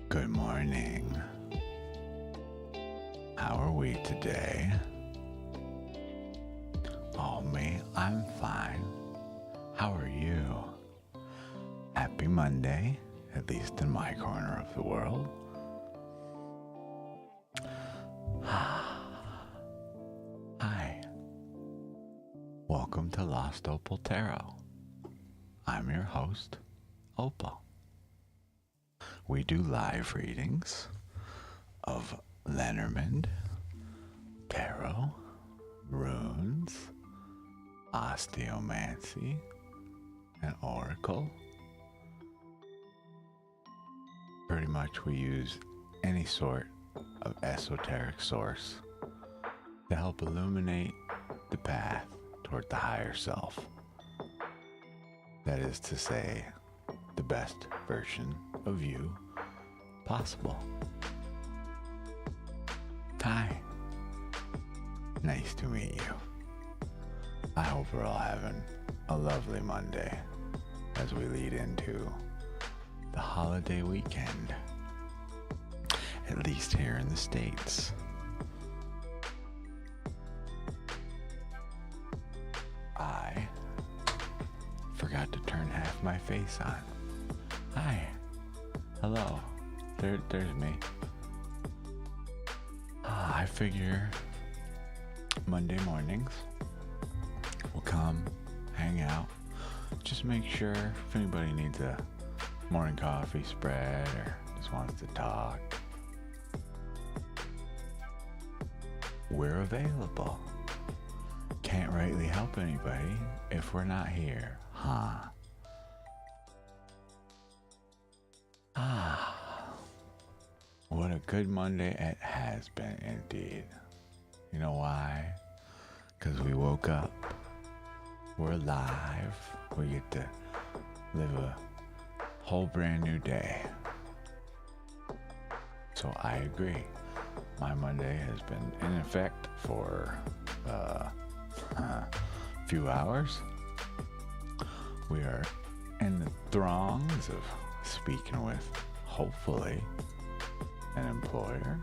Good morning. How are we today? Oh, me, I'm fine. How are you? Happy Monday, at least in my corner of the world. Hi. Welcome to Lost Opal Tarot. I'm your host, Opal. We do live readings of Lenormand, tarot, runes, osteomancy, and oracle. Pretty much we use any sort of esoteric source to help illuminate the path toward the higher self. That is to say, the best version of you possible. Hi. Nice to meet you. I hope we're all having a lovely Monday as we lead into the holiday weekend, at least here in the States. I forgot to turn half my face on. Hi. Hello. There's me. I figure Monday mornings we'll come, hang out, just make sure if anybody needs a morning coffee spread or just wants to talk, we're available. Can't rightly help anybody if we're not here, huh? What a good Monday it has been indeed. You know why? Because we woke up. We're alive. We get to live a whole brand new day. So I agree. My Monday has been in effect for a few hours. We are in the throngs of speaking with, hopefully, an employer.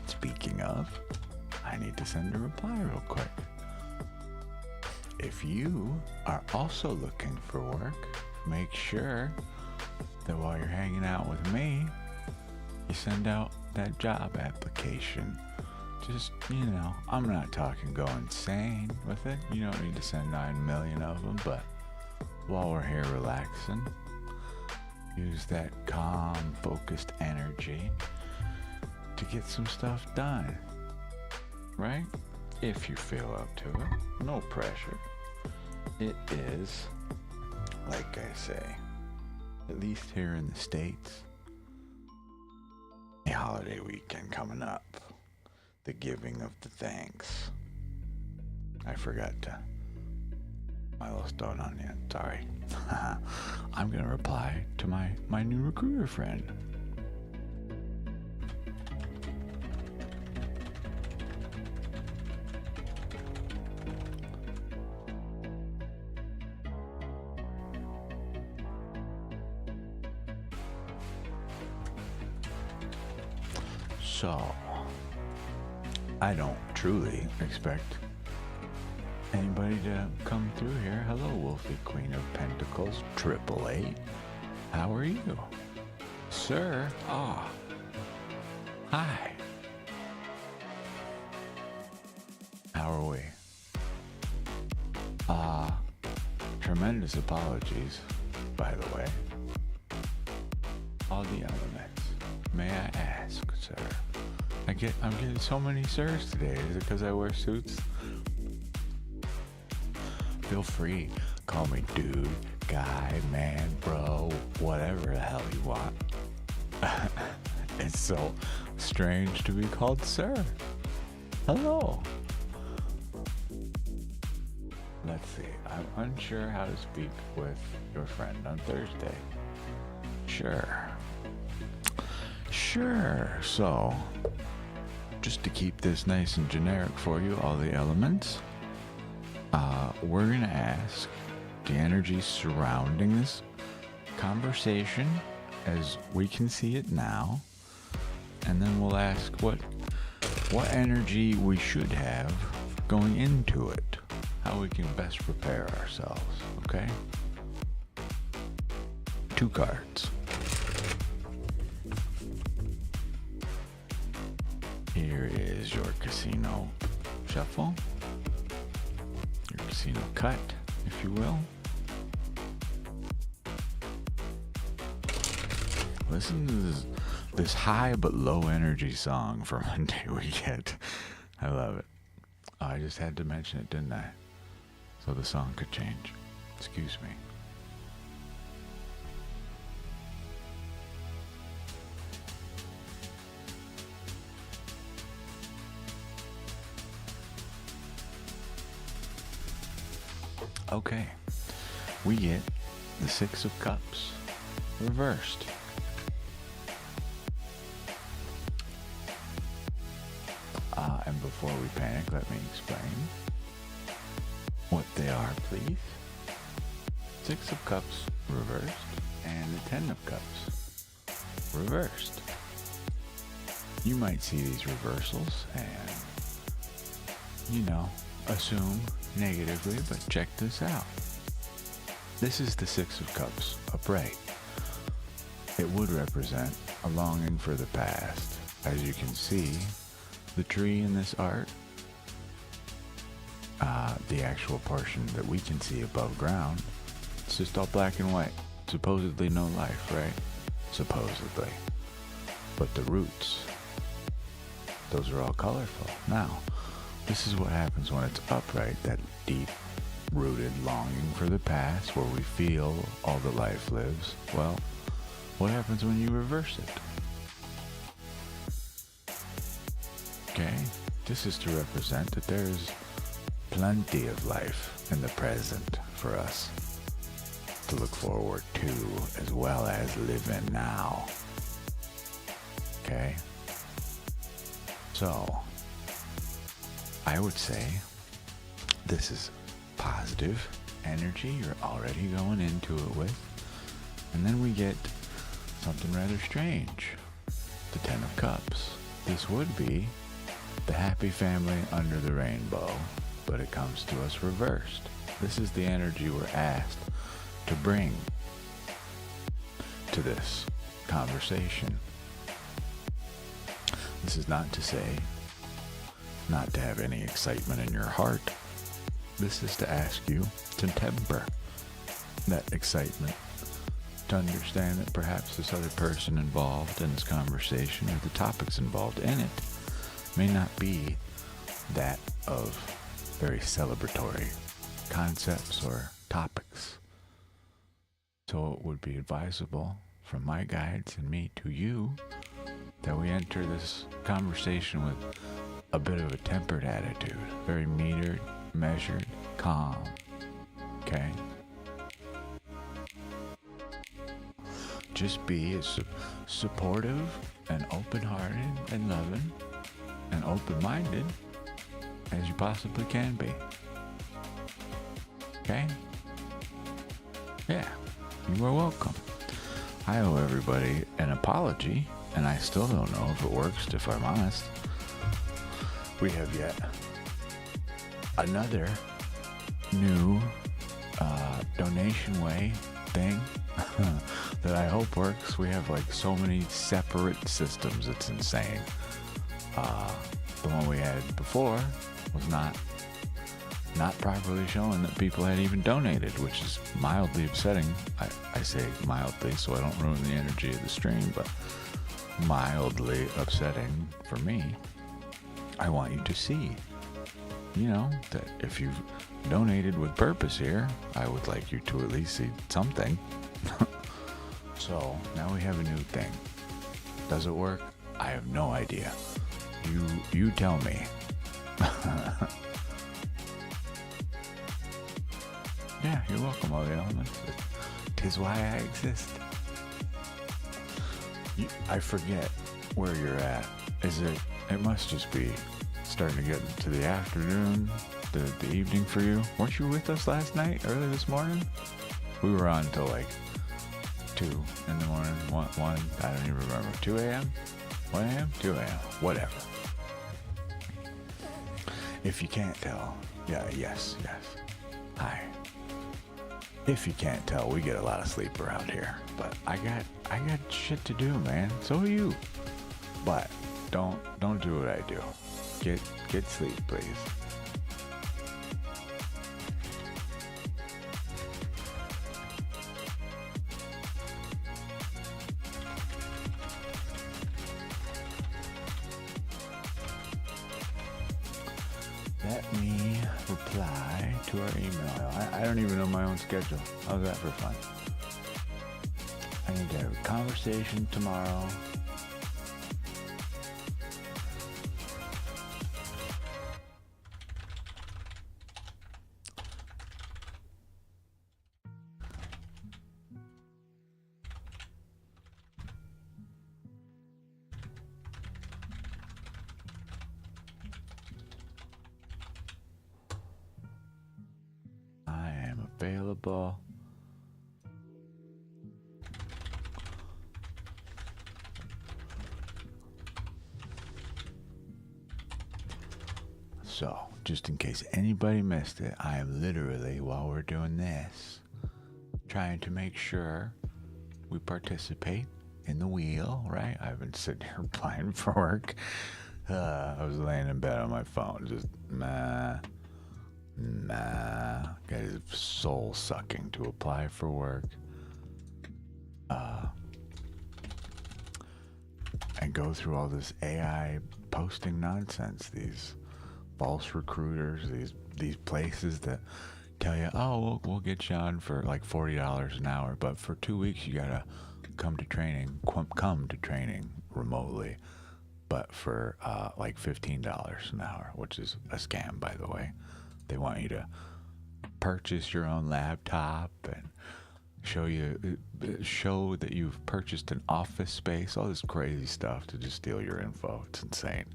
Speaking of, I need to send a reply real quick. If you are also looking for work, make sure that while you're hanging out with me, you send out that job application. Just, I'm not talking go insane with it. You don't need to send 9 million of them, but while we're here relaxing, Use that calm, focused energy to get some stuff done, right? If you feel up to it, no pressure. It is, like I say, at least here in the States, a holiday weekend coming up, the giving of the thanks. I forgot to Milo Stone on yet, sorry. I'm gonna reply to my new recruiter friend. So, I don't truly expect anybody to come through here. Hello, Wolfie, Queen of Pentacles, 888. How are you? Sir? Ah. Hi. How are we? Tremendous apologies, by the way. All the elements. May I ask, sir? I'm getting so many sirs today. Is it because I wear suits? Feel free. Call me dude, guy, man, bro, whatever the hell you want. It's so strange to be called sir. Hello. Let's see. I'm unsure how to speak with your friend on Thursday. Sure. So, just to keep this nice and generic for you, all the elements, we're going to ask the energy surrounding this conversation as we can see it now, and then we'll ask what energy we should have going into it, how we can best prepare ourselves, okay? 2 cards. Here is your casino shuffle, your casino cut, if you will. Listen to this high but low energy song for Monday we get. I love it. Oh, I just had to mention it, didn't I? So the song could change. Excuse me. Okay, we get the 6 of Cups reversed. And before we panic, let me explain what they are, please. 6 of Cups reversed and the 10 of Cups reversed. You might see these reversals and, assume negatively, but check this out. This is the 6 of Cups upright. It would represent a longing for the past. As you can see, the tree in this art, the actual portion that we can see above ground, it's just all black and white. Supposedly no life, right? Supposedly. But the roots, those are all colorful. Now, this is what happens when it's upright, that deep-rooted longing for the past where we feel all the life lives. Well, what happens when you reverse it? Okay, this is to represent that there's plenty of life in the present for us to look forward to, as well as live in now. Okay? So, I would say this is positive energy you're already going into it with. And then we get something rather strange. The 10 of Cups. This would be the happy family under the rainbow, but it comes to us reversed. This is the energy we're asked to bring to this conversation. This is not to say not to have any excitement in your heart. This is to ask you to temper that excitement to understand that perhaps this other person involved in this conversation or the topics involved in it may not be that of very celebratory concepts or topics. So it would be advisable from my guides and me to you that we enter this conversation with a bit of a tempered attitude, very metered, measured, calm. Okay? Just be as supportive and open-hearted and loving and open-minded as you possibly can be. Okay? Yeah, you are welcome. I owe everybody an apology, and I still don't know if it works, if I'm honest. We have yet another new donation way thing that I hope works. We have like so many separate systems, it's insane. The one we had before was not properly showing that people had even donated, which is mildly upsetting. I say mildly so I don't ruin the energy of the stream, but mildly upsetting for me. I want you to see, that if you've donated with purpose here, I would like you to at least see something. So now we have a new thing. Does it work? I have no idea. You tell me. Yeah, you're welcome, all the elements. 'Tis why I exist. I forget where you're at. It must just be starting to get into the afternoon, the evening for you. Weren't you with us last night, early this morning? We were on till like 2 in the morning, 1, I don't even remember. 2 a.m.? 1 a.m.? 2 a.m. Whatever. If you can't tell, yes. Hi. If you can't tell, we get a lot of sleep around here. But I got shit to do, man. So do you. But don't do what I do. Get sleep, please. Let me reply to our email. I don't even know my own schedule. How's that for fun? I need to have a conversation tomorrow. Available. So, just in case anybody missed it, I am literally, while we're doing this, trying to make sure we participate in the wheel, right? I've been sitting here applying for work. I was laying in bed on my phone, just got his soul sucking to apply for work. And go through all this AI posting nonsense, these false recruiters, these places that tell you, oh, we'll get you on for like $40 an hour, but for 2 weeks you gotta come to training remotely, but for like $15 an hour, which is a scam, by the way. They want you to purchase your own laptop and show that you've purchased an office space, all this crazy stuff to just steal your info. It's insane.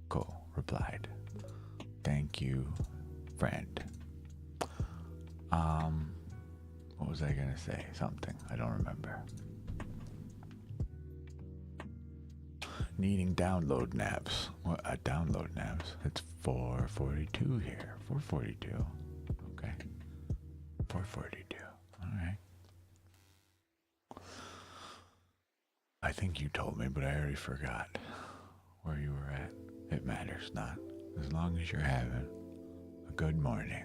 Cool. Replied. Thank you, friend. What was I gonna say? Something. I don't remember. Needing download naps. What? Download naps. It's 4:42 here. 4:42. Okay. 4:42. All right. I think you told me, but I already forgot where you were at. It matters not. as long as you're having a good morning.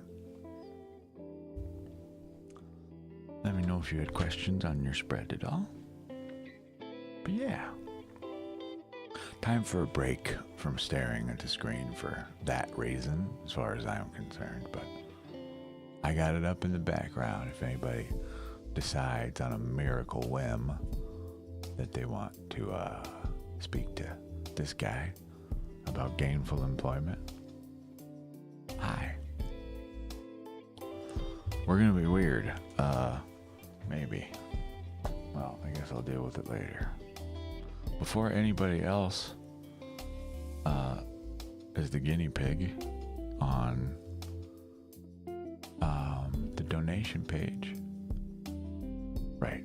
Let me know if you had questions on your spread at all. But yeah, time for a break from staring at the screen for that reason, as far as I'm concerned. But I got it up in the background if anybody decides on a miracle whim that they want to speak to this guy about gainful employment. Hi. We're gonna be weird. Maybe. Well, I guess I'll deal with it later. Before anybody else is the guinea pig on the donation page. Right.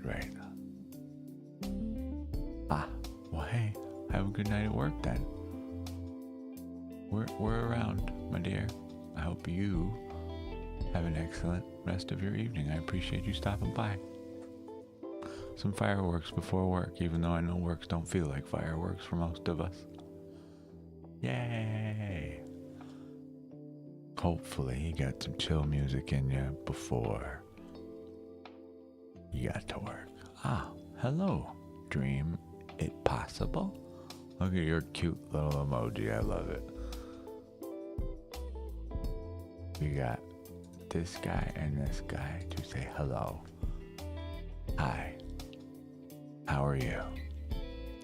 Well, hey, have a good night at work then. We're around, my dear. I hope you have an excellent rest of your evening. I appreciate you stopping by. Some fireworks before work, even though I know works don't feel like fireworks for most of us. Yay! Hopefully you got some chill music in you before you got to work. Hello, Dream It Possible? Look at your cute little emoji, I love it. We got this guy and this guy to say hello. Hi. How are you?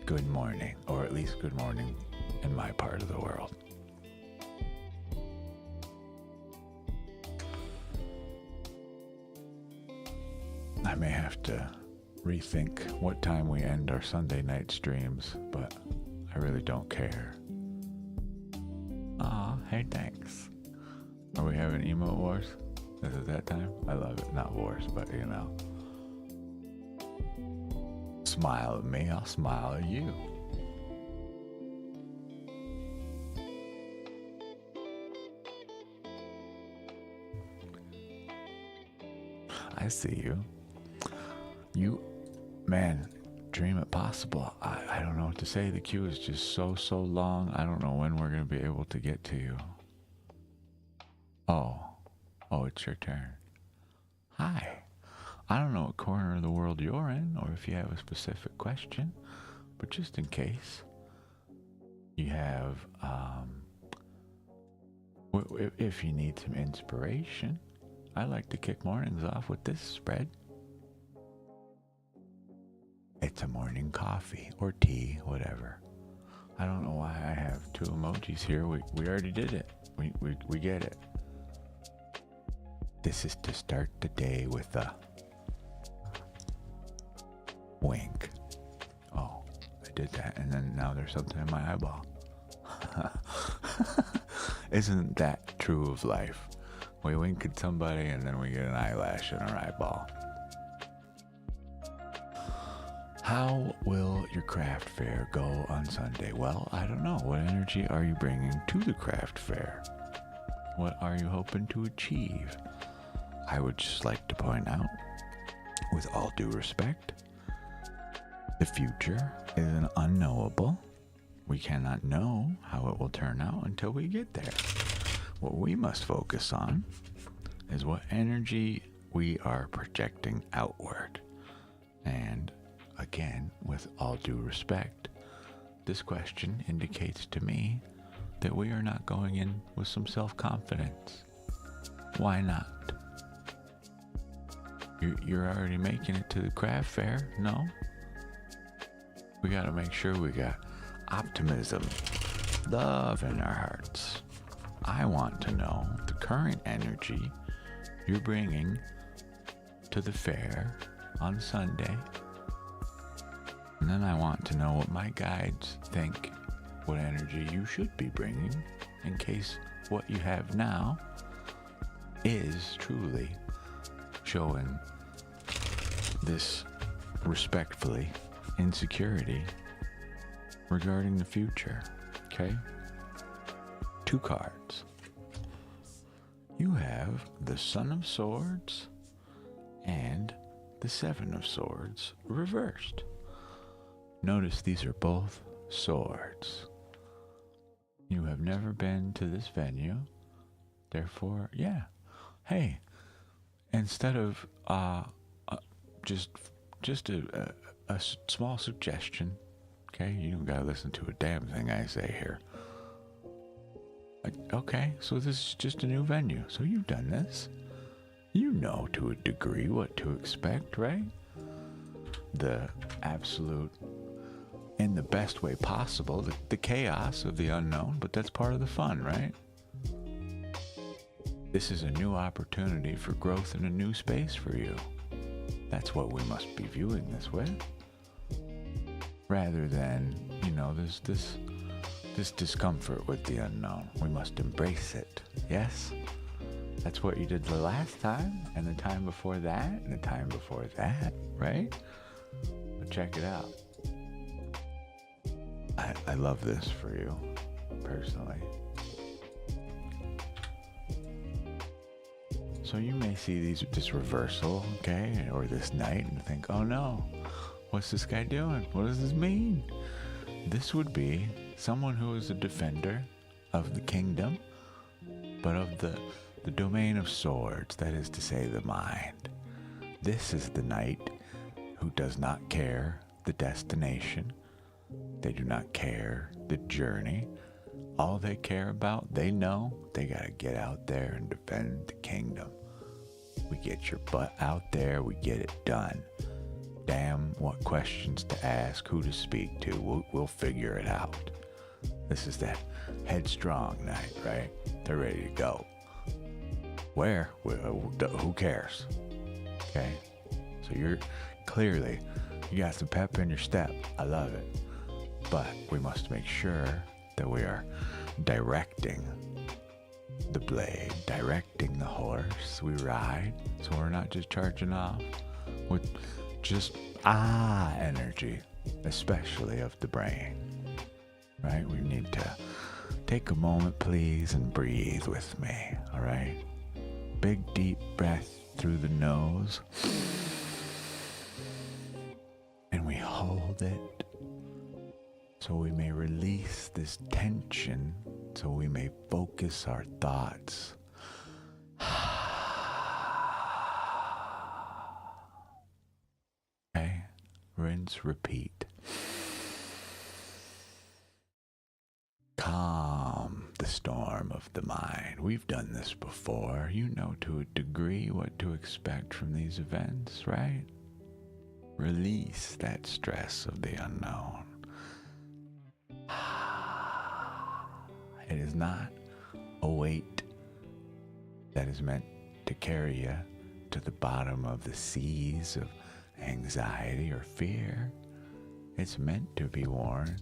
Good morning, or at least good morning in my part of the world. I may have to rethink what time we end our Sunday night streams, but I really don't care. Hey, thanks. Are we having emote wars? Is it that time? I love it. Not wars, but you know. Smile at me, I'll smile at you. I see you. Man, Dream It Possible. I don't know what to say. The queue is just so long. I don't know when we're going to be able to get to you. Oh, it's your turn. Hi. I don't know what corner of the world you're in, or if you have a specific question, but just in case you have, if you need some inspiration, I like to kick mornings off with this spread. It's a morning coffee or tea, whatever. I don't know why I have two emojis here. We already did it. We get it. This is to start the day with a wink. Oh, I did that, and then now there's something in my eyeball. Isn't that true of life? We wink at somebody and then we get an eyelash in our eyeball. How will your craft fair go on Sunday? Well, I don't know. What energy are you bringing to the craft fair? What are you hoping to achieve? I would just like to point out, with all due respect, the future is an unknowable. We cannot know how it will turn out until we get there. What we must focus on is what energy we are projecting outward. And again, with all due respect, this question indicates to me that we are not going in with some self-confidence. Why not? You're already making it to the craft fair, no? We gotta make sure we got optimism, love in our hearts. I want to know the current energy you're bringing to the fair on Sunday. And then I want to know what my guides think, what energy you should be bringing, in case what you have now is truly showing this, respectfully, insecurity regarding the future. Okay? 2 cards. You have the Son of Swords and the 7 of Swords reversed. Notice these are both swords. You have never been to this venue. Therefore, yeah. Hey, instead of just a small suggestion, okay? You don't gotta listen to a damn thing I say here. Okay, so this is just a new venue. So you've done this. You know to a degree what to expect, right? The absolute, in the best way possible, the chaos of the unknown, but that's part of the fun, right? This is a new opportunity for growth in a new space for you. That's what we must be viewing this with. Rather than, you know, this discomfort with the unknown. We must embrace it, yes? That's what you did the last time, and the time before that, and the time before that, right? But check it out. I love this for you, personally. So you may see this reversal, okay, or this knight, and think, oh no, what's this guy doing? What does this mean? This would be someone who is a defender of the kingdom, but of the domain of swords, that is to say, the mind. This is the knight who does not care the destination. They do not care the journey. All they care about, they know they gotta get out there and defend the kingdom. We get your butt out there, we get it done. Damn what questions to ask, who to speak to, we'll figure it out. This is that headstrong knight, right? They're ready to go. Where? Who cares? Okay? So you're clearly, you got some pep in your step. I love it. But we must make sure that we are directing the blade, directing the horse we ride, so we're not just charging off with just energy, especially of the brain, right? We need to take a moment, please, and breathe with me, all right? Big, deep breath through the nose, and we hold it so we may release this tension, so we may focus our thoughts. Okay, rinse, repeat. Calm the storm of the mind. We've done this before. You know to a degree what to expect from these events, right? Release that stress of the unknown. It is not a weight that is meant to carry you to the bottom of the seas of anxiety or fear. It's meant to be worn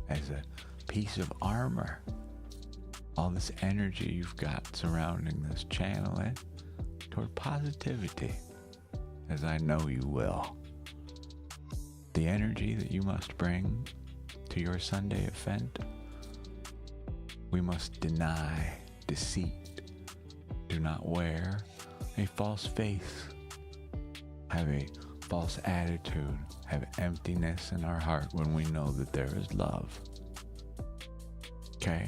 as a piece of armor. All this energy you've got surrounding this, channel it toward positivity, as I know you will. The energy that you must bring to your Sunday event, we must deny deceit. Do not wear a false face, have a false attitude, have emptiness in our heart when we know that there is love. Okay?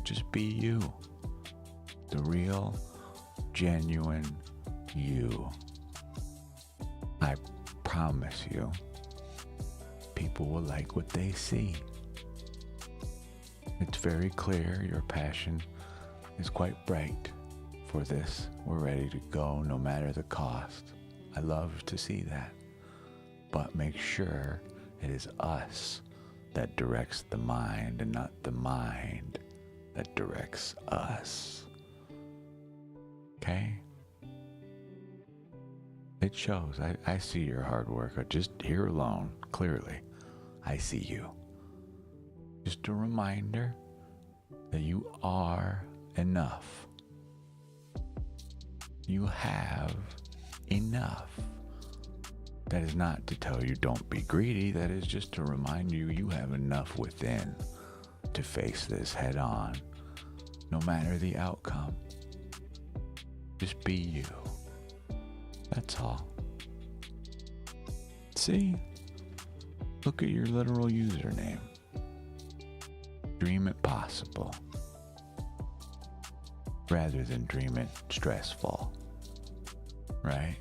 Just be you. The real, genuine you. I promise you, people will like what they see. It's very clear your passion is quite bright for this. We're ready to go no matter the cost. I love to see that. But make sure it is us that directs the mind and not the mind that directs us. Okay? It shows. I see your hard work. Just here alone, clearly, I see you. Just a reminder that you are enough. You have enough. That is not to tell you don't be greedy. That is just to remind you you have enough within to face this head on, no matter the outcome. Just be you. That's all. See? Look at your literal username. Dream it possible rather than dream it stressful, right?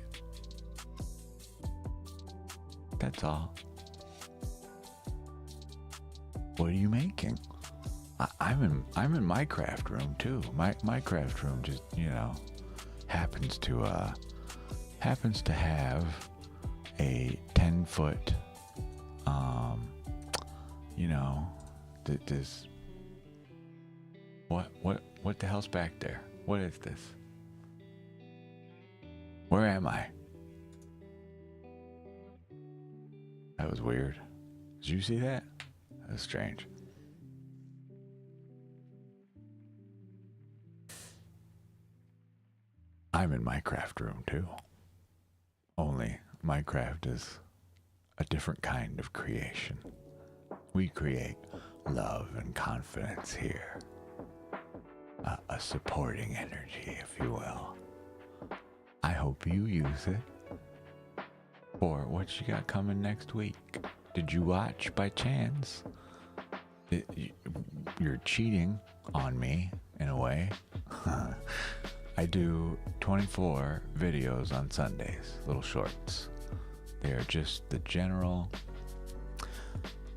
That's all. What are you making? I'm in my craft room too. My craft room just, happens to have a 10-foot this what the hell's back there? What is this? Where am I? That was weird. Did you see that? That was strange. I'm in my craft room too. Only my craft is a different kind of creation. We create love and confidence here. A supporting energy, if you will. I hope you use it for what you got coming next week. Did you watch by chance? You're cheating on me in a way. I do 24 videos on Sundays, little shorts. They are just the general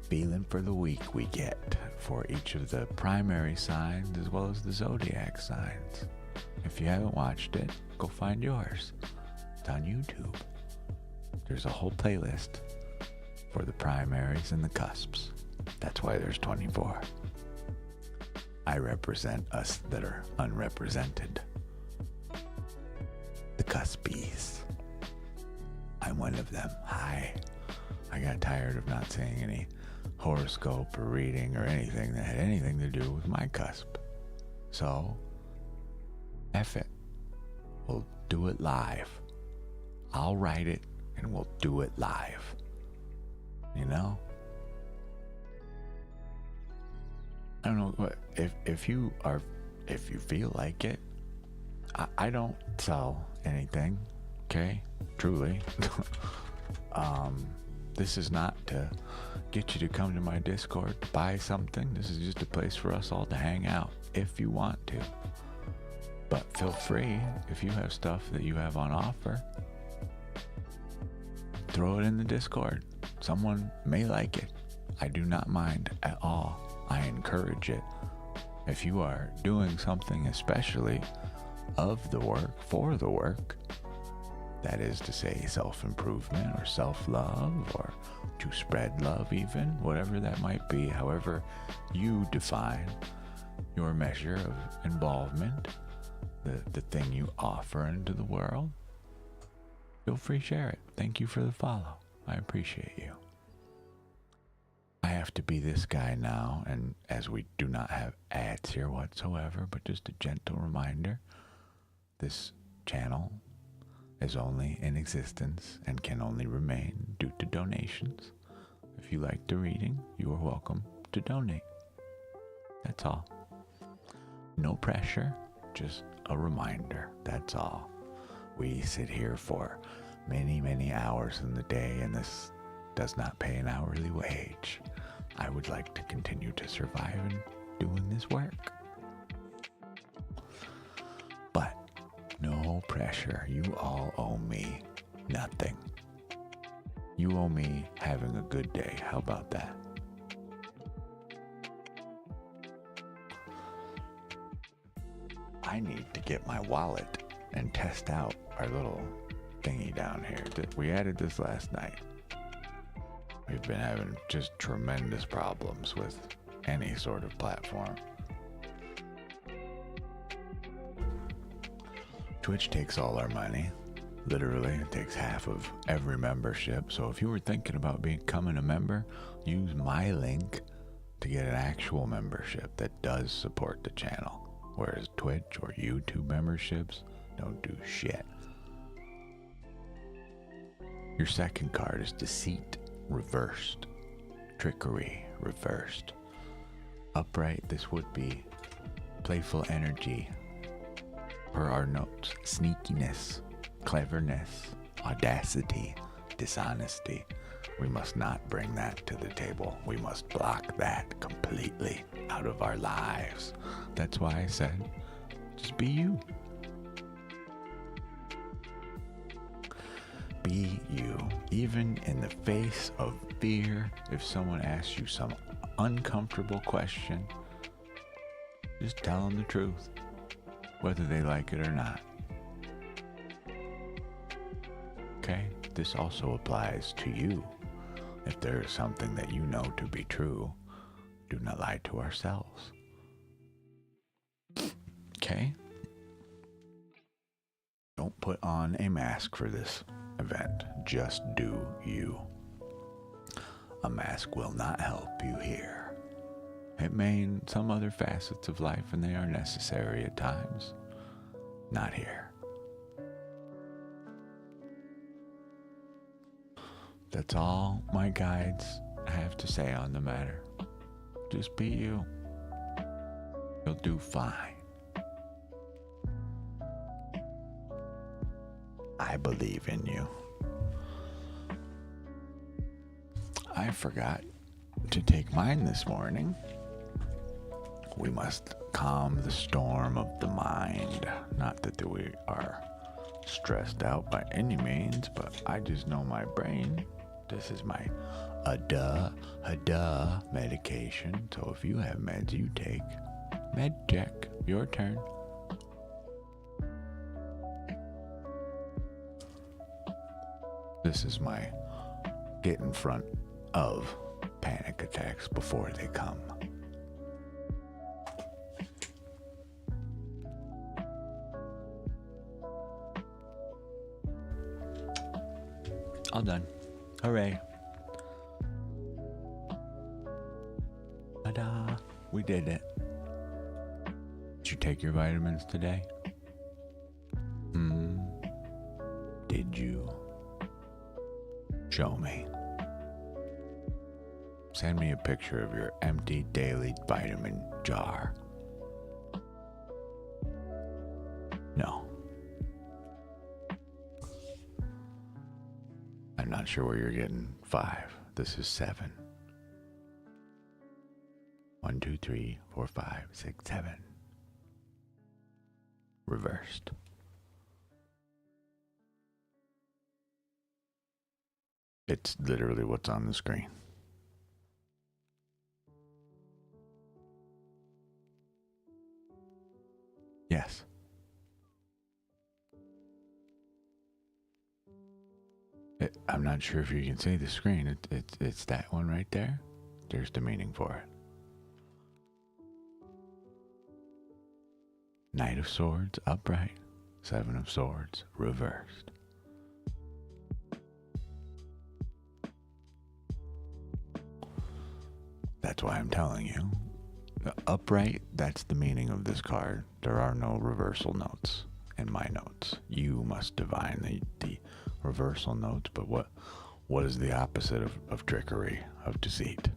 feeling for the week we get for each of the primary signs as well as the zodiac signs. If you haven't watched it, go find yours. It's on YouTube. There's a whole playlist for the primaries and the cusps. That's why there's 24. I represent us that are unrepresented. The cuspies. I'm one of them. Hi. I got tired of not seeing any horoscope or reading or anything that had anything to do with my cusp. So, F it. We'll do it live. I'll write it and we'll do it live. You know? I don't know what if you feel like it. I don't sell anything, okay? Truly. This is not to get you to come to my Discord to buy something. This is just a place for us all to hang out if you want to. But feel free, if you have stuff that you have on offer, throw it in the Discord. Someone may like it. I do not mind at all. I encourage it. If you are doing something especially of the work, for the work, that is to say self-improvement or self-love or to spread love even, whatever that might be, however you define your measure of involvement, the thing you offer into the world, feel free to share it. Thank you for the follow. I appreciate you. I have to be this guy now, and as we do not have ads here whatsoever, but just a gentle reminder, this channel is only in existence and can only remain due to donations. If you like the reading, you are welcome to donate. That's all. No pressure, just a reminder. That's all. We sit here for many, many hours in the day, and this does not pay an hourly wage. I would like to continue to survive in doing this work. But no pressure. You all owe me nothing. You owe me having a good day. How about that? I need to get my wallet and test out our little thingy down here. We added this last night. We've been having just tremendous problems with any sort of platform. Twitch takes all our money. Literally, it takes half of every membership. So if you were thinking about becoming a member, use my link to get an actual membership that does support the channel. Whereas Twitch or YouTube memberships don't do shit. Your second card is deceit reversed. Trickery reversed. Upright, this would be playful energy. Per our notes, sneakiness, cleverness, audacity, dishonesty. We must not bring that to the table. We must block that completely out of our lives. That's why I said, just be you. Be you. Even in the face of fear, if someone asks you some uncomfortable question, just tell them the truth, whether they like it or not. Okay? This also applies to you. If there is something that you know to be true, do not lie to ourselves. Okay? Don't put on a mask for this event. Just do you. A mask will not help you here. It may in some other facets of life, and they are necessary at times. Not here. That's all my guides have to say on the matter. Just be you. You'll do fine. I believe in you. I forgot to take mine this morning. We must calm the storm of the mind. Not that we are stressed out by any means, but I just know my brain. This is my a-duh medication. So if you have meds you take, med check. Your turn. This is my get in front of panic attacks before they come. All done. Hooray. Ta-da. We did it. Did you take your vitamins today? Did you? Show me. Send me a picture of your empty daily vitamin jar. No. I'm not sure where you're getting 5. This is 7. 1, 2, 3, 4, 5, 6, 7. Reversed. It's literally what's on the screen. Yes. I'm not sure if you can see the screen. It's that one right there. There's the meaning for it. Knight of Swords, upright. 7 of Swords, reversed. That's why I'm telling you. The upright, that's the meaning of this card. There are no reversal notes in my notes. You must divine the reversal notes, but what is the opposite of trickery, of deceit?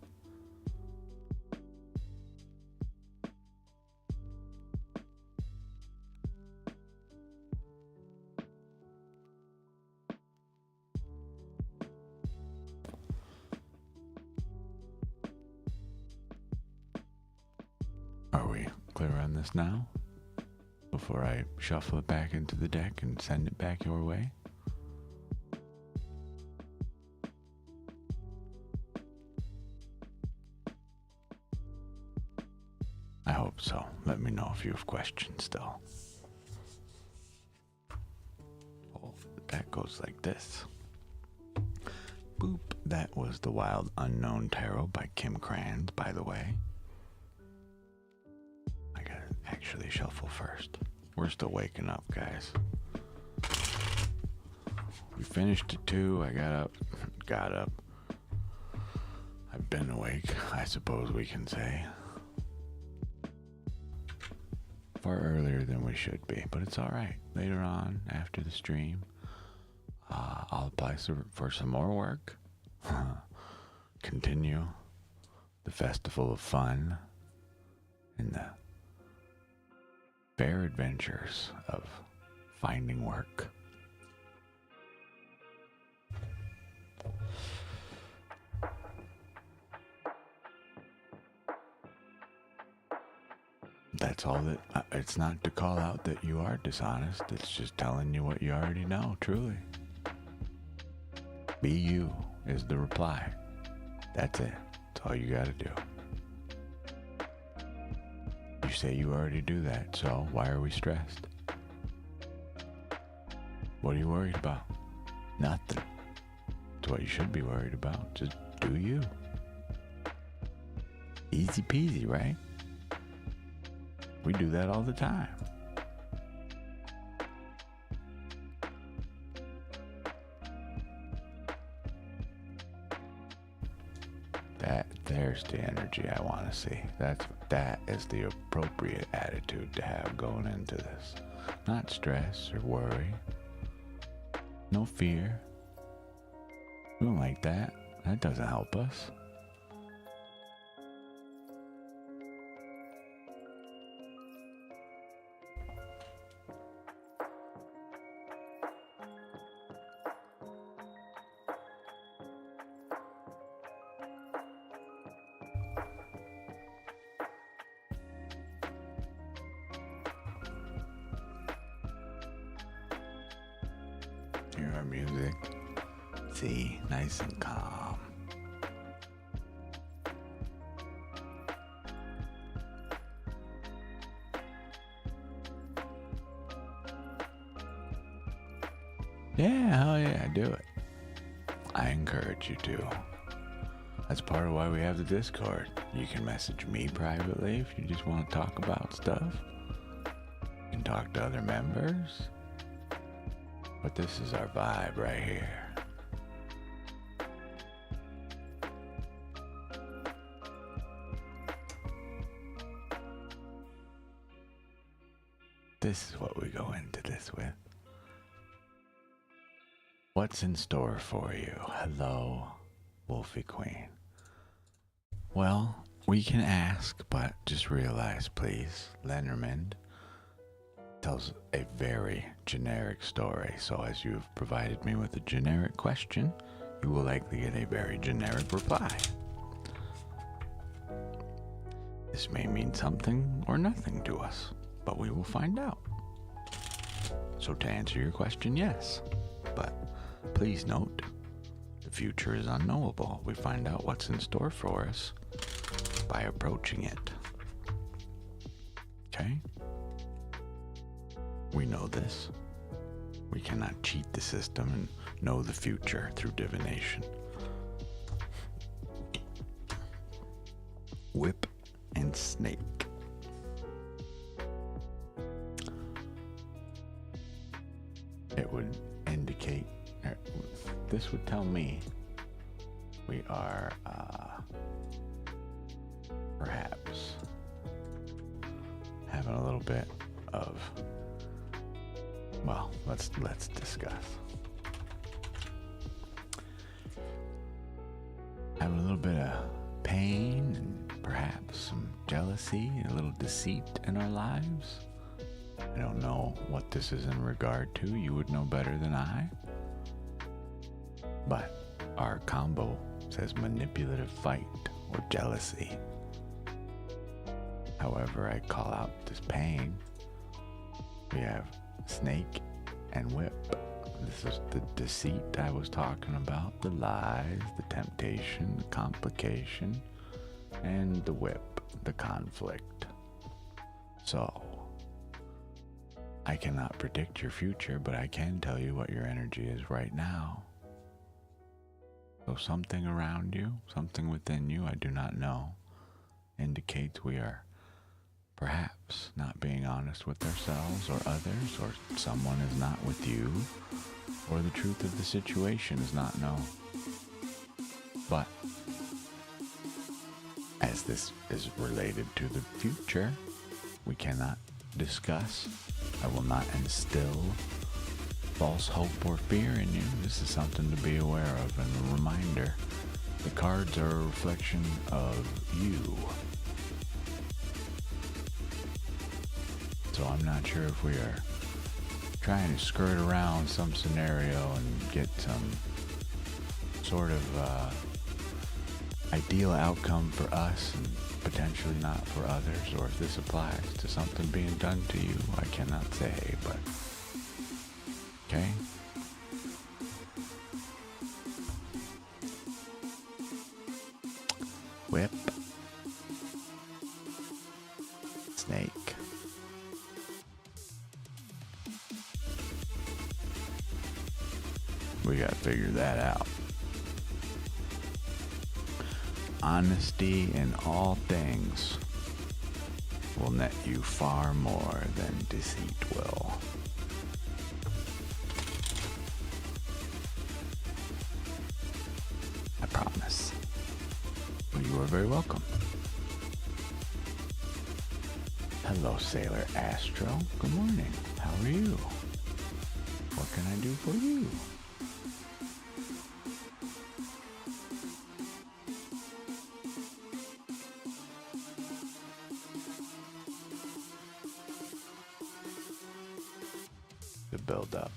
Are we clear on this now? Before I shuffle it back into the deck and send it back your way? I hope so. Let me know if you have questions still. Oh, that goes like this. Boop. That was The Wild Unknown Tarot by Kim Kranz, by the way. I gotta actually shuffle first. We're still waking up, guys. We finished at 2. I got up. I've been awake, I suppose we can say. Far earlier than we should be, but it's all right. Later on, after the stream, I'll apply for some more work. Continue the festival of fun and the fair adventures of finding work. That's all that, it's not to call out that you are dishonest. It's just telling you what you already know, truly. Be you is the reply. That's it. That's all you gotta do. You say you already do that, so why are we stressed? What are you worried about? Nothing. It's what you should be worried about. Just do you. Easy peasy, right? We do that all the time. There's the energy I want to see. That is the appropriate attitude to have going into this. Not stress or worry. No fear. We don't like that. That doesn't help us. Hear our music. See, nice and calm. Yeah, hell yeah, do it. I encourage you to. That's part of why we have the Discord. You can message me privately if you just want to talk about stuff. You can talk to other members. But this is our vibe right here. This is what we go into this with. What's in store for you? Hello, Wolfie Queen. Well, we can ask, but just realize, please, Lenormand tells a very generic story. So as you've provided me with a generic question, you will likely get a very generic reply. This may mean something or nothing to us, but we will find out. So to answer your question, yes. But please note, the future is unknowable. We find out what's in store for us by approaching it. Okay? We know this. We cannot cheat the system and know the future through divination. Whip and snake. It would indicate, this would tell me we are perhaps having a little bit of, well, let's discuss. Having a little bit of pain and perhaps some jealousy, a little deceit in our lives. I don't know what this is in regard to. You would know better than I. But our combo says manipulative fight or jealousy. However, I call out this pain. We have snake and whip. This is the deceit I was talking about, the lies, the temptation, the complication, and the whip, the conflict. So, I cannot predict your future, but I can tell you what your energy is right now. So something around you, something within you, I do not know, indicates we are perhaps not being honest with ourselves or others, or someone is not with you, or the truth of the situation is not known. But as this is related to the future, we cannot discuss. I will not instill false hope or fear in you. This is something to be aware of and a reminder. The cards are a reflection of you. So I'm not sure if we are trying to skirt around some scenario and get some sort of ideal outcome for us and potentially not for others, or if this applies to something being done to you, I cannot say, but okay. Whip. Snake. We gotta figure that out. Honesty in all things will net you far more than deceit will. I promise. Well, you are very welcome. Hello, Sailor Astro. Good morning. How are you? What can I do for you? The build up.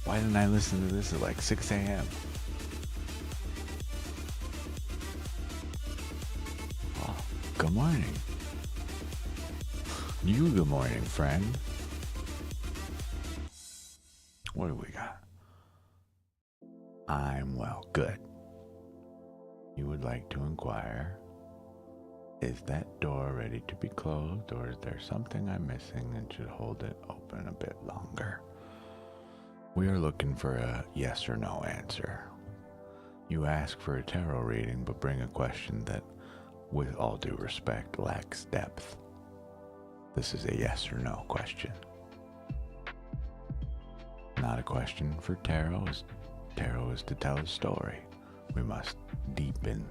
Why didn't I listen to this at like 6 a.m.? Oh, good morning. You good morning, friend. What do we got? I'm well. Good. You would like to inquire, is that door ready to be closed, or is there something I'm missing and should hold it open a bit longer? We are looking for a yes or no answer. You ask for a tarot reading, but bring a question that, with all due respect, lacks depth. This is a yes or no question. Not a question for tarot. Tarot is to tell a story. We must deepen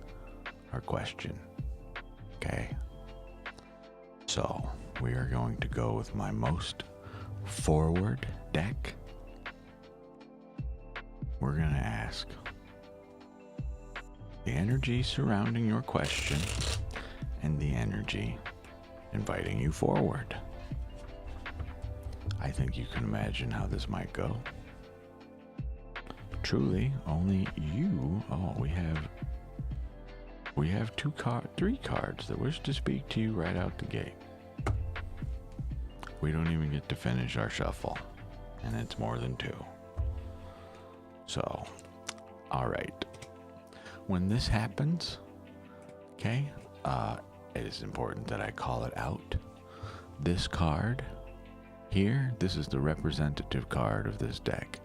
our question. Okay? So, we are going to go with my most forward deck. We're going to ask the energy surrounding your question and the energy inviting you forward. I think you can imagine how this might go. Truly, only you. Oh, we have three cards that wish to speak to you right out the gate. We don't even get to finish our shuffle, and it's more than two. So, all right. When this happens, okay, it is important that I call it out. This card here, this is the representative card of this deck.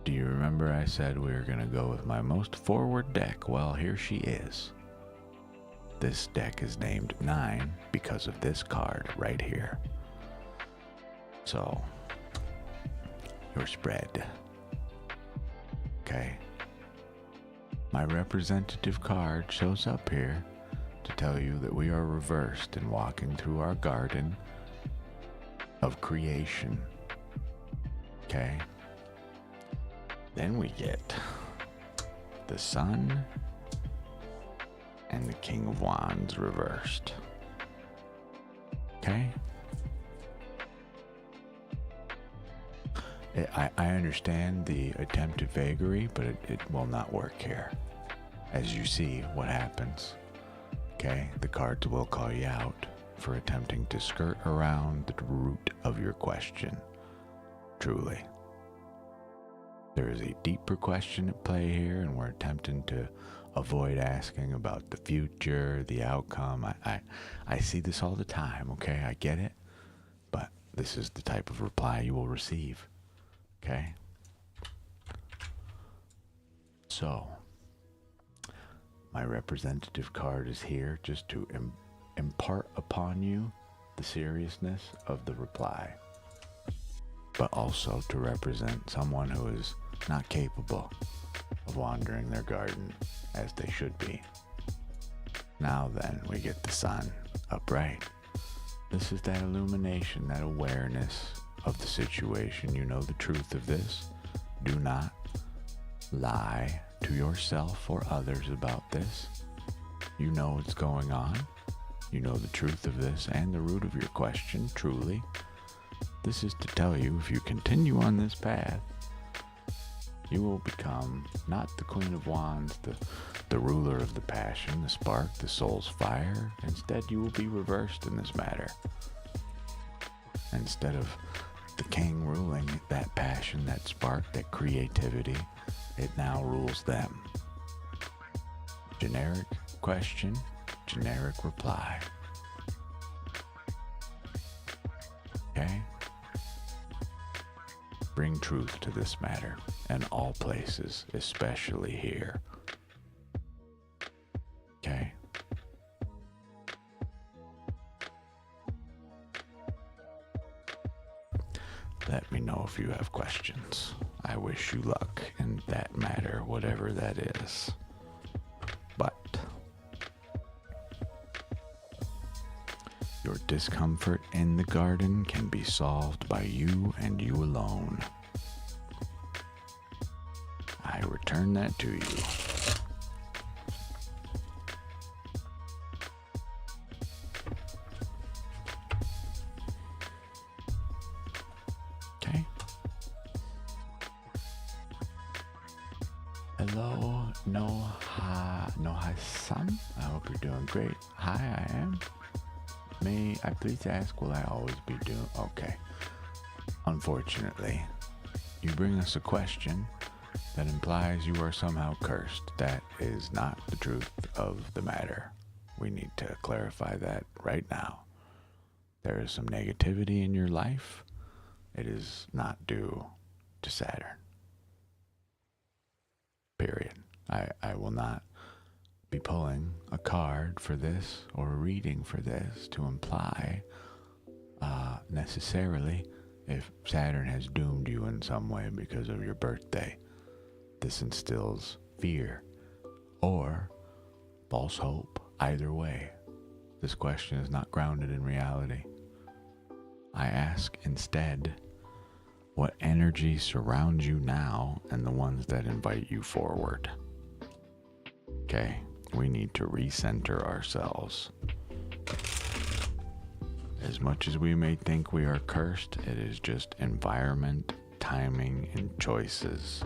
Do you remember I said we were going to go with my most forward deck? Well, here she is. This deck is named 9 because of this card right here. So, your spread. Okay. My representative card shows up here to tell you that we are reversed and walking through our garden of creation. Okay. Then we get the Sun and the King of Wands reversed. Okay. I understand the attempt at vagary, but it will not work here. As you see what happens. Okay, the cards will call you out for attempting to skirt around the root of your question. Truly. There is a deeper question at play here, and we're attempting to avoid asking about the future, the outcome. I see this all the time, okay? I get it. But this is the type of reply you will receive. Okay? So, my representative card is here just to impart upon you the seriousness of the reply, but also to represent someone who is not capable of wandering their garden as they should be. Now then, we get the Sun upright. This is that illumination, that awareness of the situation. You know the truth of this. Do not lie to yourself or others about this. You know what's going on. You know the truth of this and the root of your question, truly. This is to tell you, if you continue on this path, you will become not the Queen of Wands, the ruler of the passion, the spark, the soul's fire. Instead, you will be reversed in this matter. Instead of the king ruling that passion, that spark, that creativity, it now rules them. Generic question, generic reply. Okay? Bring truth to this matter, in all places, especially here. Okay? Let me know if you have questions. I wish you luck in that matter, whatever that is. But your discomfort in the garden can be solved by you and you alone. I return that to you. Okay. Hello, Noha-san. I hope you're doing great. Hi, I am. May I please ask, will I always be doing? Okay. Unfortunately, you bring us a question that implies you are somehow cursed. That is not the truth of the matter. We need to clarify that right now. There is some negativity in your life. It is not due to Saturn. Period. I will not be pulling a card for this or a reading for this to imply necessarily if Saturn has doomed you in some way because of your birthday. This instills fear or false hope. Either way, this question is not grounded in reality. I ask instead, what energy surrounds you now and the ones that invite you forward? Okay, we need to recenter ourselves. As much as we may think we are cursed, it is just environment, timing, and choices.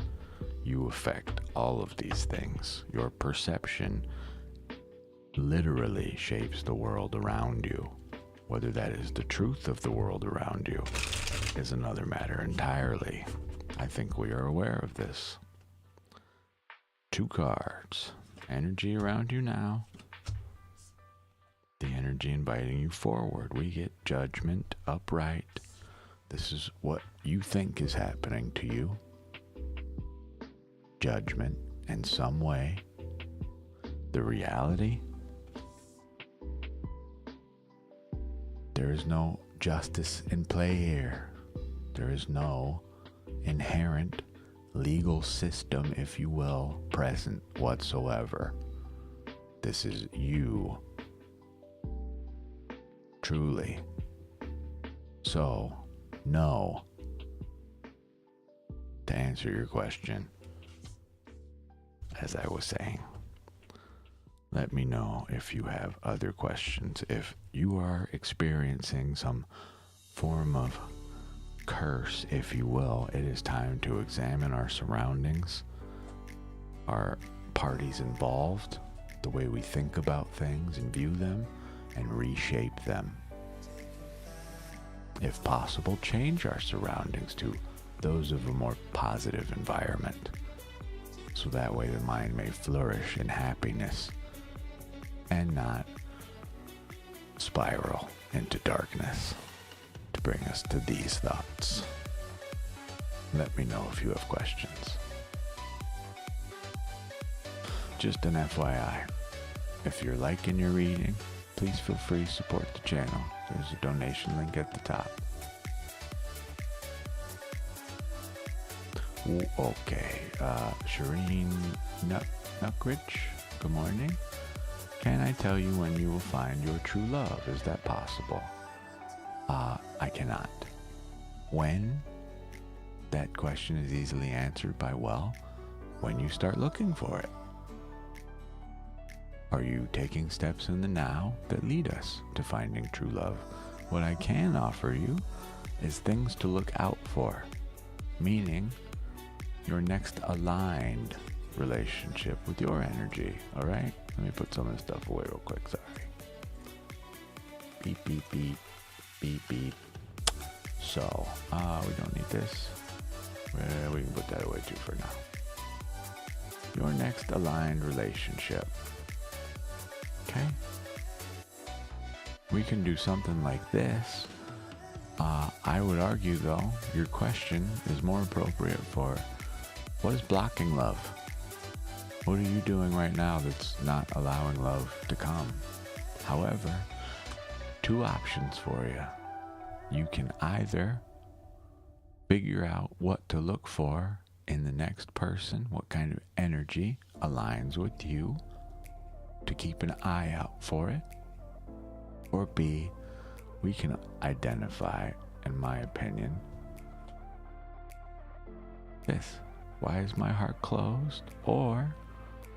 You affect all of these things. Your perception literally shapes the world around you. Whether that is the truth of the world around you is another matter entirely. I think we are aware of this. 2 cards. Energy around you now. The energy inviting you forward. We get judgment, upright. This is what you think is happening to you. Judgment in some way. The reality. There is no justice in play here. There is no inherent legal system, if you will, present whatsoever. This is you. Truly. So, no. To answer your question, as I was saying, let me know if you have other questions. If you are experiencing some form of curse, if you will, it is time to examine our surroundings, our parties involved, the way we think about things and view them, and reshape them. If possible, change our surroundings to those of a more positive environment, so that way the mind may flourish in happiness and not spiral into darkness to bring us to these thoughts. Let me know if you have questions. Just an FYI, if you're liking your reading, please feel free to support the channel. There's a donation link at the top. Okay, Shireen Nuckridge, good morning. Can I tell you when you will find your true love? Is that possible? I cannot. When? That question is easily answered by, well, when you start looking for it? Are you taking steps in the now that lead us to finding true love? What I can offer you is things to look out for, meaning your next aligned relationship with your energy, all right? Let me put some of this stuff away real quick, sorry. Beep, beep, beep, beep, beep. So, we don't need this. We can put that away too for now. Your next aligned relationship. Okay? We can do something like this. I would argue, though, your question is more appropriate for what is blocking love? What are you doing right now that's not allowing love to come? However, two options for you. You can either figure out what to look for in the next person, what kind of energy aligns with you to keep an eye out for it, or B, we can identify, in my opinion, this. Why is my heart closed? Or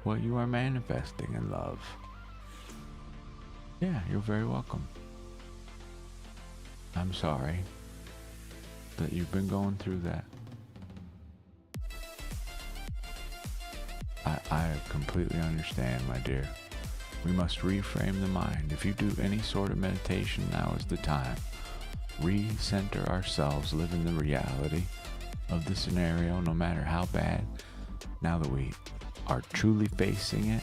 what you are manifesting in love. Yeah, you're very welcome. I'm sorry that you've been going through that. I completely understand, my dear. We must reframe the mind. If you do any sort of meditation, now is the time. Recenter ourselves, live in the reality of the scenario, no matter how bad. Now that we are truly facing it,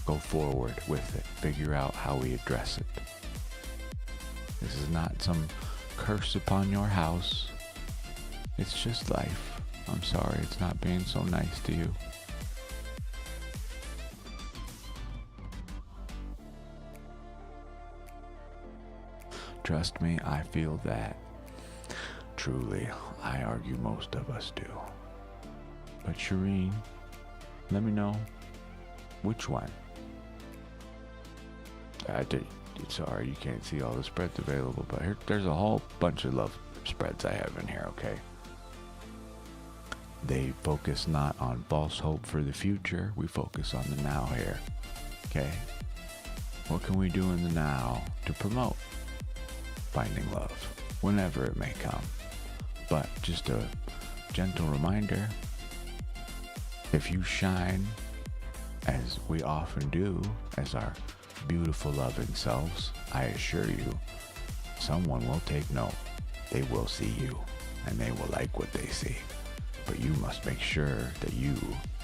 go forward with it. Figure out how we address it. This is not some curse upon your house. It's just life. I'm sorry it's not being so nice to you. Trust me, I feel that. Truly, I argue most of us do. But Shireen, let me know which one. Sorry, you can't see all the spreads available, but there's a whole bunch of love spreads I have in here, okay? They focus not on false hope for the future, we focus on the now here, okay? What can we do in the now to promote finding love, whenever it may come? But just a gentle reminder, if you shine, as we often do, as our beautiful loving selves, I assure you, someone will take note. They will see you, and they will like what they see. But you must make sure that you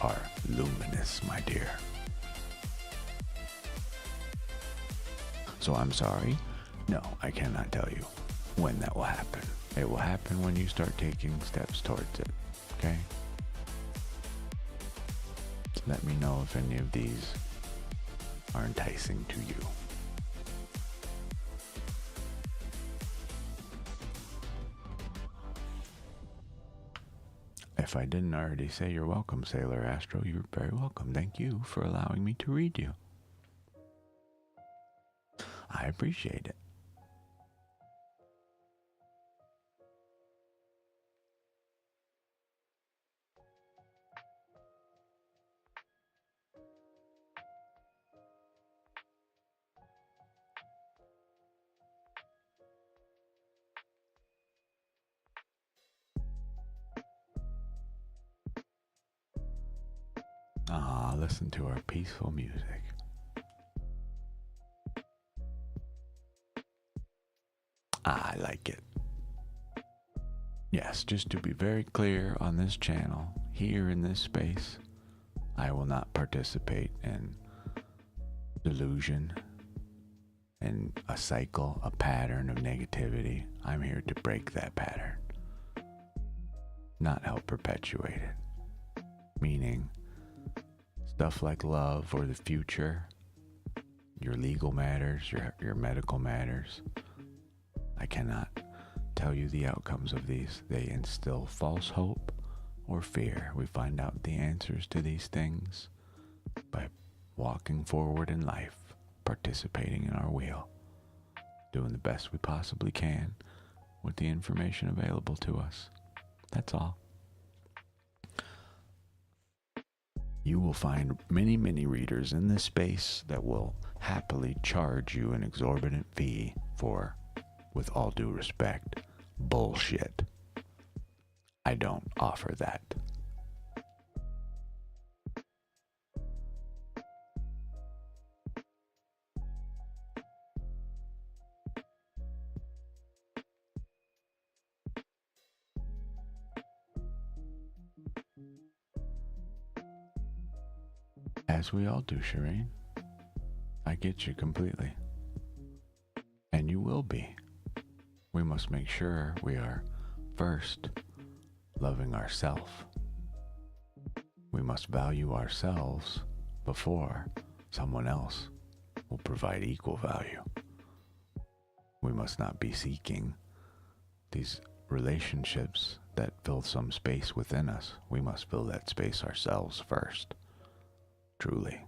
are luminous, my dear. So I'm sorry. No, I cannot tell you when that will happen. It will happen when you start taking steps towards it, okay? Let me know if any of these are enticing to you. If I didn't already say you're welcome, Sailor Astro, you're very welcome. Thank you for allowing me to read you. I appreciate it. Listen to our peaceful music. I like it. Yes, just to be very clear on this channel, here in this space, I will not participate in delusion and a cycle, a pattern of negativity. I'm here to break that pattern, not help perpetuate it. Meaning, stuff like love or the future, your legal matters, your medical matters, I cannot tell you the outcomes of these. They instill false hope or fear. We find out the answers to these things by walking forward in life, participating in our wheel, doing the best we possibly can with the information available to us. That's all. You will find many, many readers in this space that will happily charge you an exorbitant fee for, with all due respect, bullshit. I don't offer that. As we all do, Shireen. I get you completely. And you will be. We must make sure we are first loving ourselves. We must value ourselves before someone else will provide equal value. We must not be seeking these relationships that fill some space within us. We must fill that space ourselves first. Truly.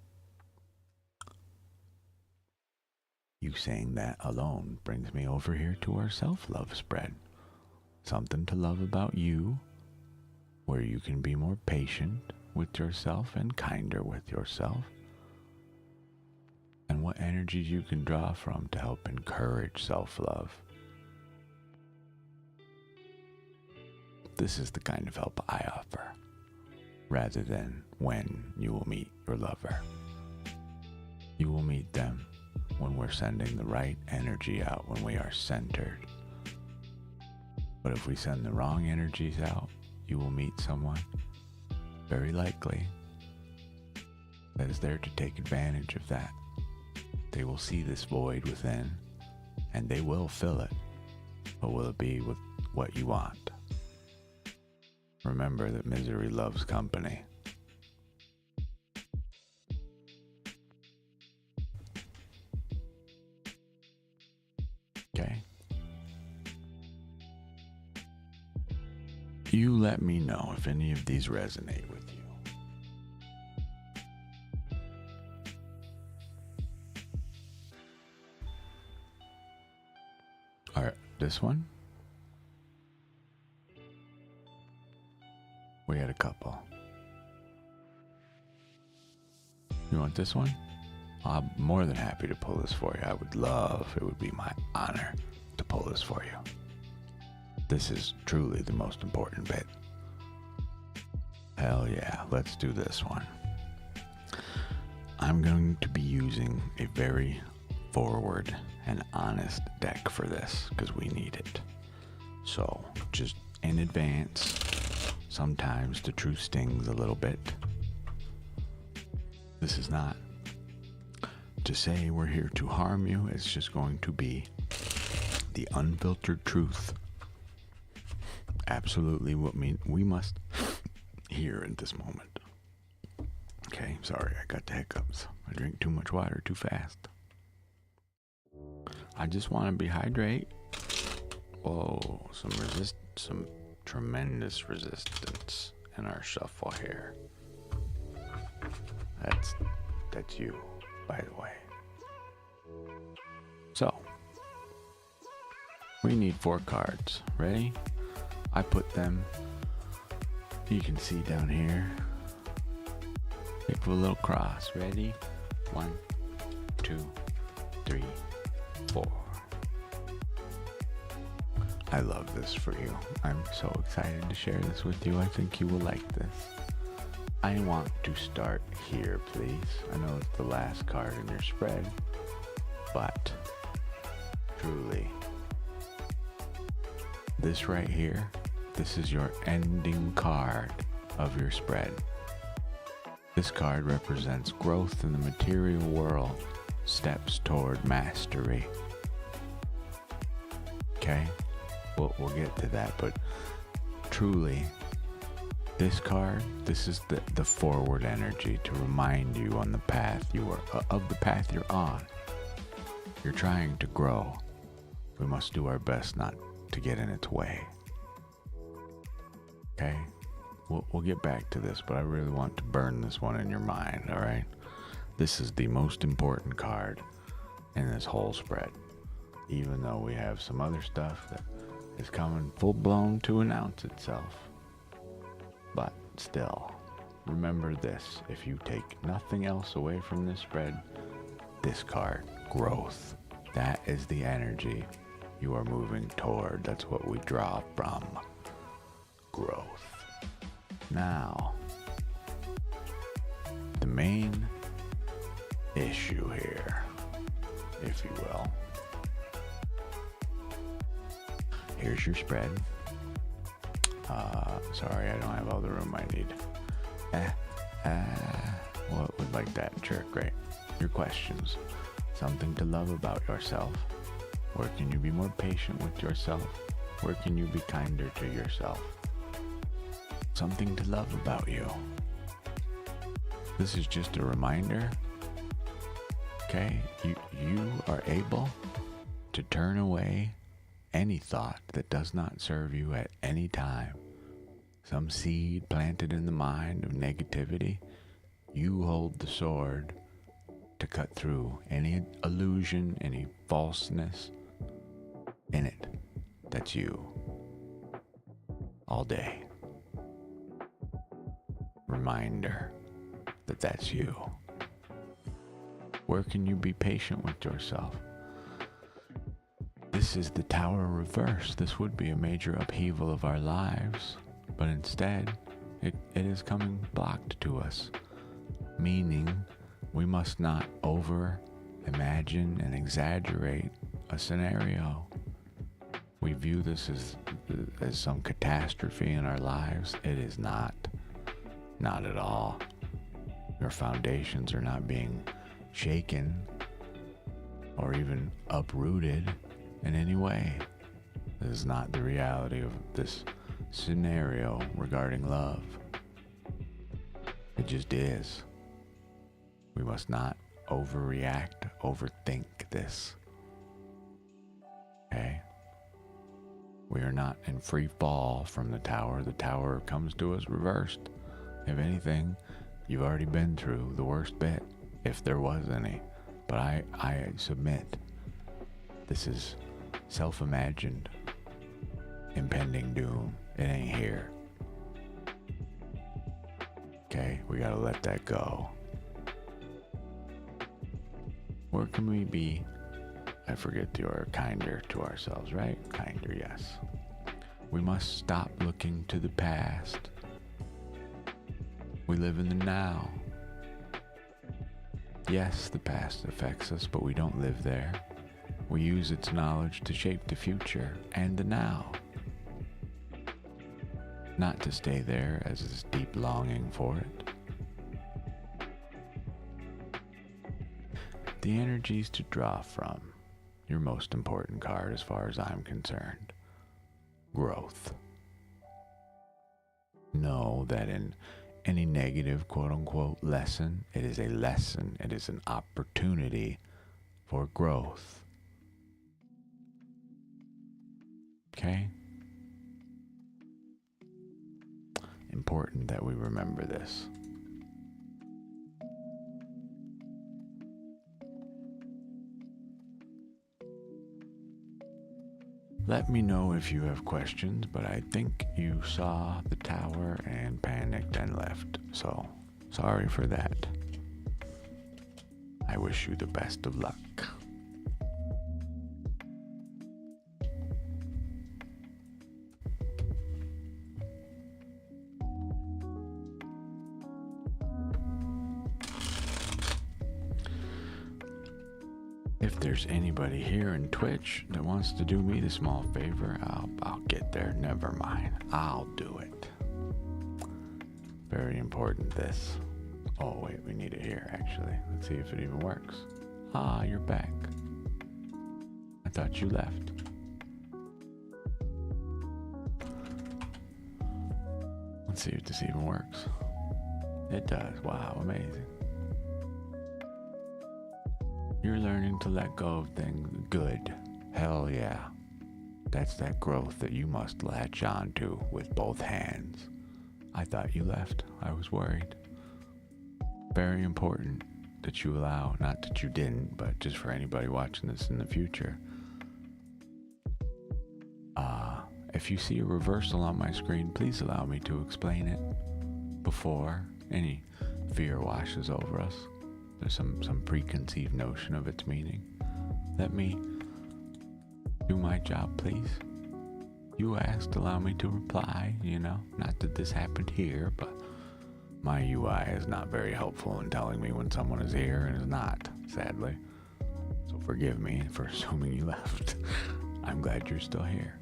You saying that alone brings me over here to our self-love spread. Something to love about you, where you can be more patient with yourself and kinder with yourself. And what energies you can draw from to help encourage self-love. This is the kind of help I offer, rather than when you will meet your lover. You will meet them when we're sending the right energy out, when we are centered. But if we send the wrong energies out, you will meet someone, very likely, that is there to take advantage of that. They will see this void within, and they will fill it. But will it be with what you want? Remember that misery loves company. Okay? You let me know if any of these resonate with you. All right, this one? We had a couple. You want this one? I'm more than happy to pull this for you. It would be my honor to pull this for you. This is truly the most important bit. Hell yeah, let's do this one. I'm going to be using a very forward and honest deck for this because we need it. So, just in advance, sometimes the truth stings a little bit. This is not to say we're here to harm you. It's just going to be the unfiltered truth. Absolutely what we must hear in this moment. Okay, sorry, I got the hiccups. I drink too much water too fast. I just want to hydrate. Whoa, some tremendous resistance in our shuffle here. That's you, by the way. So, we need 4 cards. Ready? I put them, you can see down here. Make a little cross. Ready? 1, 2, 3, 4. I love this for you. I'm so excited to share this with you. I think you will like this. I want to start here, please. I know it's the last card in your spread, but truly, this right here, this is your ending card of your spread. This card represents growth in the material world, steps toward mastery. Okay? We'll get to that, but truly, this card, this is the forward energy to remind you on the path of the path you're on. You're trying to grow. We must do our best not to get in its way. Okay? We'll get back to this, but I really want to burn this one in your mind, all right? This is the most important card in this whole spread, even though we have some other stuff that is coming full-blown to announce itself. But still, remember this. If you take nothing else away from this spread, this card, growth. That is the energy you are moving toward. That's what we draw from. Growth. Now, the main issue here, if you will. Here's your spread. Sorry, I don't have all the room I need. What would like that? Sure, great. Your questions. Something to love about yourself. Where can you be more patient with yourself? Where can you be kinder to yourself? Something to love about you. This is just a reminder. Okay, you are able to turn away any thought that does not serve you at any time. Some seed planted in the mind of negativity, you hold the sword to cut through any illusion, any falseness in it. That's you. All day. Reminder that that's you. Where can you be patient with yourself? This is the Tower reverse. This would be a major upheaval of our lives, but instead, it is coming blocked to us, meaning we must not over imagine and exaggerate a scenario. We view this as some catastrophe in our lives. It is not. Not at all. Your foundations are not being shaken or even uprooted in any way. This is not the reality of this scenario regarding love. It just is. We must not overreact, overthink this. Okay? We are not in free fall from the Tower. The Tower comes to us reversed. If anything, you've already been through the worst bit, if there was any. But I submit, this is self-imagined, impending doom. It ain't here. Okay, we gotta let that go. Where can we be, I forget the word, kinder to ourselves, right? Kinder, yes. We must stop looking to the past. We live in the now. Yes, the past affects us, but we don't live there. We use its knowledge to shape the future and the now. Not to stay there as this deep longing for it. The energies to draw from. Your most important card as far as I'm concerned. Growth. Know that in any negative quote-unquote lesson, it is a lesson. It is an opportunity for growth. Okay? Important that we remember this. Let me know if you have questions, but I think you saw the Tower and panicked and left. So, sorry for that. I wish you the best of luck. If there's anybody here in Twitch that wants to do me the small favor, I'll get there. Never mind. I'll do it. Very important, this. Oh, wait, we need it here, actually. Let's see if it even works. Ah, you're back. I thought you left. Let's see if this even works. It does. Wow, amazing. You're learning to let go of things. Good. Hell yeah. That's that growth that you must latch on to with both hands. I thought you left. I was worried. Very important that you allow, not that you didn't, but just for anybody watching this in the future. If you see a reversal on my screen, please allow me to explain it before any fear washes over us. There's some preconceived notion of its meaning. Let me do my job, please. You asked, allow me to reply, Not that this happened here, but my UI is not very helpful in telling me when someone is here and is not, sadly. So forgive me for assuming you left. I'm glad you're still here.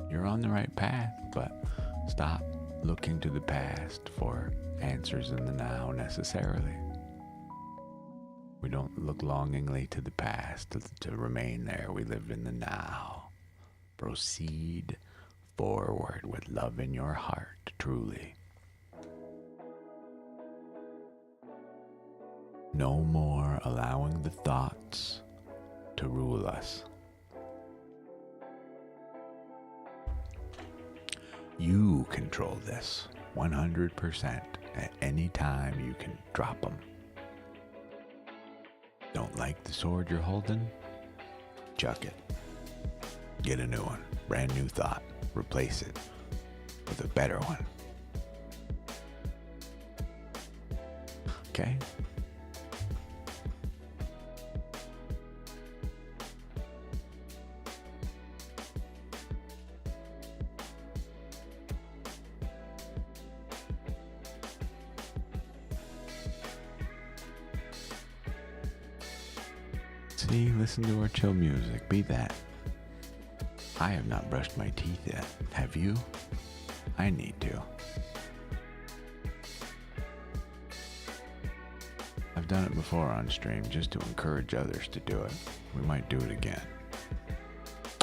You're on the right path, but stop looking to the past for answers in the now necessarily. We don't look longingly to the past to remain there. We live in the now. Proceed forward with love in your heart, truly. No more allowing the thoughts to rule us. You control this 100%. At any time you can drop them. Don't like the sword you're holding? Chuck it. Get a new one. Brand new thought. Replace it with a better one. Okay? See, listen to our chill music. Be that. I have not brushed my teeth yet. Have you? I need to. I've done it before on stream just to encourage others to do it. We might do it again.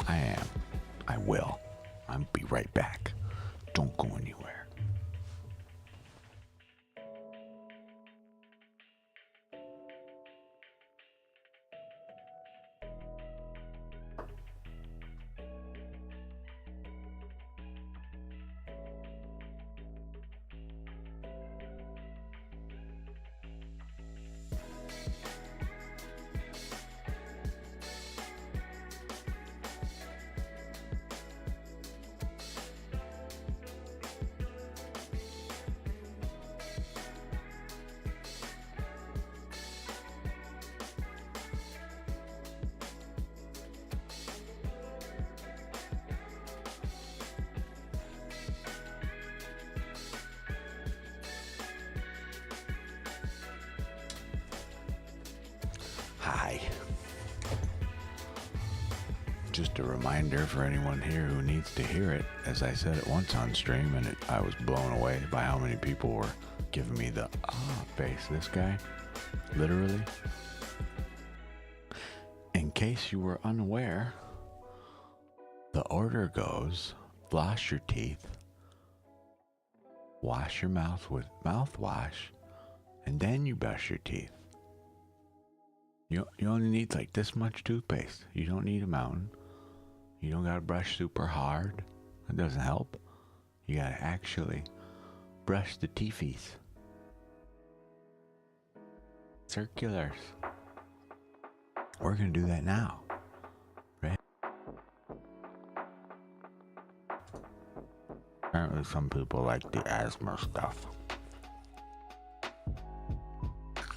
I will. I'll be right back. Don't go anywhere. Hi. Just a reminder for anyone here who needs to hear it. As I said it once on stream, and I was blown away by how many people were giving me the face. This guy, literally. In case you were unaware, the order goes: floss your teeth, wash your mouth with mouthwash, and then you brush your teeth. You only need like this much toothpaste. You don't need a mountain. You don't gotta brush super hard. That doesn't help. You gotta actually brush the teethies. Circulars. We're gonna do that now. Right? Apparently some people like the asthma stuff.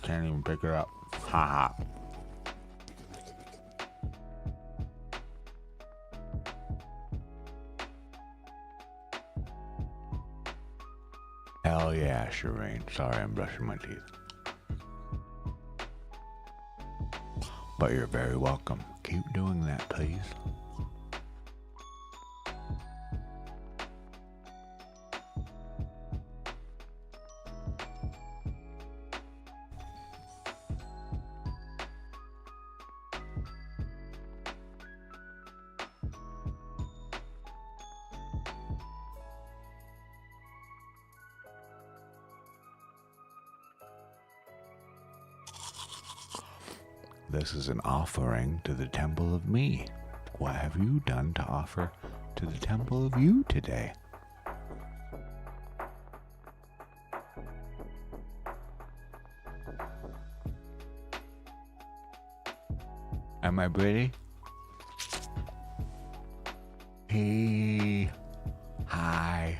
Can't even pick it up. Haha. Hell yeah, Shireen. Sorry, I'm brushing my teeth. But you're very welcome. Keep doing that, please. This is an offering to the temple of me. What have you done to offer to the temple of you today? Am I pretty? Hey. Hi.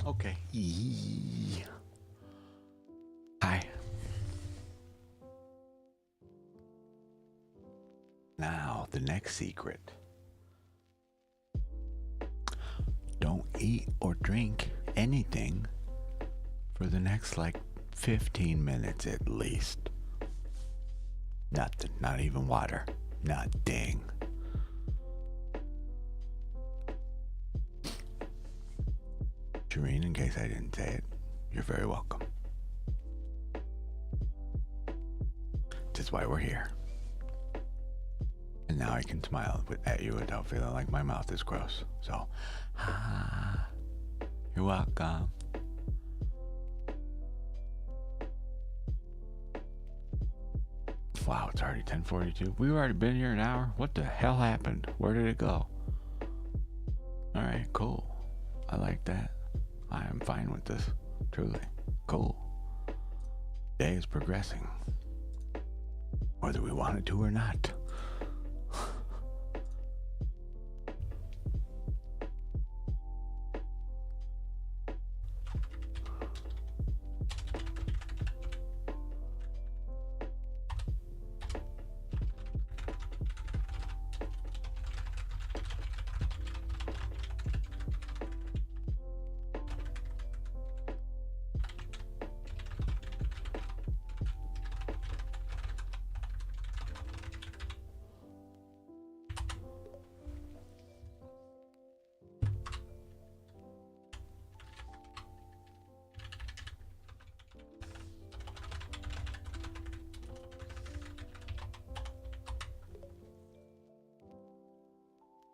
Okay. Hi. Now, the next secret. Don't eat or drink anything for the next 15 minutes at least. Nothing, not even water. Nothing. Shireen, in case I didn't say it, you're very welcome. That's why we're here. And now I can smile at you without feeling like my mouth is gross. So, you're welcome. Wow, it's already 10:42. We've already been here an hour. What the hell happened? Where did it go? Alright, cool. I like that. I am fine with this. Truly. Cool. Day is progressing. Whether we want it to or not.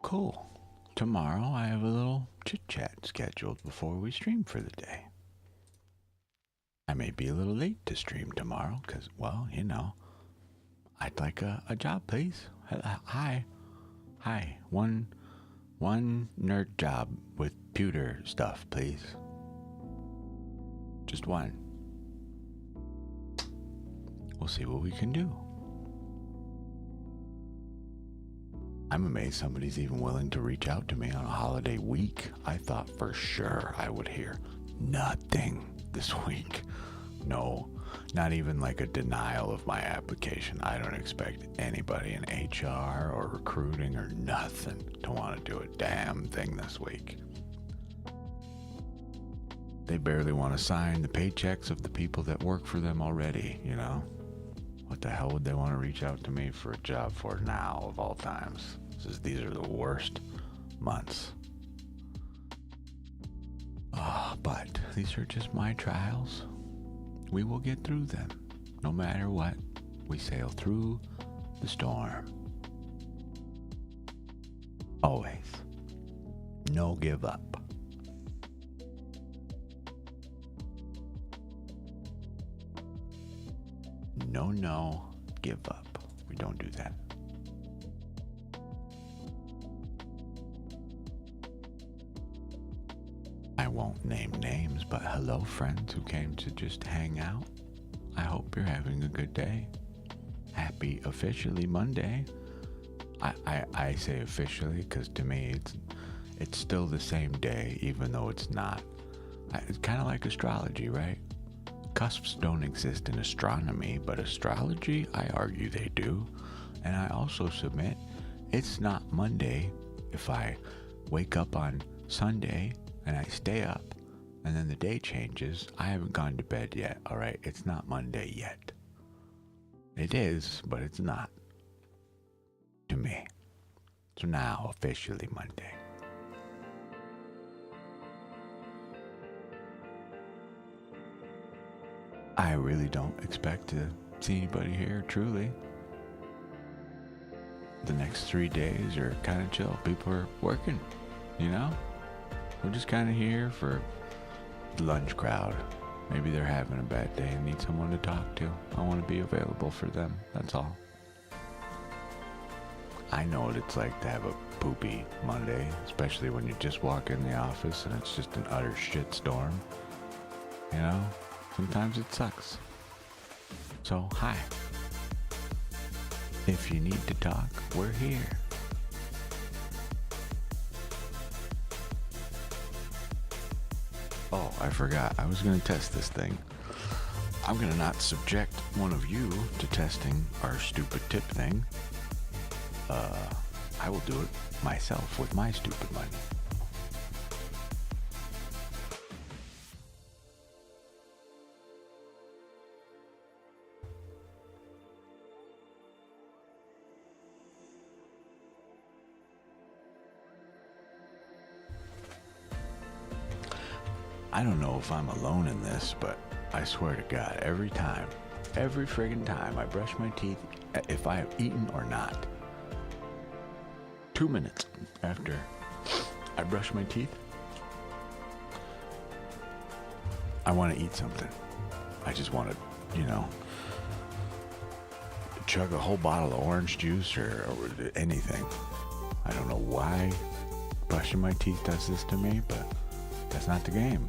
Cool. Tomorrow I have a little chit-chat scheduled before we stream for the day. I may be a little late to stream tomorrow because, well, I'd like a job, please. Hi. One nerd job with pewter stuff, please. Just one. We'll see what we can do. I'm amazed somebody's even willing to reach out to me on a holiday week. I thought for sure I would hear nothing this week. No, not even a denial of my application. I don't expect anybody in HR or recruiting or nothing to want to do a damn thing this week. They barely want to sign the paychecks of the people that work for them already, What the hell would they want to reach out to me for a job for now, of all times? These are the worst months. But these are just my trials. We will get through them. No matter what, we sail through the storm. Always. No give up. No, give up. We don't do that. I won't name names, but hello friends who came to just hang out. I hope you're having a good day. Happy officially Monday. I say officially because to me it's still the same day even though it's not. It's kind of like astrology, right? Cusps don't exist in astronomy, but astrology, I argue they do. And I also submit it's not Monday if I wake up on Sunday and I stay up and then the day changes. I haven't gone to bed yet, all right? It's not Monday yet. It is, but it's not. To me. So now, officially Monday. I really don't expect to see anybody here, truly. The next 3 days are kind of chill. People are working, We're just kind of here for the lunch crowd. Maybe they're having a bad day and need someone to talk to. I want to be available for them, that's all. I know what it's like to have a poopy Monday, especially when you just walk in the office and it's just an utter shitstorm. Sometimes it sucks. So, hi. If you need to talk, we're here. Oh, I forgot. I was going to test this thing. I'm going to not subject one of you to testing our stupid tip thing. I will do it myself with my stupid money. I don't know if I'm alone in this, but I swear to God, every friggin' time I brush my teeth, if I have eaten or not, 2 minutes after I brush my teeth, I want to eat something. I just want to, chug a whole bottle of orange juice or anything. I don't know why brushing my teeth does this to me, but that's not the game,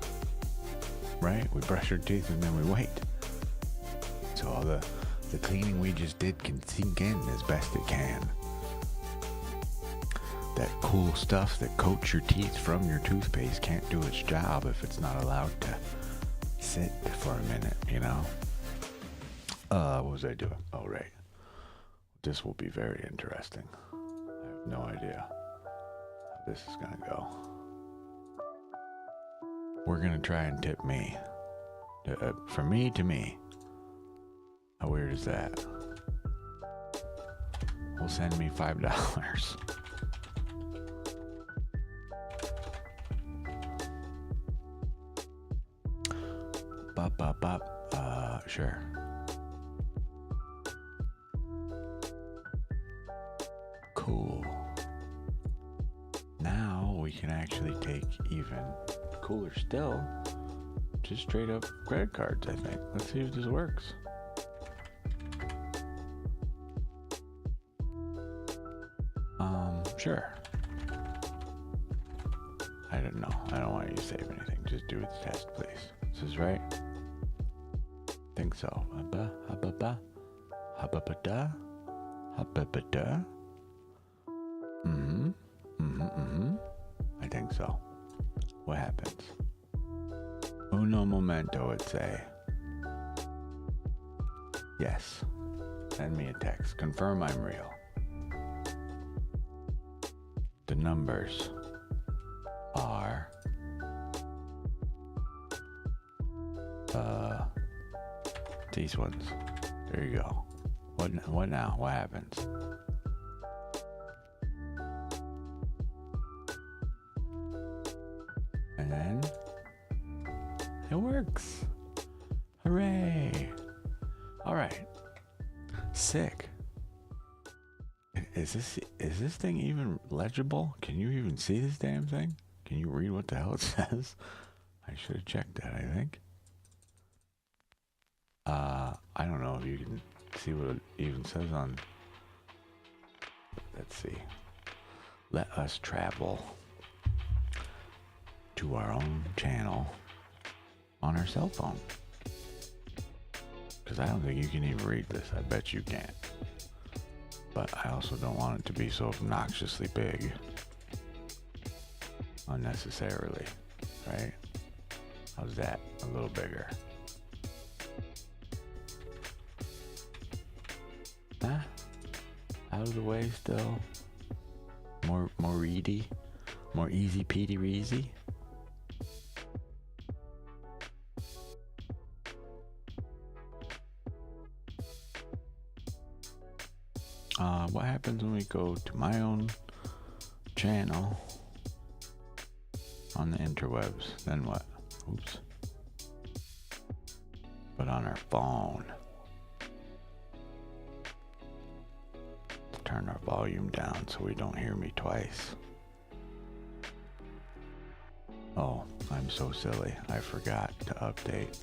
right? We brush our teeth and then we wait. So all the cleaning we just did can sink in as best it can. That cool stuff that coats your teeth from your toothpaste can't do its job if it's not allowed to sit for a minute, What was I doing? Oh, right. This will be very interesting. I have no idea how this is going to go. We're going to try and tip me. From me to me. How weird is that? Will send me $5. Sure. Cool. Now we can actually take even cooler still, just straight up credit cards, I think. Let's see if this works. Sure. I don't know. I don't want you to save anything. Just do its test, please. This is right? Think so. I think so. What happens? Uno momento, would say. Yes. Send me a text. Confirm I'm real. The numbers are these ones. There you go. What now? What happens? And then it works. Hooray! All right. Sick. Is this thing even legible? Can you even see this damn thing? Can you read what the hell it says? I should have checked that, I think. I don't know if you can see what it even says on... Let's see. Let us travel to our own channel on our cell phone. Because I don't think you can even read this. I bet you can't. But I also don't want it to be so obnoxiously big. Unnecessarily. Right? How's that? A little bigger. Huh? Out of the way still? More reedy? More easy peasy reezy? What happens when we go to my own channel on the interwebs? Then what? Oops. But on our phone. Turn our volume down so we don't hear me twice. Oh, I'm so silly. I forgot to update.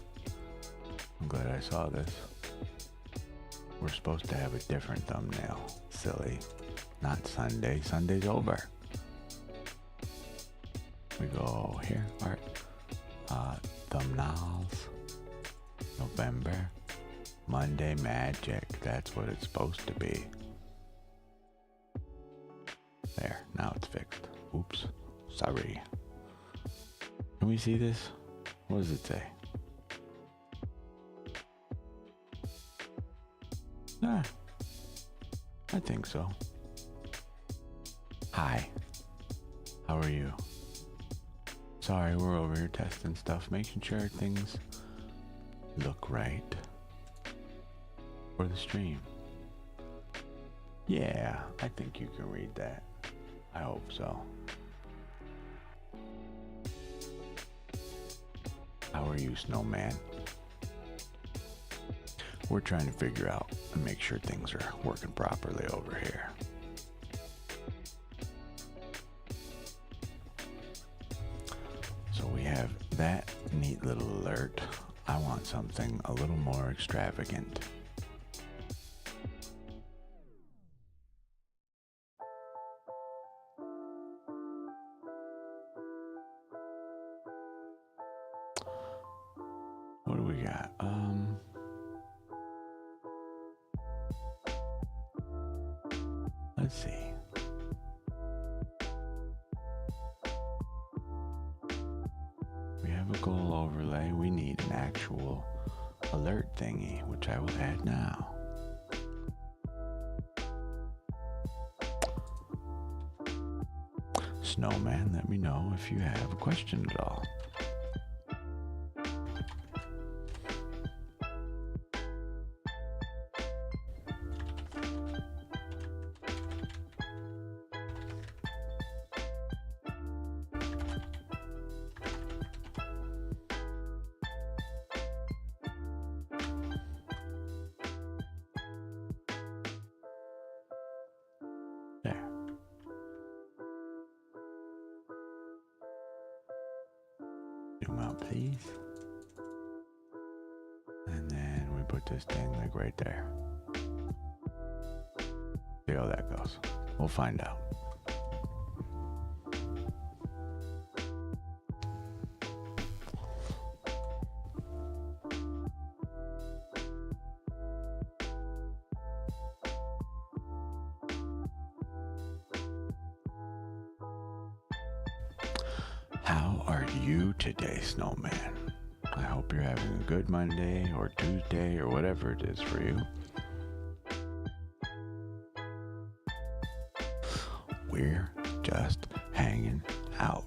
I'm glad I saw this. We're supposed to have a different thumbnail. Silly. Not Sunday. Sunday's over. We go here. Art. Thumbnails. November. Monday magic. That's what it's supposed to be. There. Now it's fixed. Oops. Sorry. Can we see this? What does it say? Ah, I think so. Hi. How are you? Sorry, we're over here testing stuff, making sure things look right for the stream. Yeah, I think you can read that. I hope so. How are you, Snowman? We're trying to figure out and make sure things are working properly over here. So we have that neat little alert. I want something a little more extravagant. What do we got? Let's see. We have a goal overlay. We need an actual alert thingy, which I will add now. Snowman, let me know if you have a question at all. Zoom out, please. And then we put this thing like right there. See how that goes. We'll find out. How are you today, Snowman? I hope you're having a good Monday or Tuesday or whatever it is for you. We're just hanging out.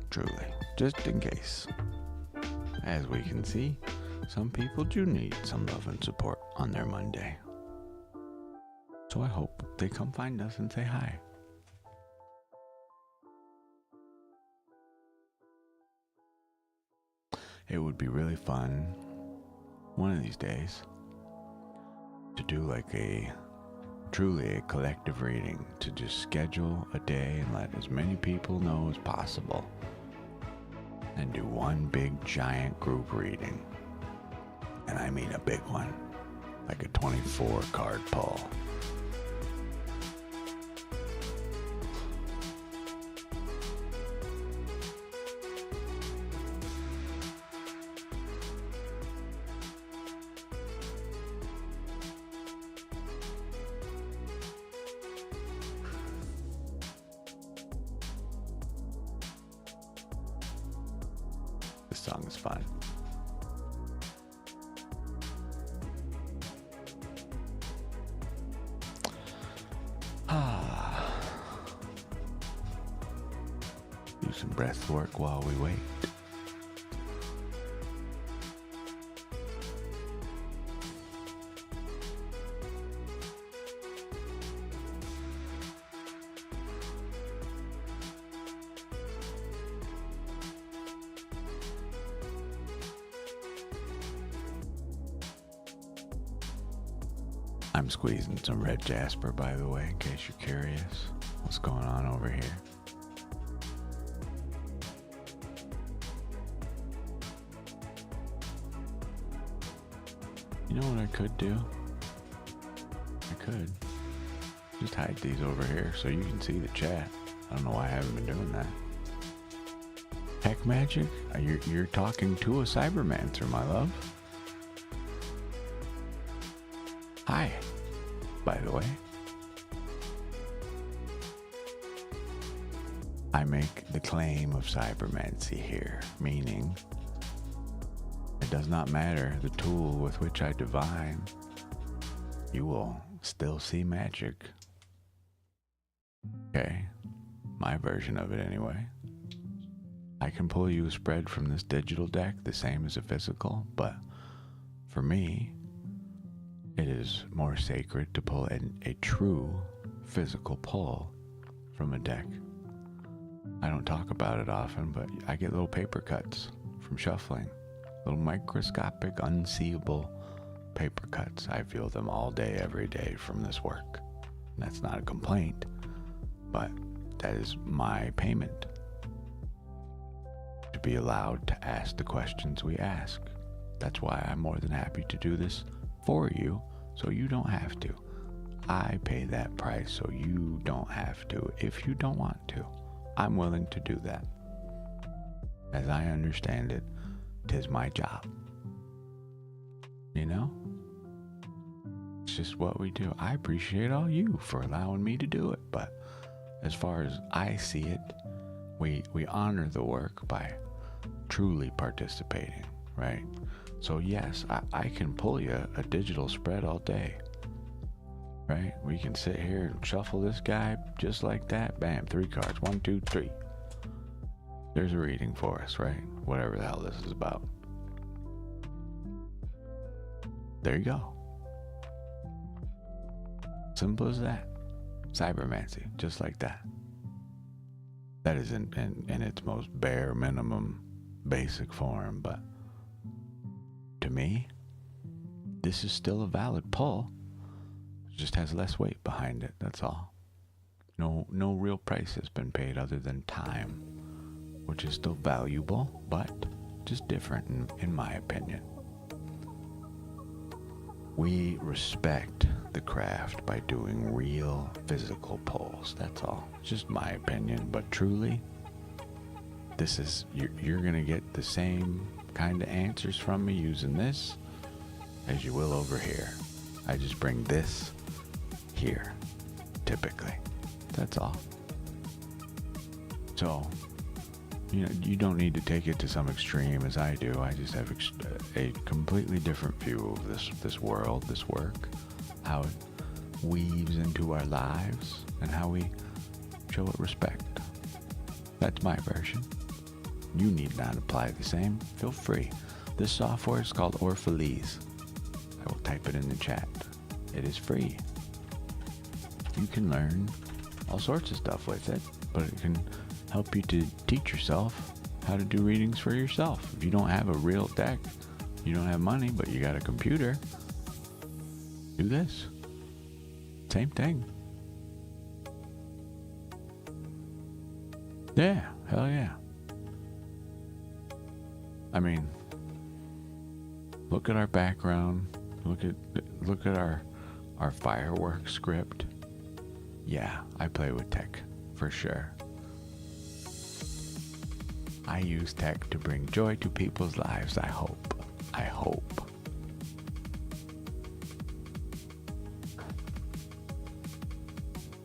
Truly, just in case. As we can see, some people do need some love and support on their Monday. So I hope they come find us and say hi. It would be really fun one of these days to do like truly a collective reading, to just schedule a day and let as many people know as possible and do one big giant group reading. And I mean a big one, like a 24 card pull. This song is fun. Do some breath work while we wait. I'm squeezing some red jasper, by the way, in case you're curious what's going on over here. You know what I could do? I could just hide these over here so you can see the chat. I don't know why I haven't been doing that. Heck Magic, you're talking to a cybermancer, my love. Hi, by the way. I make the claim of cybermancy here, meaning it does not matter the tool with which I divine, you will still see magic. Okay, my version of it anyway. I can pull you a spread from this digital deck the same as a physical, but for me, it is more sacred to pull a true physical pull from a deck. I don't talk about it often, but I get little paper cuts from shuffling. Little microscopic, unseeable paper cuts. I feel them all day, every day from this work. And that's not a complaint, but that is my payment to be allowed to ask the questions we ask. That's why I'm more than happy to do this for you, so you don't have to. I pay that price so you don't have to if you don't want to. I'm willing to do that. As I understand it, 'tis my job. You know? It's just what we do. I appreciate all you for allowing me to do it, but as far as I see it, we honor the work by truly participating, right? So yes, I can pull you a digital spread all day, right? We can sit here and shuffle this guy just like that. Bam, 3 cards. 1, 2, 3. There's a reading for us, right? Whatever the hell this is about. There you go. Simple as that. Cybermancy, just like that. That is in its most bare minimum basic form, but to me, this is still a valid pull. It just has less weight behind it, that's all. No real price has been paid other than time, which is still valuable, but just different in my opinion. We respect the craft by doing real physical pulls, that's all. Just my opinion, but truly, this is, you're gonna get the same kind of answers from me using this as you will over here. I just bring this here, typically. That's all. So, you don't need to take it to some extreme as I do. I just have a completely different view of this world, this work, how it weaves into our lives, and how we show it respect. That's my version. You need not apply the same. Feel free. This software is called Orphalese. I will type it in the chat. It is free. You can learn all sorts of stuff with it, but it can help you to teach yourself how to do readings for yourself. If you don't have a real deck, you don't have money, but you got a computer, do this. Same thing. Yeah, hell yeah. I mean, look at our background. Look at our fireworks script. Yeah, I play with tech for sure. I use tech to bring joy to people's lives, I hope.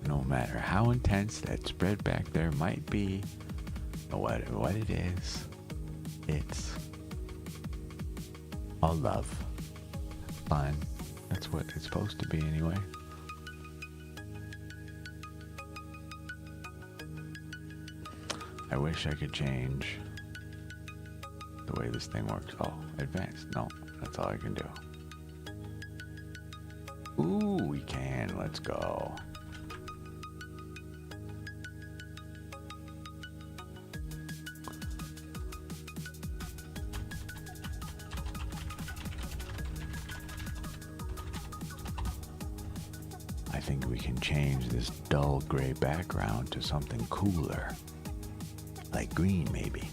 No matter how intense that spread back there might be, what it is, it's all love, fun. That's what it's supposed to be anyway. I wish I could change the way this thing works. Oh, advanced. No, that's all I can do. Ooh, we can. Let's go. I think we can change this dull gray background to something cooler. Like green, maybe.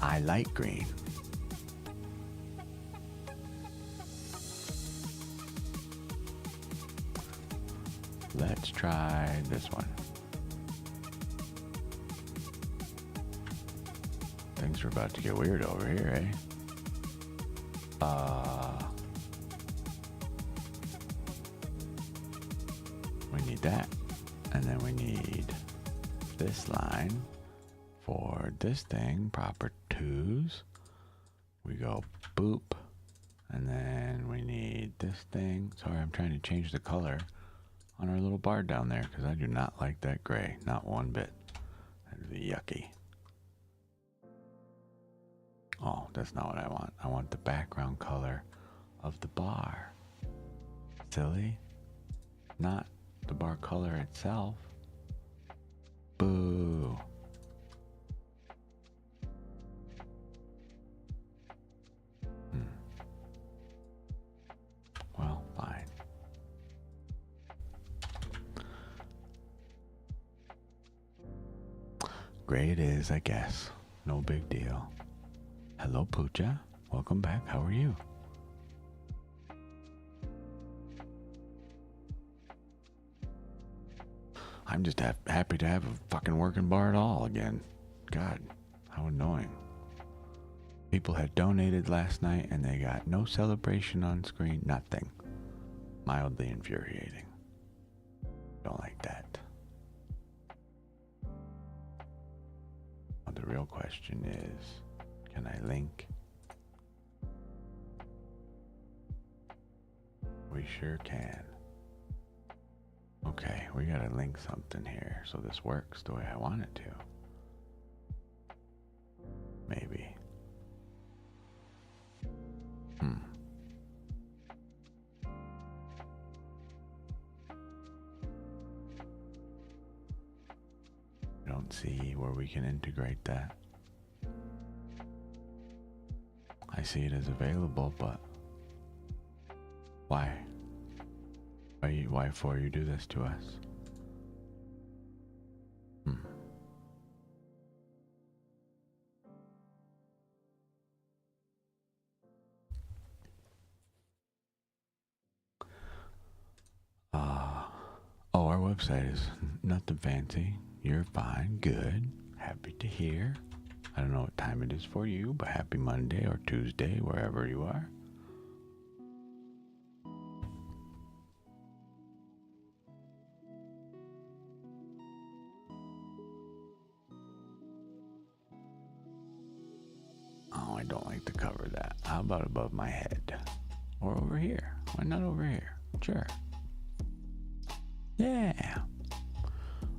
I like green. Let's try this one. Things are about to get weird over here, eh? We need that. And then we need this line for this thing, proper twos. We go boop, and then we need this thing. Sorry, I'm trying to change the color on our little bar down there because I do not like that gray, not one bit. That is yucky. Oh, that's not what I want. I want the background color of the bar. Silly. Not the bar color itself. Boo. Well, fine. Gray it is, I guess. No big deal. Hello, Pooja. Welcome back. How are you? I'm just happy to have a fucking working bar at all again. God, how annoying. People had donated last night and they got no celebration on screen, nothing. Mildly infuriating. Don't like that. Well, the real question is, can I link? We sure can. Okay, we gotta link something here so this works the way I want it to. Maybe. Don't see where we can integrate that. I see it as available, but why? Why for you do this to us? Oh, our website is nothing fancy. You're fine, good, happy to hear. I don't know what time it is for you, but happy Monday or Tuesday, wherever you are. Oh, I don't like to cover that. How about above my head? Or over here? Why not over here? Sure. Yeah.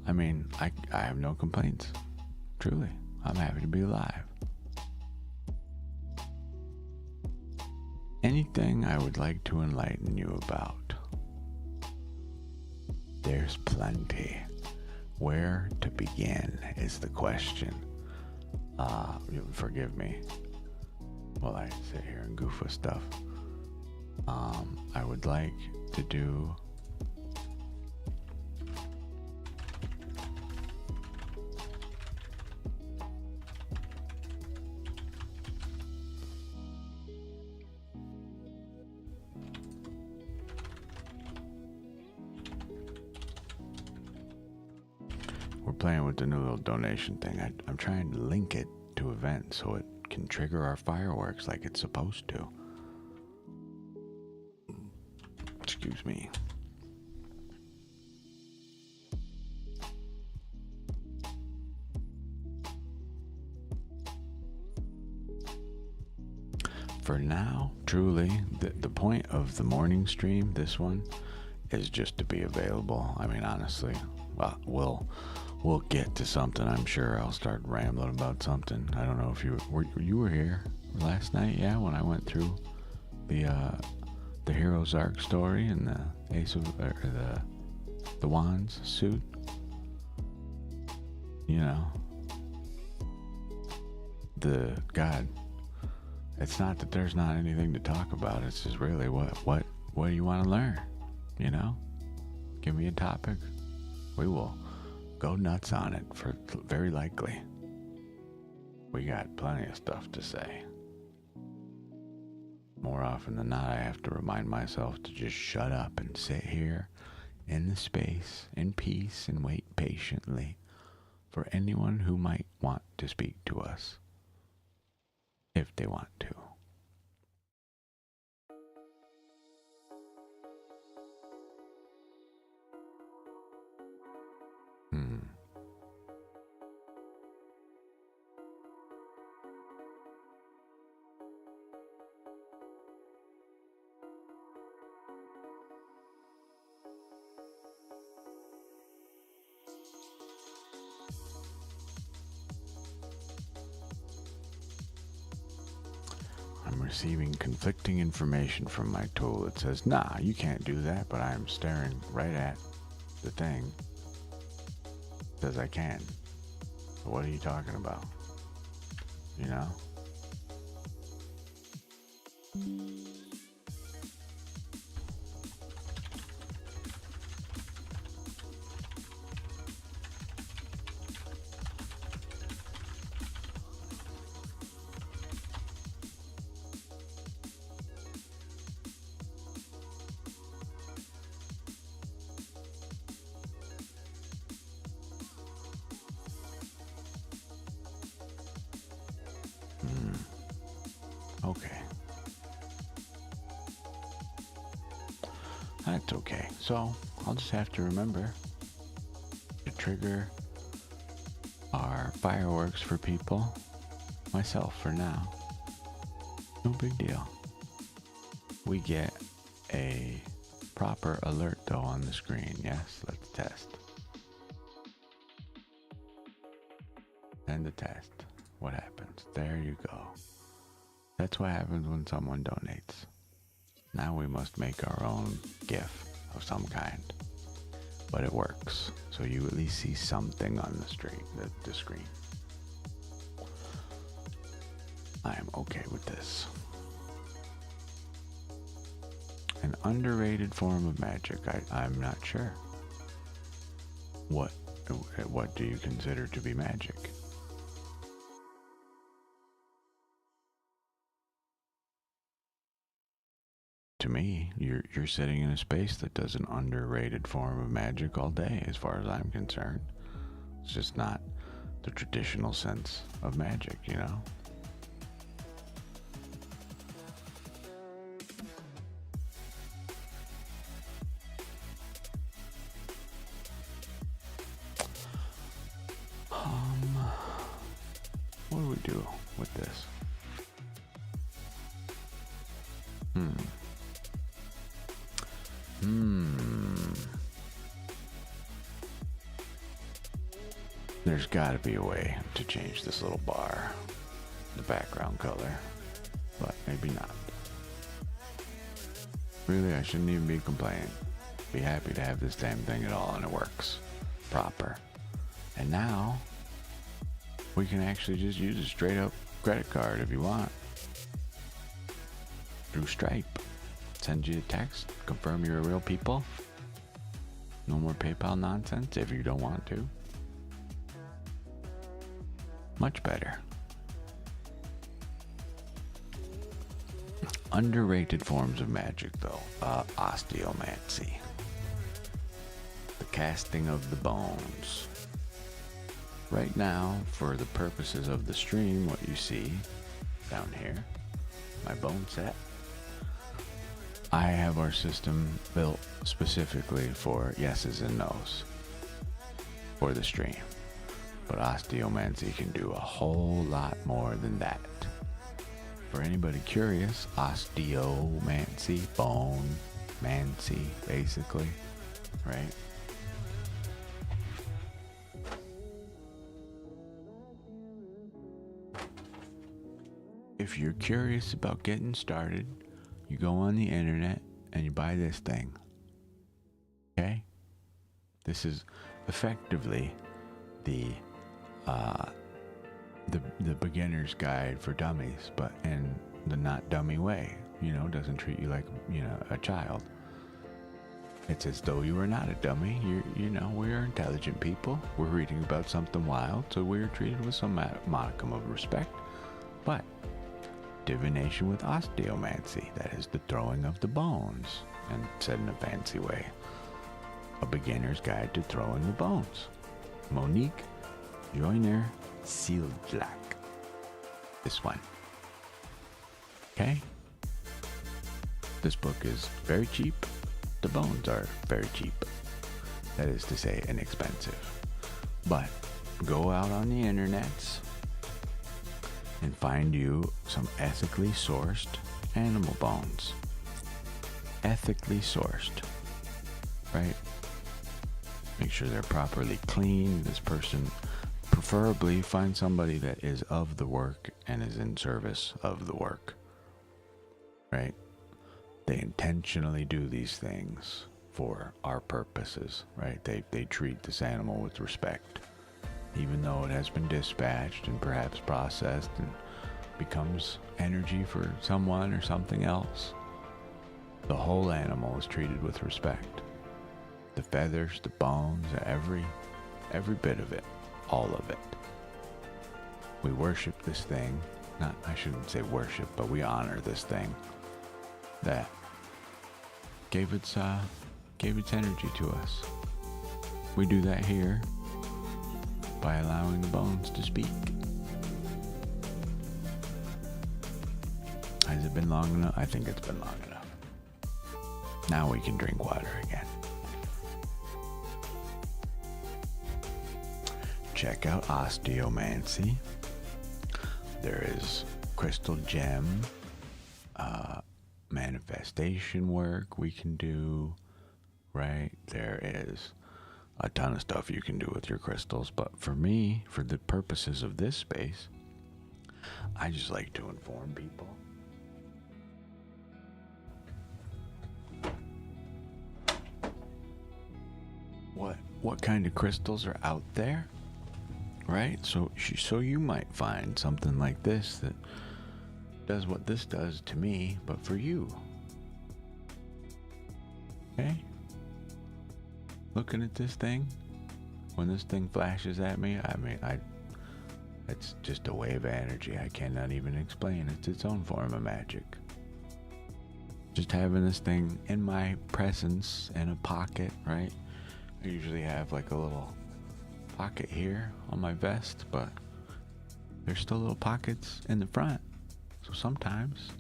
I mean, I have no complaints. Truly. I'm happy to be alive. Anything I would like to enlighten you about? There's plenty. Where to begin is the question. Forgive me while I sit here and goof with stuff. I would like to do we're playing with the new little donation thing. I'm trying to link it to events so it can trigger our fireworks like it's supposed to. Excuse me. For now, truly, the point of the morning stream, this one, is just to be available. I mean, honestly, well, we'll get to something. I'm sure I'll start rambling about something. I don't know if you were here last night, yeah, when I went through the hero's arc story and the Ace of the Wands suit. You know, God. It's not that there's not anything to talk about. It's just really what do you want to learn? You know, give me a topic. We will go nuts on it. For very likely, we got plenty of stuff to say. More often than not, I have to remind myself to just shut up and sit here in the space, in peace, and wait patiently for anyone who might want to speak to us, if they want to. receiving conflicting information from my tool. It says, nah, you can't do that, but I'm staring right at the thing. It says I can. So what are you talking about? You know? Okay. That's okay. So I'll just have to remember to trigger our fireworks for people, myself for now. No big deal. We get a proper alert though on the screen. Yes, let's test. And the test. What happens? There you go. That's what happens when someone donates. Now we must make our own GIF of some kind. But it works. So you at least see something on the screen. I am okay with this. An underrated form of magic. I'm not sure. What do you consider to be magic? To me, you're sitting in a space that does an underrated form of magic all day, as far as I'm concerned. It's just not the traditional sense of magic, you know? What do we do with this? There's got to be a way to change this little bar, the background color, but maybe not. Really, I shouldn't even be complaining. Be happy to have this damn thing at all, and it works proper. And now we can actually just use a straight up credit card if you want. Through Stripe. Send you a text, confirm you're a real people. No more PayPal nonsense if you don't want to. Much better. Underrated forms of magic though. Osteomancy. The casting of the bones. Right now, for the purposes of the stream, what you see down here, my bone set, I have our system built specifically for yeses and nos for the stream. But osteomancy can do a whole lot more than that. For anybody curious, osteomancy, bone mancy, basically, right? If you're curious about getting started, you go on the internet and you buy this thing. Okay? This is effectively the beginner's guide for dummies, but in the not dummy way. You know, doesn't treat you like, you know, a child. It's as though you are not a dummy. You know, we're intelligent people. We're reading about something wild, so we're treated with some modicum of respect. But divination with osteomancy, that is the throwing of the bones, and said in a fancy way, a beginner's guide to throwing the bones. Monique Joyner Seeljack. This one. Okay? This book is very cheap. The bones are very cheap. That is to say, inexpensive. But go out on the internets and find you some ethically sourced animal bones. Ethically sourced. Right? Make sure they're properly clean. This person, preferably find somebody that is of the work and is in service of the work. right? They intentionally do these things for our purposes, right? They treat this animal with respect, even though it has been dispatched and perhaps processed and becomes energy for someone or something else. The whole animal is treated with respect. The feathers, the bones, every bit of it, all of it. We worship this thing. I shouldn't say worship, but we honor this thing that gave its energy to us. We do that here by allowing the bones to speak. Has it been long enough? I think it's been long enough. Now we can drink water again. Check out osteomancy. There is crystal gem, manifestation work we can do, right? There is a ton of stuff you can do with your crystals, but for me, for the purposes of this space, I just like to inform people. What kind of crystals are out there, right? So you might find something like this that does what this does to me, but for you. Okay? Looking at this thing, when this thing flashes at me, it's just a wave of energy. I cannot even explain. It's its own form of magic. Just having this thing in my presence in a pocket, right? I usually have like a little pocket here on my vest, but there's still little pockets in the front. So sometimes,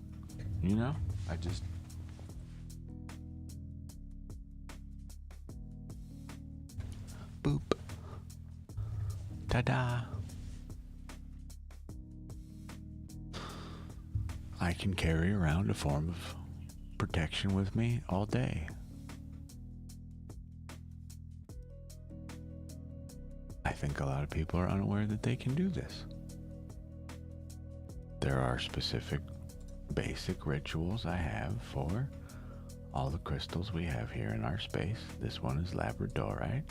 I just boop. Ta-da. I can carry around a form of protection with me all day. I think a lot of people are unaware that they can do this. There are specific basic rituals I have for all the crystals we have here in our space. This one is labradorite.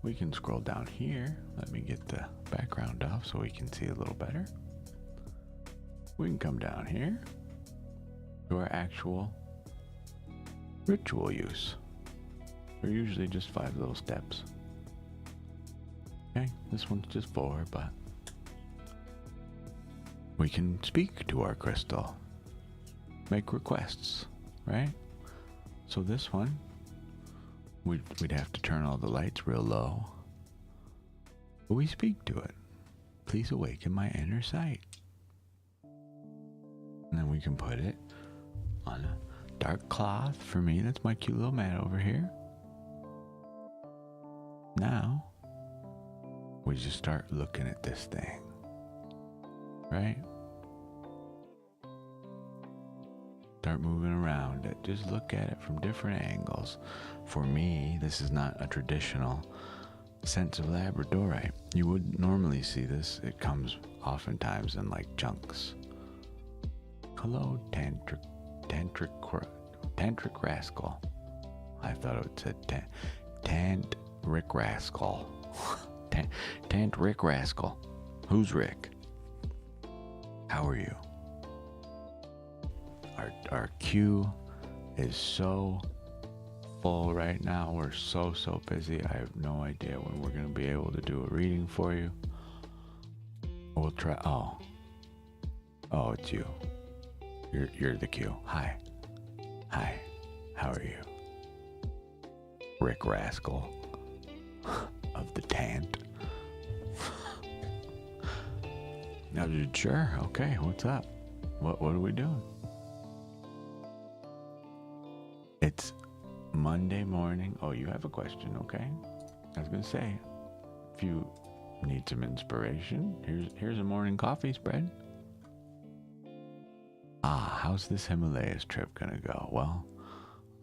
We can scroll down here. Let me get the background off so we can see a little better. We can come down here to our actual ritual use. They're usually just 5 little steps. Okay, this one's just 4, but we can speak to our crystal, make requests, right? So this one, we'd have to turn all the lights real low, but we speak to it. Please awaken my inner sight. And then we can put it on a dark cloth. For me, that's my cute little mat over here. Now, we just start looking at this thing, right? Start moving around it. Just look at it from different angles. For me, this is not a traditional sense of labradorite. You would normally see this. It comes oftentimes in like chunks. Hello, tantric rascal. I thought it said tantric rascal. Tantric rascal. Who's Rick? How are you? Our queue is so full right now. We're so busy. I have no idea when we're going to be able to do a reading for you. We'll try. Oh, it's you. You're the queue. Hi. How are you? Rick Rascal of the Tant. Now, sure. Okay, what's up? What are we doing? It's Monday morning. Oh, you have a question, okay? I was gonna say, if you need some inspiration, here's a morning coffee spread. How's this Himalayas trip gonna go? Well,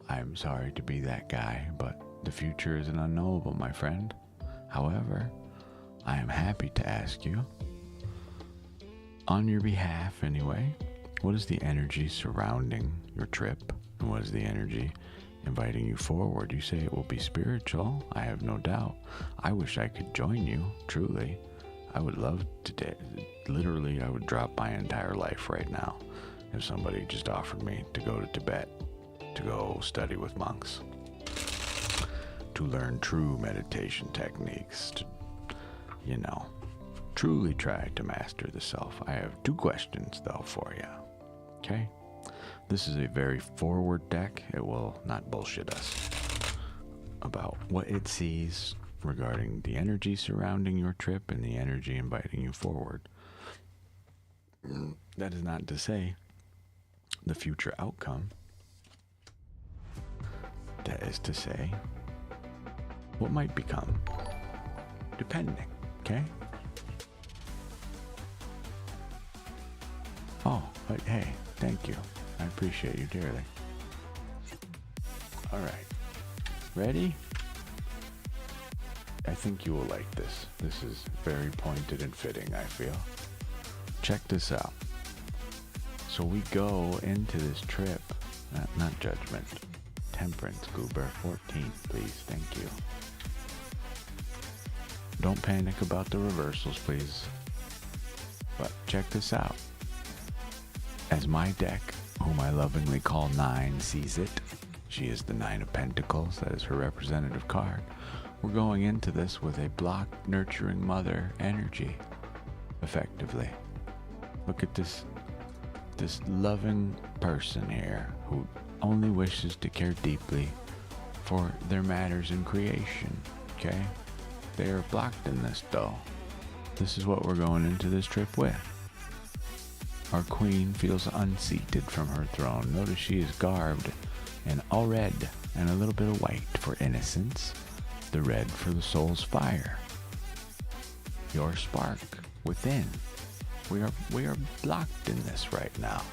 I'm sorry to be that guy, but the future is an unknowable, my friend. However, I am happy to ask you, on your behalf anyway, What is the energy surrounding your trip? And what is the energy inviting you forward? You say it will be spiritual. I have no doubt. I wish I could join you, truly. I would love to. Literally, I would drop my entire life right now if somebody just offered me to go to Tibet, to go study with monks, to learn true meditation techniques, to, truly try to master the self. I have 2 questions, though, for you. Okay? This is a very forward deck. It will not bullshit us about what it sees regarding the energy surrounding your trip and the energy inviting you forward. That is not to say the future outcome. That is to say what might become, depending, okay? Oh, but hey, thank you. I appreciate you dearly. All right. Ready? I think you will like this. This is very pointed and fitting, I feel. Check this out. So we go into this trip, not judgment, temperance, Goober, 14, please, thank you. Don't panic about the reversals, please. But check this out. As my deck, whom I lovingly call 9, sees it, she is the 9 of Pentacles, that is her representative card. We're going into this with a blocked, nurturing mother energy, effectively. Look at this loving person here who only wishes to care deeply for their matters in creation, okay? They are blocked in this, though. This is what we're going into this trip with. Our queen feels unseated from her throne. Notice she is garbed in all red and a little bit of white for innocence. The red for the soul's fire. Your spark within. We are blocked in this right now.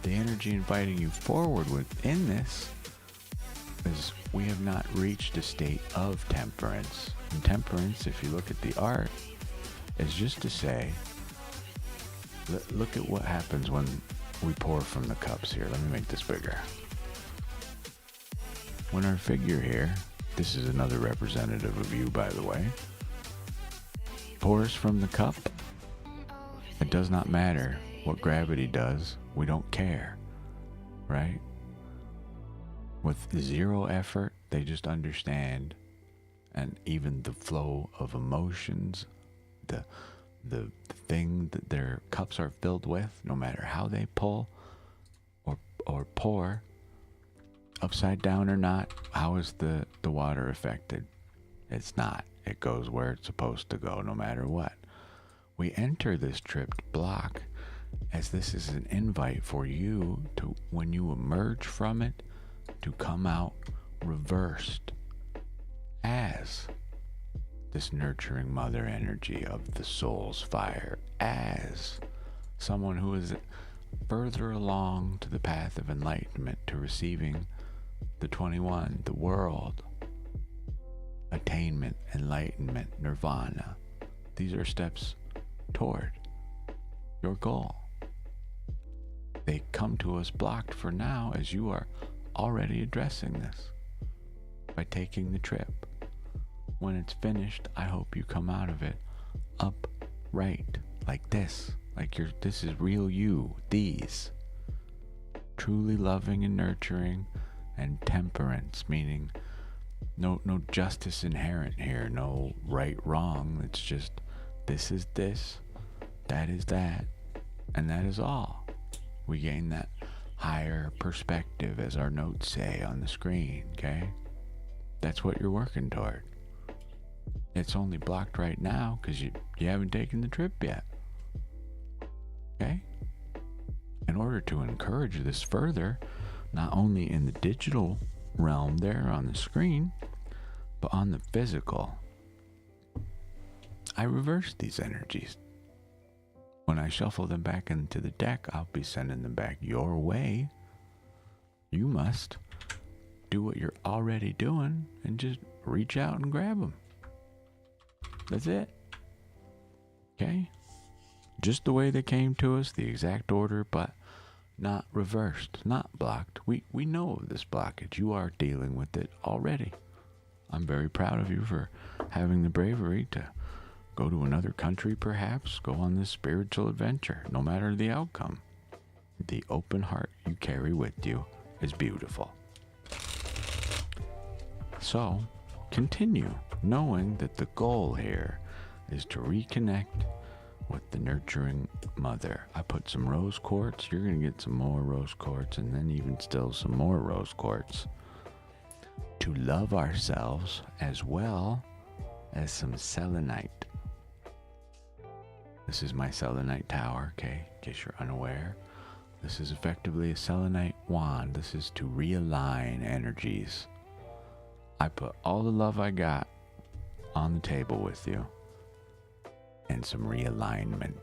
The energy inviting you forward within this is we have not reached a state of temperance. And temperance, if you look at the art, is just to say, look at what happens when we pour from the cups here. Let me make this bigger. When our figure here, this is another representative of you, by the way, pours from the cup, it does not matter what gravity does. We don't care, right? With 0 effort, they just understand, and even the flow of emotions, the thing that their cups are filled with, no matter how they pull or pour, upside down or not, how is the water affected? It's not. It goes where it's supposed to go, no matter what. We enter this tripped block as this is an invite for you to, when you emerge from it, to come out reversed as this nurturing mother energy of the soul's fire, as someone who is further along to the path of enlightenment, to receiving the 21, the world, attainment, enlightenment, nirvana. These are steps toward your goal. They come to us blocked for now, as you are already addressing this by taking the trip. When it's finished, I hope you come out of it upright, like this, this is real you, these. Truly loving and nurturing, and temperance, meaning no justice inherent here, no right, wrong. It's just, this is this, that is that, and that is all. We gain that higher perspective, as our notes say on the screen, okay? That's what you're working toward. It's only blocked right now because you haven't taken the trip yet. Okay? In order to encourage this further, not only in the digital realm there on the screen, but on the physical, I reverse these energies. When I shuffle them back into the deck, I'll be sending them back your way. You must do what you're already doing and just reach out and grab them. That's it. Okay? Just the way they came to us, the exact order, but not reversed, not blocked. We know of this blockage. You are dealing with it already. I'm very proud of you for having the bravery to go to another country, perhaps, go on this spiritual adventure, no matter the outcome. The open heart you carry with you is beautiful. So, continue knowing that the goal here is to reconnect with the nurturing mother. I put some rose quartz. You're going to get some more rose quartz, and then even still some more rose quartz. To love ourselves as well as some selenite. This is my selenite tower, okay, in case you're unaware. This is effectively a selenite wand. This is to realign energies. I put all the love I got on the table with you and some realignment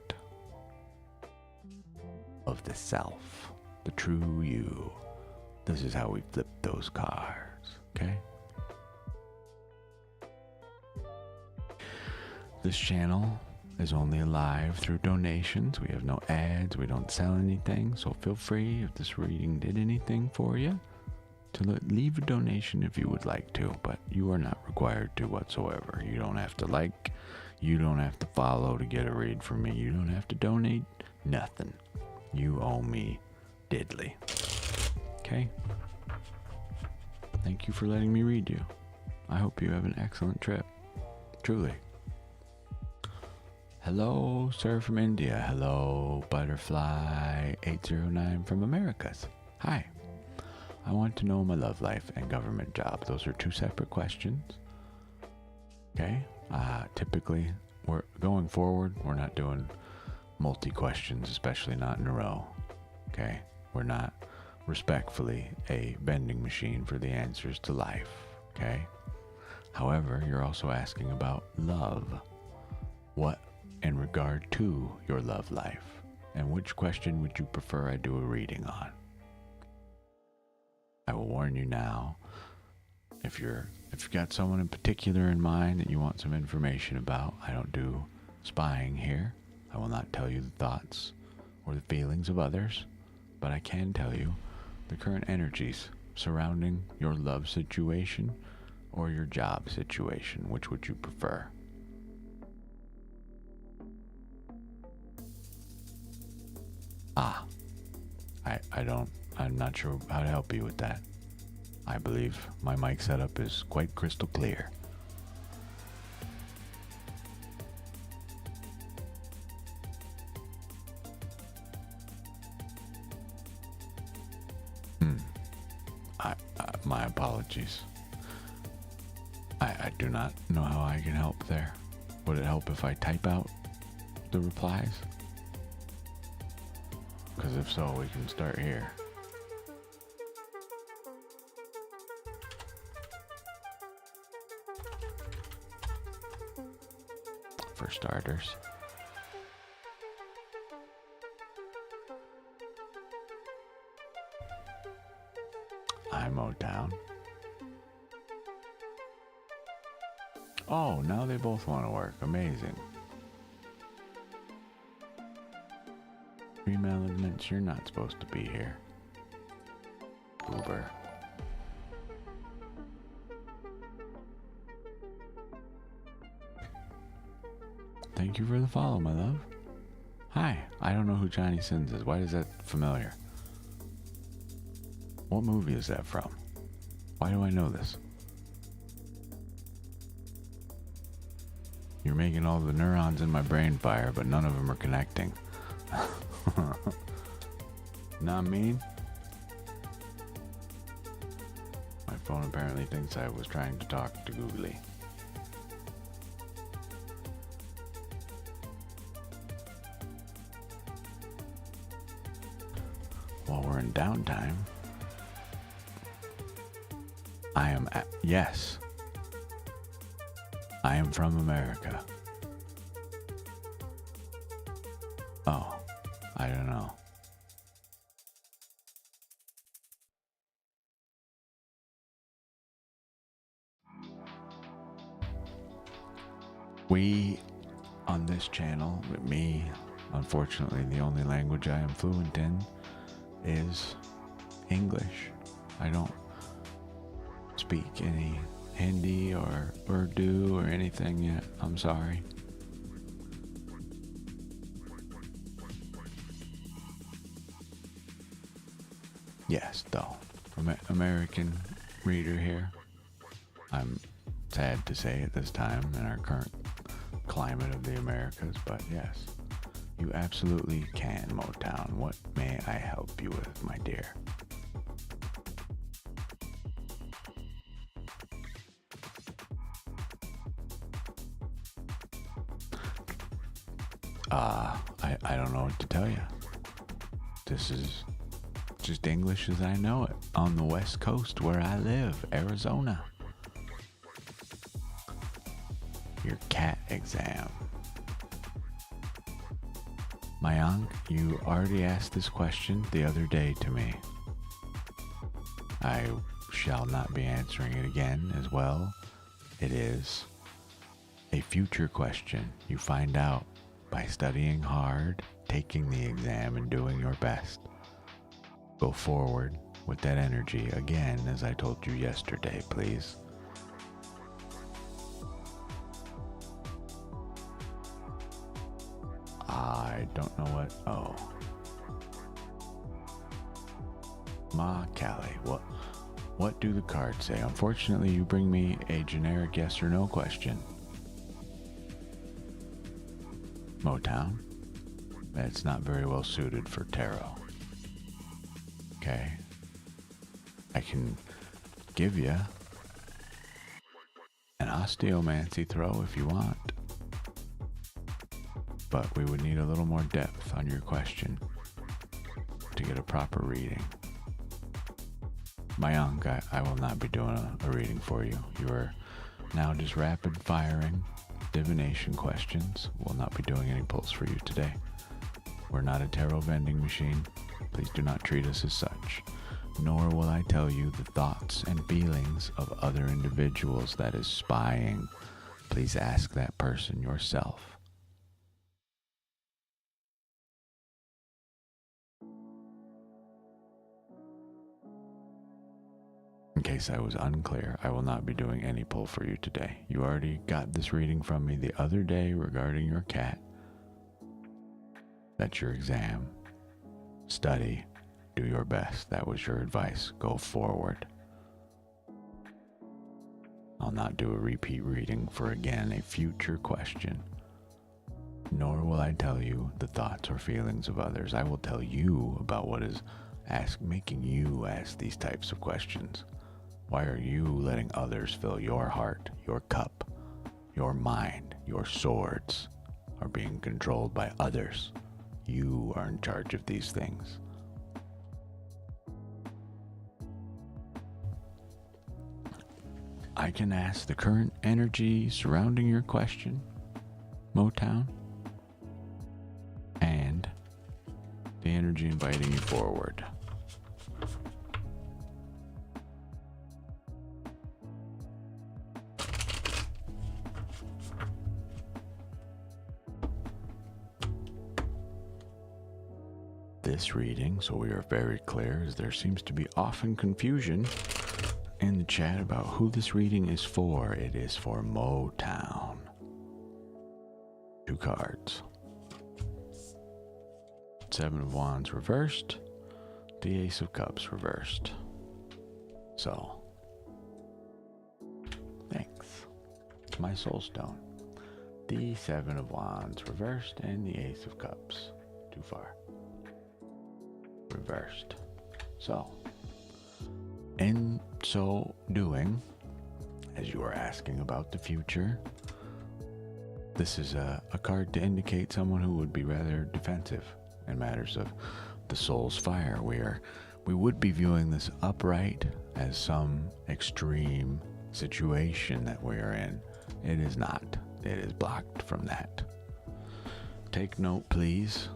of the self, the true you. This is how we flip those cards, okay? This channel is only alive through donations. We have no ads. We don't sell anything. So feel free, if this reading did anything for you, to leave a donation if you would like to. But you are not required to whatsoever. You don't have to like. You don't have to follow to get a read from me. You don't have to donate. Nothing. You owe me diddly. Okay? Thank you for letting me read you. I hope you have an excellent trip. Truly. Hello, sir from India. Hello, Butterfly 809 from Americas. Hi. I want to know my love life and government job. Those are two separate questions. Okay? Typically, we're going forward, we're not doing multi-questions, especially not in a row. Okay? We're not respectfully a vending machine for the answers to life. Okay? However, you're also asking about love. What in regard to your love life? And which question would you prefer I do a reading on? I will warn you now, if you've got someone in particular in mind that you want some information about, I don't do spying here. I will not tell you the thoughts or the feelings of others, but I can tell you the current energies surrounding your love situation or your job situation. Which would you prefer? I'm not sure how to help you with that. I believe my mic setup is quite crystal clear. My apologies. I do not know how I can help there. Would it help if I type out the replies? Because if so, we can start here. For starters. I'm O-Town. Oh, now they both want to work. Amazing. Female admits you're not supposed to be here. Uber. Thank you for the follow, my love. Hi, I don't know who Johnny Sins is. Why is that familiar? What movie is that from? Why do I know this? You're making all the neurons in my brain fire, but none of them are connecting. Not mean? My phone apparently thinks I was trying to talk to Googly. While we're in downtime, yes, I am from America. Oh, I don't know. We, on this channel, with me, unfortunately, the only language I am fluent in is English. I don't speak any Hindi or Urdu or anything yet. I'm sorry. Yes, though. American reader here. I'm sad to say at this time in our current climate of the Americas, but yes, you absolutely can, Motown. What may I help you with, my dear? I don't know what to tell you. This is just English as I know it on the West Coast where I live, Arizona. Your cat exam. Mayank, you already asked this question the other day to me. I shall not be answering it again as well. It is a future question. You find out by studying hard, taking the exam, and doing your best. Go forward with that energy again, as I told you yesterday, please. I don't know what. Oh. Ma Callie, what do the cards say? Unfortunately, you bring me a generic yes or no question. Motown. That's not very well suited for tarot. Okay. I can give you an osteomancy throw if you want. But we would need a little more depth on your question to get a proper reading. Mayank, I will not be doing a reading for you. You are now just rapid firing divination questions. We'll not be doing any pulls for you today. We're not a tarot vending machine. Please do not treat us as such. Nor will I tell you the thoughts and feelings of other individuals. That is spying. Please ask that person yourself. In case I was unclear, I will not be doing any pull for you today. You already got this reading from me the other day regarding your cat. That's your exam. Study. Do your best. That was your advice. Go forward. I'll not do a repeat reading for, again, a future question. Nor will I tell you the thoughts or feelings of others. I will tell you about what is making you ask these types of questions. Why are you letting others fill your heart, your cup, your mind? Your swords are being controlled by others. You are in charge of these things. I can ask the current energy surrounding your question, Motown, and the energy inviting you forward. This reading, so we are very clear, as there seems to be often confusion in the chat about who this reading is for. It is for Motown. 2 cards. 7 of Wands reversed. The Ace of Cups reversed. So, thanks. It's my soul stone. The 7 of Wands reversed and the Ace of Cups. Too far. Reversed. So, in so doing, as you are asking about the future, this is a card to indicate someone who would be rather defensive in matters of the soul's fire. We would be viewing this upright as some extreme situation that we are in. It is not. It is blocked from that. Take note, please.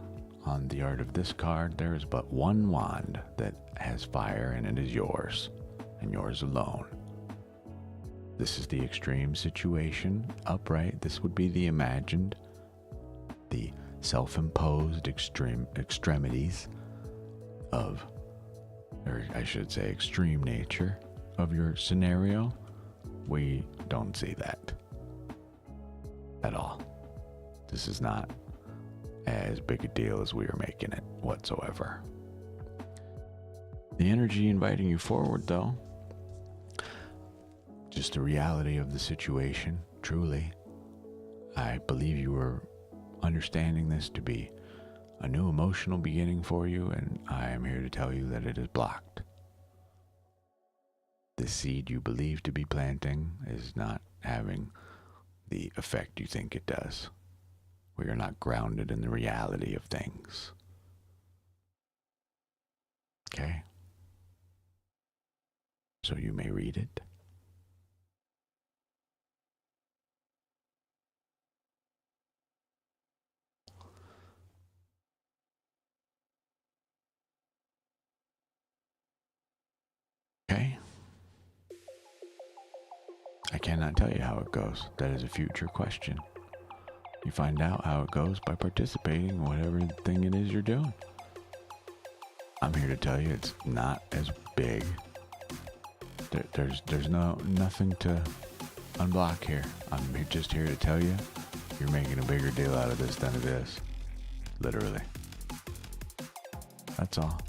On the art of this card, there is but one wand that has fire, and it is yours, and yours alone. This is the extreme situation. Upright, this would be the imagined, the self-imposed extremities of or I should say extreme nature of your scenario, we don't see that at all. This is not as big a deal as we are making it whatsoever. The energy inviting you forward, though, just the reality of the situation, truly. I believe you are understanding this to be a new emotional beginning for you, and I am here to tell you that it is blocked. The seed you believe to be planting is not having the effect you think it does. We are not grounded in the reality of things. Okay? So you may read it. Okay? I cannot tell you how it goes. That is a future question. You find out how it goes by participating in whatever thing it is you're doing. I'm here to tell you it's not as big. There's nothing to unblock here. I'm just here to tell you you're making a bigger deal out of this than it is. Literally. That's all.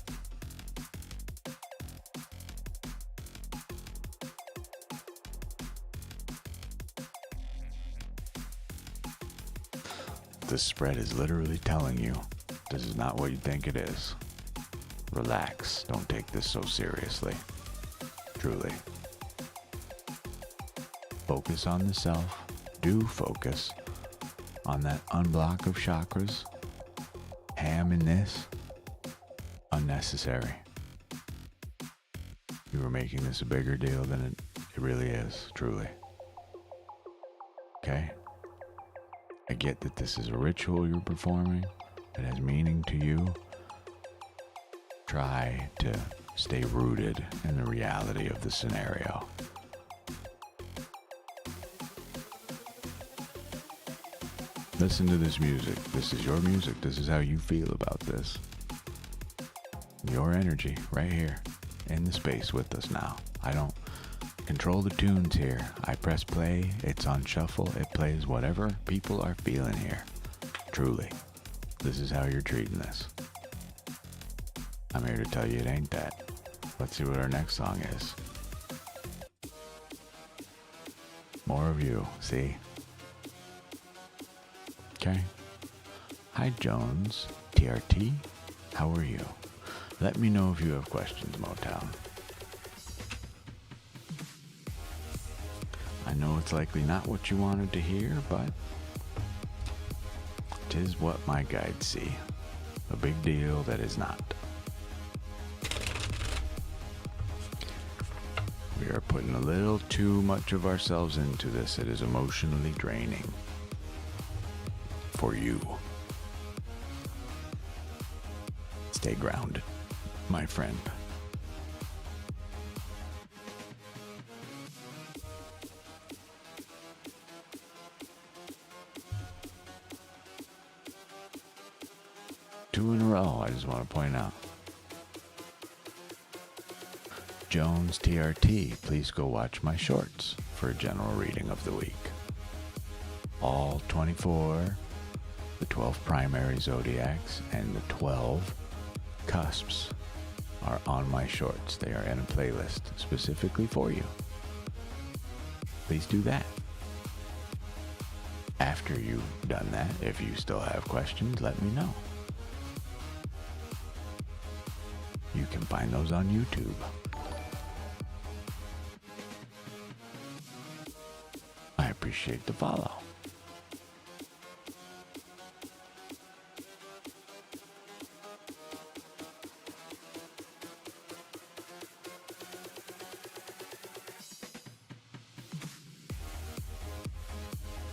This spread is literally telling you this is not what you think it is. Relax. Don't take this so seriously. Truly. Focus on the self. Do focus on that unblock of chakras. Ham in this. Unnecessary. You are making this a bigger deal than it really is, truly. Okay? I get that this is a ritual you're performing that has meaning to you. Try to stay rooted in the reality of the scenario. Listen to this music. This is your music. This is how you feel about this. Your energy right here in the space with us now. I don't control the tunes here. I press play. It's on shuffle. It plays whatever people are feeling here. Truly. This is how you're treating this. I'm here to tell you it ain't that. Let's see what our next song is. More of you. See? Okay. Hi, Jones. TRT. How are you? Let me know if you have questions, Motown. I know it's likely not what you wanted to hear, but 'tis what my guides see. A big deal that is not. We are putting a little too much of ourselves into this. It is emotionally draining. For you. Stay grounded, my friend. Two in a row, I just want to point out. Jones TRT, please go watch my shorts for a general reading of the week. All 24, the 12 primary zodiacs, and the 12 cusps are on my shorts. They are in a playlist specifically for you. Please do that. After you've done that, if you still have questions, let me know. You can find those on YouTube. I appreciate the follow.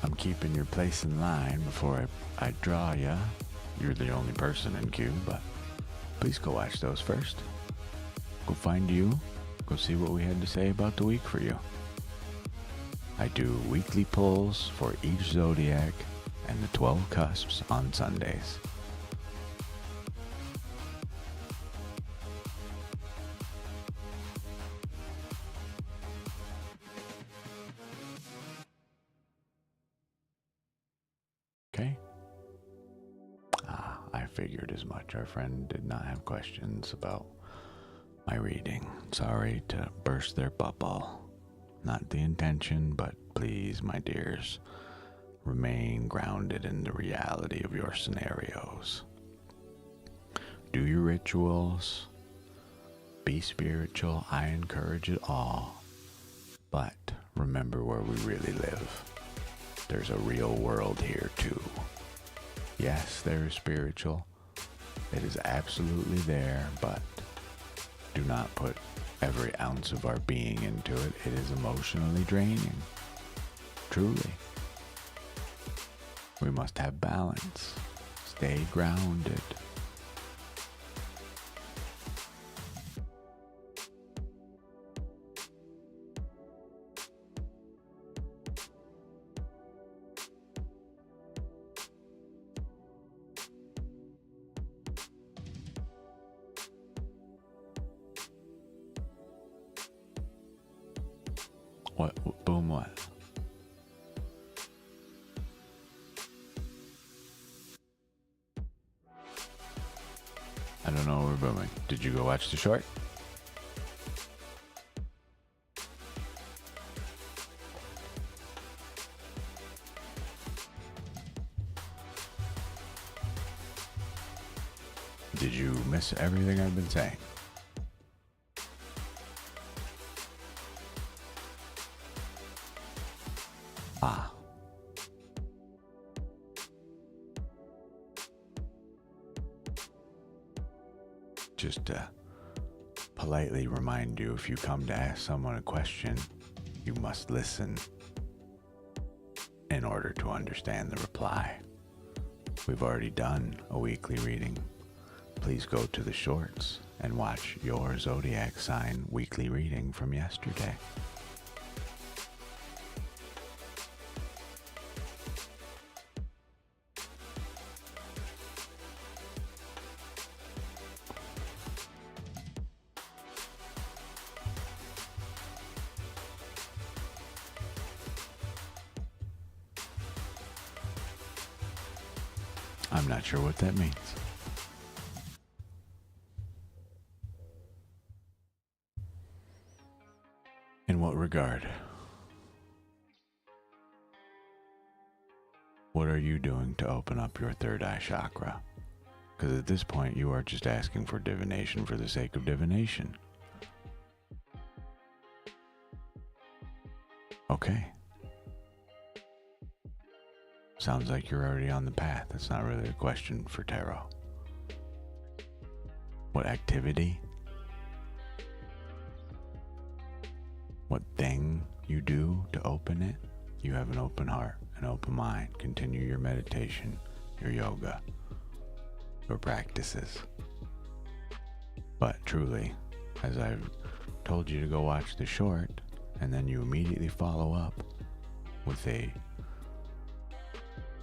I'm keeping your place in line before I draw ya. You're the only person in queue, but please go watch those first. Go find you. Go see what we had to say about the week for you. I do weekly pulls for each zodiac and the 12 cusps on Sundays. Okay? Ah, I figured as much. Our friend did not have questions about my reading. Sorry to burst their bubble. Not the intention, but please, my dears, remain grounded in the reality of your scenarios. Do your rituals. Be spiritual. I encourage it all. But remember where we really live. There's a real world here too. Yes, there is spiritual. It is absolutely there, but do not put every ounce of our being into it. It is emotionally draining. Truly. We must have balance. Stay grounded. What? Boom, what? I don't know where we're booming. Did you go watch the short? Did you miss everything I've been saying? Ah. Just to politely remind you, if you come to ask someone a question, you must listen in order to understand the reply. We've already done a weekly reading. Please go to the shorts and watch your zodiac sign weekly reading from yesterday. I'm not sure what that means. In what regard? What are you doing to open up your third eye chakra? Because at this point you are just asking for divination for the sake of divination. Okay. Sounds like you're already on the path. That's not really a question for tarot. What activity? What thing you do to open it? You have an open heart, an open mind. Continue your meditation, your yoga, your practices. But truly, as I've told you to go watch the short, and then you immediately follow up with a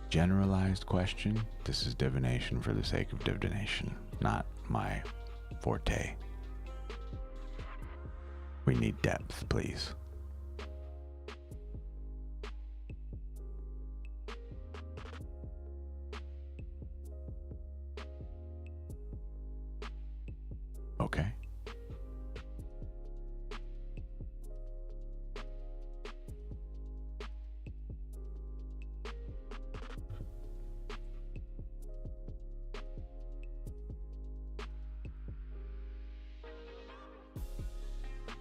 generalized question, this is divination for the sake of divination, not my forte. We need depth, please. Okay.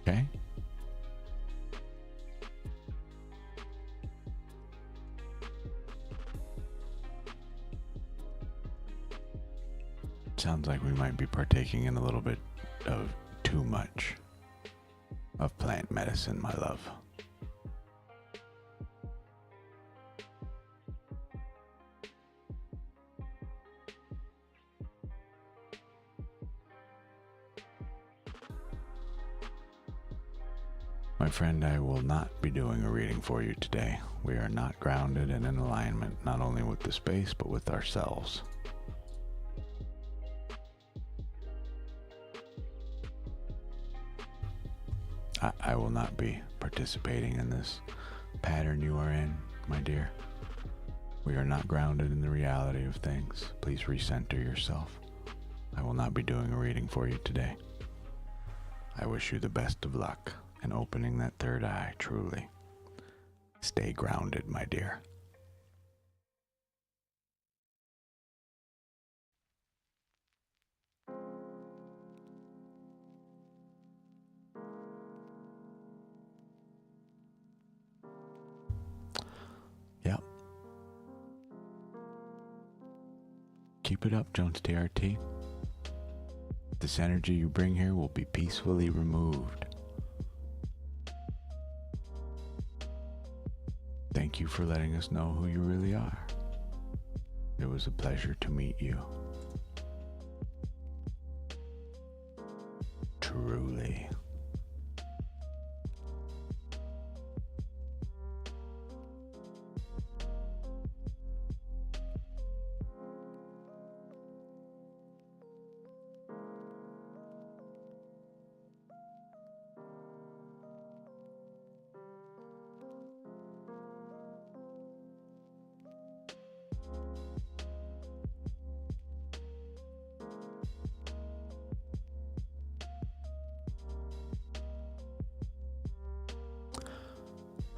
Okay. Sounds like we might be partaking in a little bit of too much of plant medicine, my love. My friend, I will not be doing a reading for you today. We are not grounded and in alignment, not only with the space, but with ourselves. I will not be participating in this pattern you are in, my dear. We are not grounded in the reality of things. Please recenter yourself. I will not be doing a reading for you today. I wish you the best of luck in opening that third eye, truly. Stay grounded, my dear. Yep. Keep it up, Jones TRT. This energy you bring here will be peacefully removed. Thank you for letting us know who you really are. It was a pleasure to meet you. Truly.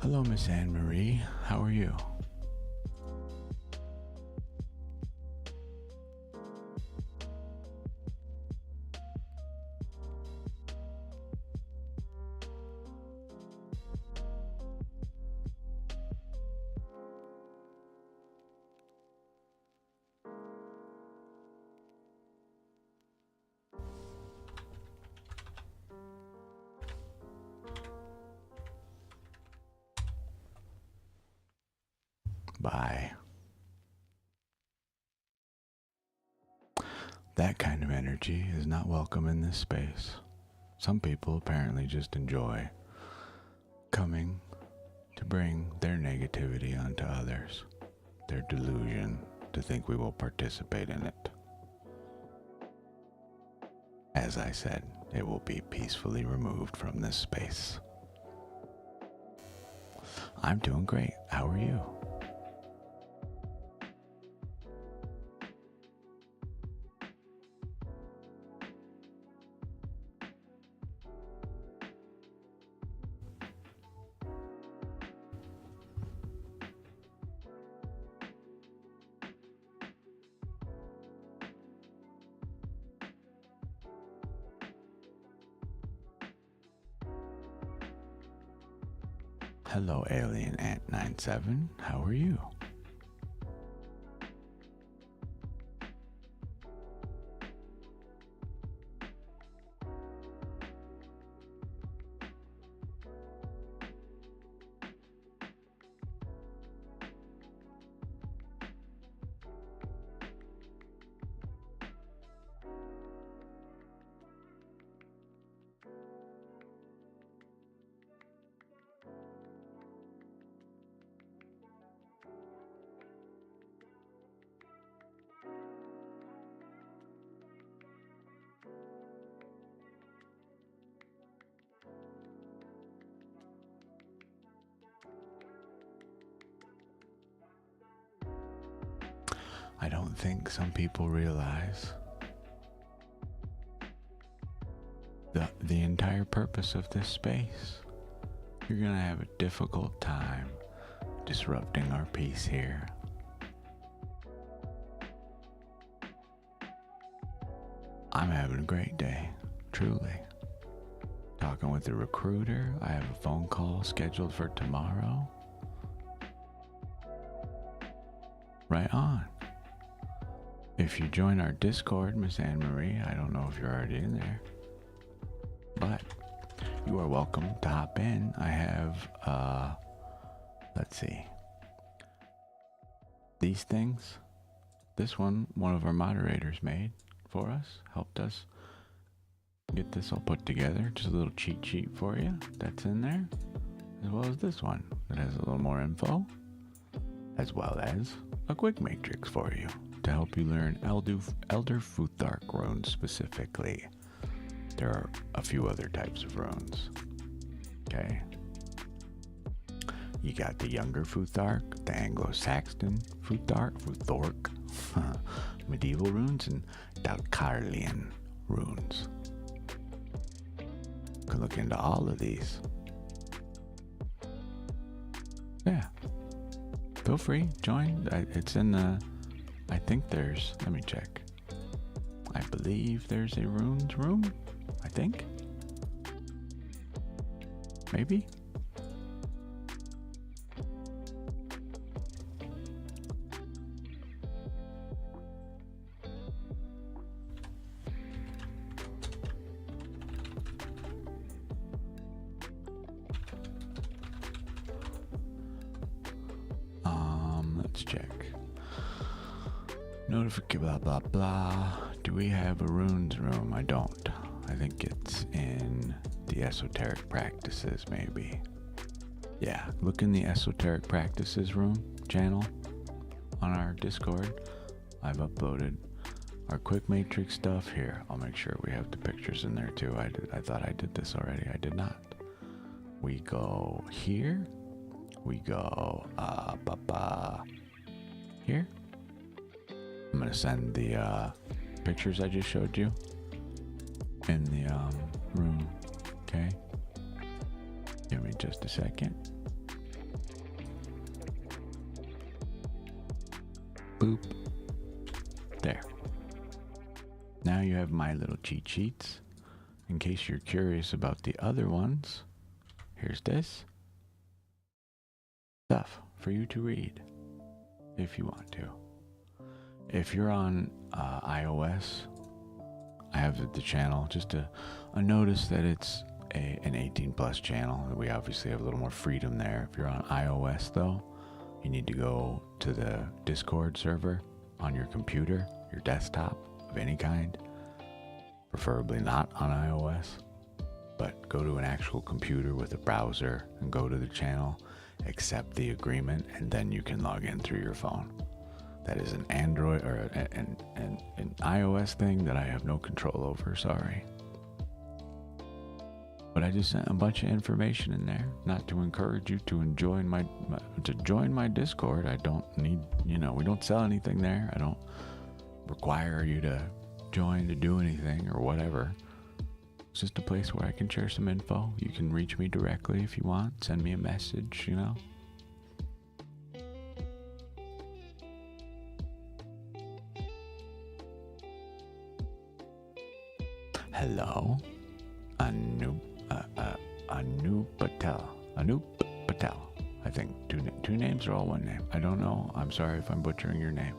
Hello, Miss Anne Marie. How are you? Bye. That kind of energy is not welcome in this space. Some people apparently just enjoy coming to bring their negativity onto others, their delusion to think we will participate in it. As I said, it will be peacefully removed from this space. I'm doing great. How are you? Hello, Alien Ant 97. How are you? I don't think some people realize the entire purpose of this space. You're gonna have a difficult time disrupting our peace here. I'm having a great day, truly. Talking with the recruiter. I have a phone call scheduled for tomorrow. Right on. If you join our Discord, Miss Anne Marie, I don't know if you're already in there, but you are welcome to hop in. I have, let's see, these things. This one of our moderators made for us, helped us get this all put together. Just a little cheat sheet for you that's in there, as well as this one that has a little more info, as well as a quick matrix for you to help you learn Elder Futhark runes specifically. There are a few other types of runes. Okay. You got the younger Futhark, the Anglo-Saxon Futhork, medieval runes, and Dalkarlian runes. You can look into all of these. Yeah. Feel free, join. It's in the, I think there's, let me check. I believe there's a runes room, I think. Maybe? Let's check. Notification, blah, blah, blah. Do we have a runes room? I don't. I think it's in the esoteric practices, maybe. Yeah, look in the esoteric practices room channel on our Discord. I've uploaded our quick matrix stuff here. I'll make sure we have the pictures in there too. I thought I did this already. I did not. We go here. We go here. I'm gonna send the pictures I just showed you in the room. Okay. Give me just a second. Boop. There. Now you have my little cheat sheets. In case you're curious about the other ones, here's this stuff for you to read if you want to. If you're on iOS, I have the channel, just a notice that it's an 18 plus channel. We obviously have a little more freedom there. If you're on iOS though, you need to go to the Discord server on your computer, your desktop of any kind, preferably not on iOS, but go to an actual computer with a browser and go to the channel, accept the agreement, and then you can log in through your phone. That is an Android or an iOS thing that I have no control over, sorry. But I just sent a bunch of information in there, not to encourage you to join my Discord. I don't need, we don't sell anything there. I don't require you to join to do anything or whatever. It's just a place where I can share some info. You can reach me directly if you want. Send me a message, Hello, Anup Patel. I think two names or all one name. I don't know. I'm sorry if I'm butchering your name.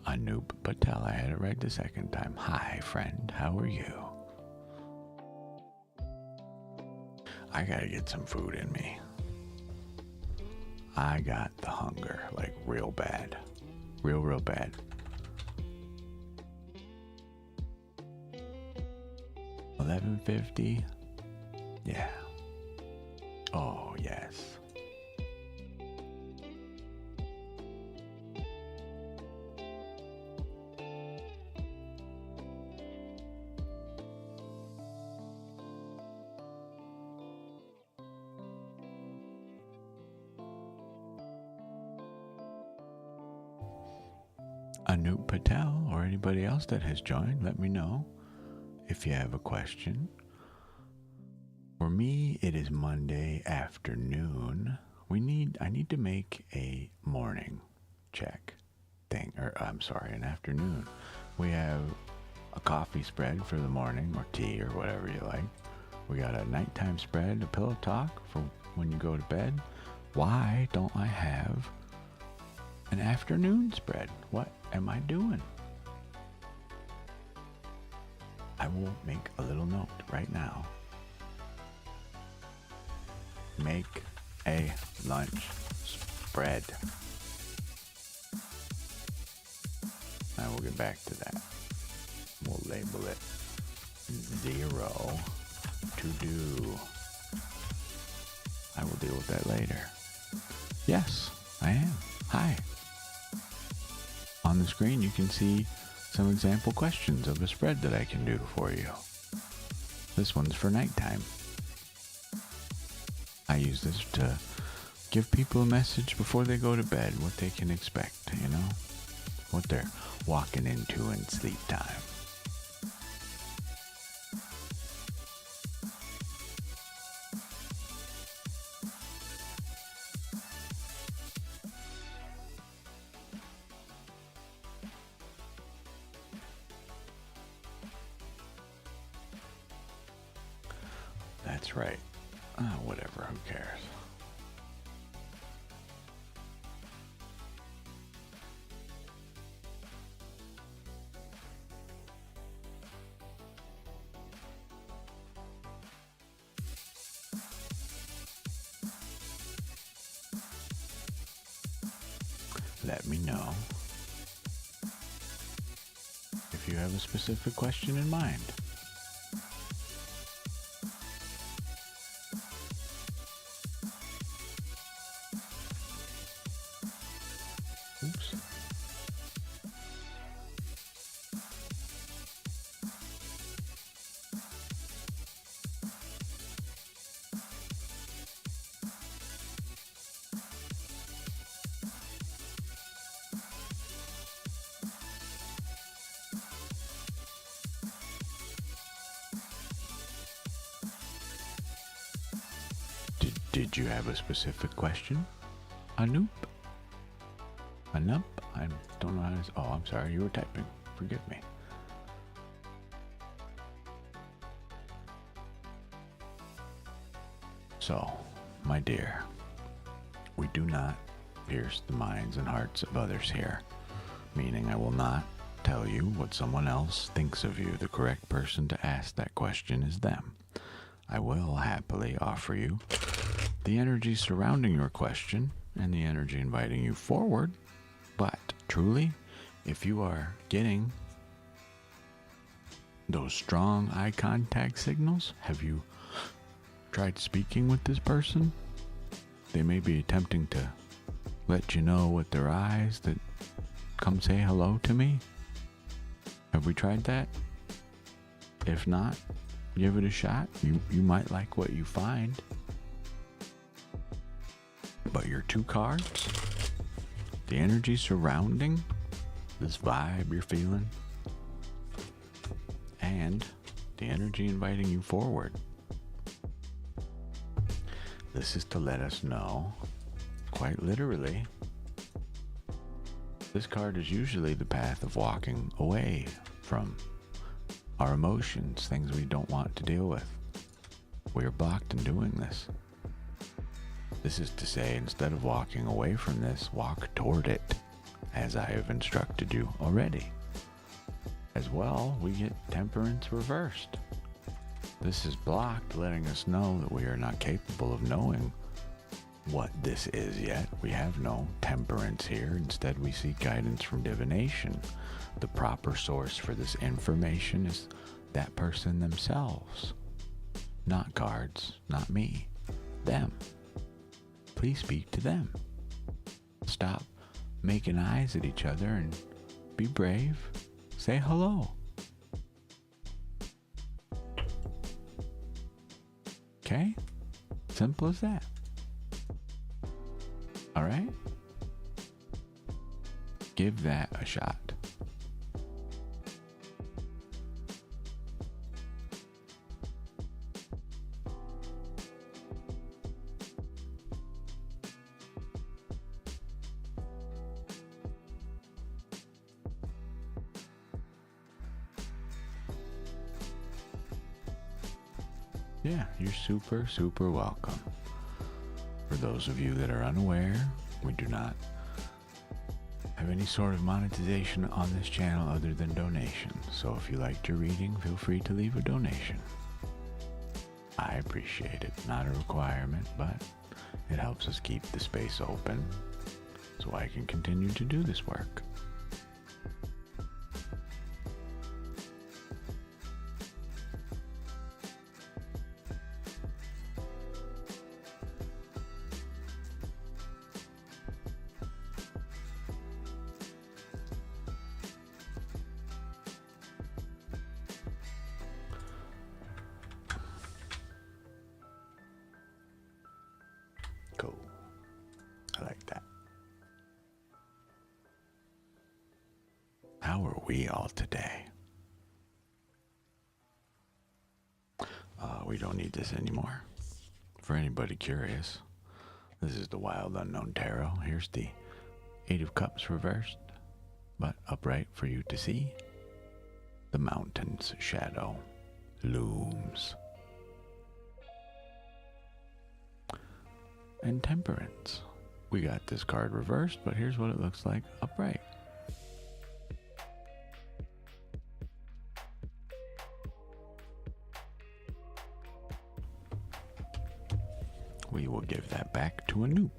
Anup Patel. I had it right the second time. Hi, friend. How are you? I gotta get some food in me. I got the hunger, like real bad. Real bad. $11.50? Yeah. Oh, yes. Anup Patel or anybody else that has joined, let me know if you have a question. For me, it is Monday afternoon. I need to make a morning check thing, or I'm sorry, an afternoon. We have a coffee spread for the morning, or tea, or whatever you like. We got a nighttime spread, a pillow talk for when you go to bed. Why don't I have an afternoon spread? What am I doing? I will make a little note right now. Make a lunch spread. I will get back to that. We'll label it 0 to do. I will deal with that later. Yes, I am. Hi. On the screen, you can see some example questions of a spread that I can do for you. This one's for nighttime. I use this to give people a message before they go to bed, what they can expect, you know, what they're walking into in sleep time. That's right. Whatever, who cares? Let me know if you have a specific question in mind. Oops. Did you have a specific question? Anoop? Anup? I don't know how to... Oh, I'm sorry, you were typing. Forgive me. So, my dear, we do not pierce the minds and hearts of others here, meaning I will not tell you what someone else thinks of you. The correct person to ask that question is them. I will happily offer you the energy surrounding your question and the energy inviting you forward, but truly, if you are getting those strong eye contact signals, have you tried speaking with this person? They may be attempting to let you know with their eyes that, come say hello to me. Have we tried that? If not, give it a shot. You might like what you find. But your two cards, the energy surrounding this vibe you're feeling, and the energy inviting you forward. This is to let us know, quite literally, this card is usually the path of walking away from our emotions, things we don't want to deal with. We are blocked in doing this. This is to say, instead of walking away from this, walk toward it, as I have instructed you already. As well, we get temperance reversed. This is blocked, letting us know that we are not capable of knowing what this is yet. We have no temperance here. Instead, we seek guidance from divination. The proper source for this information is that person themselves. Not cards, not me. Them. Please speak to them. Stop making eyes at each other and be brave. Say hello. Okay? Simple as that. All right? Give that a shot. Yeah, you're super, super welcome. For those of you that are unaware, we do not have any sort of monetization on this channel other than donations. So if you liked your reading, feel free to leave a donation. I appreciate it. Not a requirement, but it helps us keep the space open so I can continue to do this work. How are we all today? We don't need this anymore. For anybody curious, this is the Wild Unknown Tarot. Here's the Eight of Cups reversed, but upright for you to see. The mountain's shadow looms. And Temperance. We got this card reversed, but here's what it looks like upright. We will give that back to Anoop.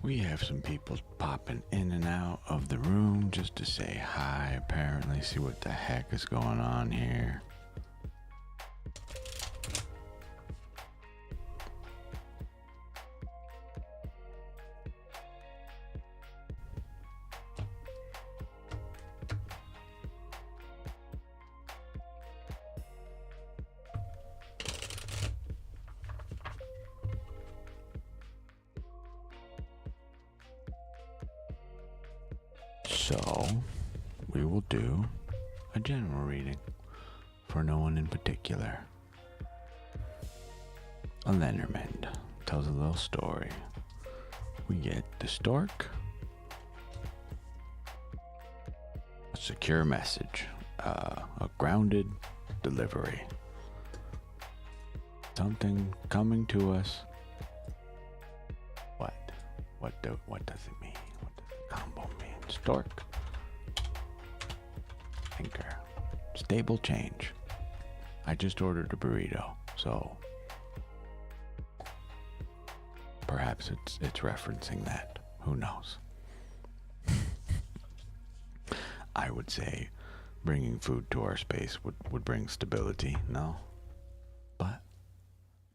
We have some people popping in and out of the room just to say hi, apparently, see what the heck is going on here. So, we will do a general reading for no one in particular. A Lenormand tells a little story. We get the stork, a secure message, a grounded delivery, something coming to us. What does it mean? What does the combo mean? Stork, anchor, stable change. I just ordered a burrito, so perhaps it's referencing that. Who knows? I would say bringing food to our space would bring stability, no? But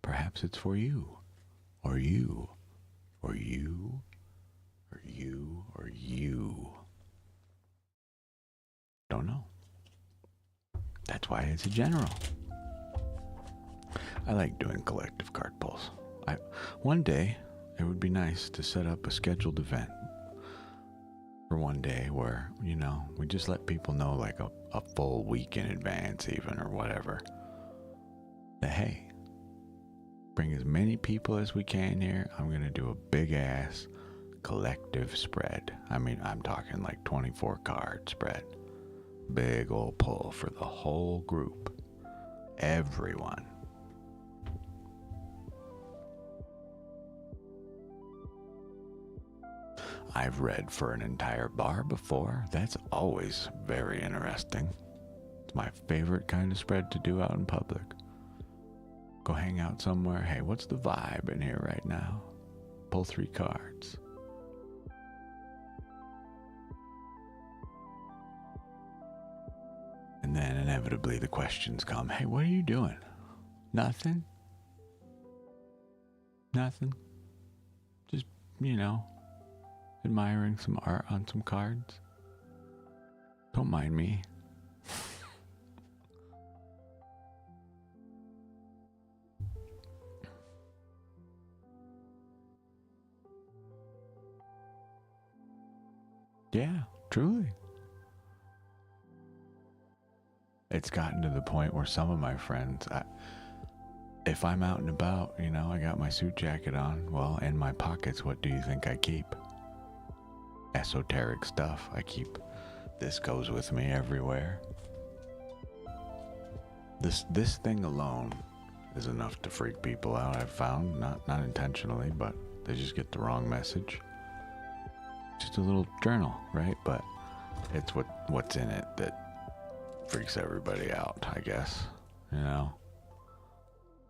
perhaps it's for you, or you, or you, or you, or you. Don't know. That's why it's a general. I like doing collective card pulls. One day, it would be nice to set up a scheduled event for one day where, we just let people know like a full week in advance even, or whatever, that, hey, bring as many people as we can here. I'm going to do a big ass collective spread. I mean, I'm talking like 24 card spread. Big old pull for the whole group. Everyone. I've read for an entire bar before. That's always very interesting. It's my favorite kind of spread to do out in public. Go hang out somewhere. Hey, what's the vibe in here right now? Pull 3 cards. And then inevitably the questions come. Hey, what are you doing? Nothing? Nothing? Just, admiring some art on some cards. Don't mind me. Yeah, truly. It's gotten to the point where some of my friends, if I'm out and about, I got my suit jacket on, well, in my pockets, what do you think I keep? Esoteric stuff. I keep, this goes with me everywhere. This thing alone is enough to freak people out, I've found. Not intentionally, but they just get the wrong message. Just a little journal, right? But it's what's in it that freaks everybody out, I guess. You know?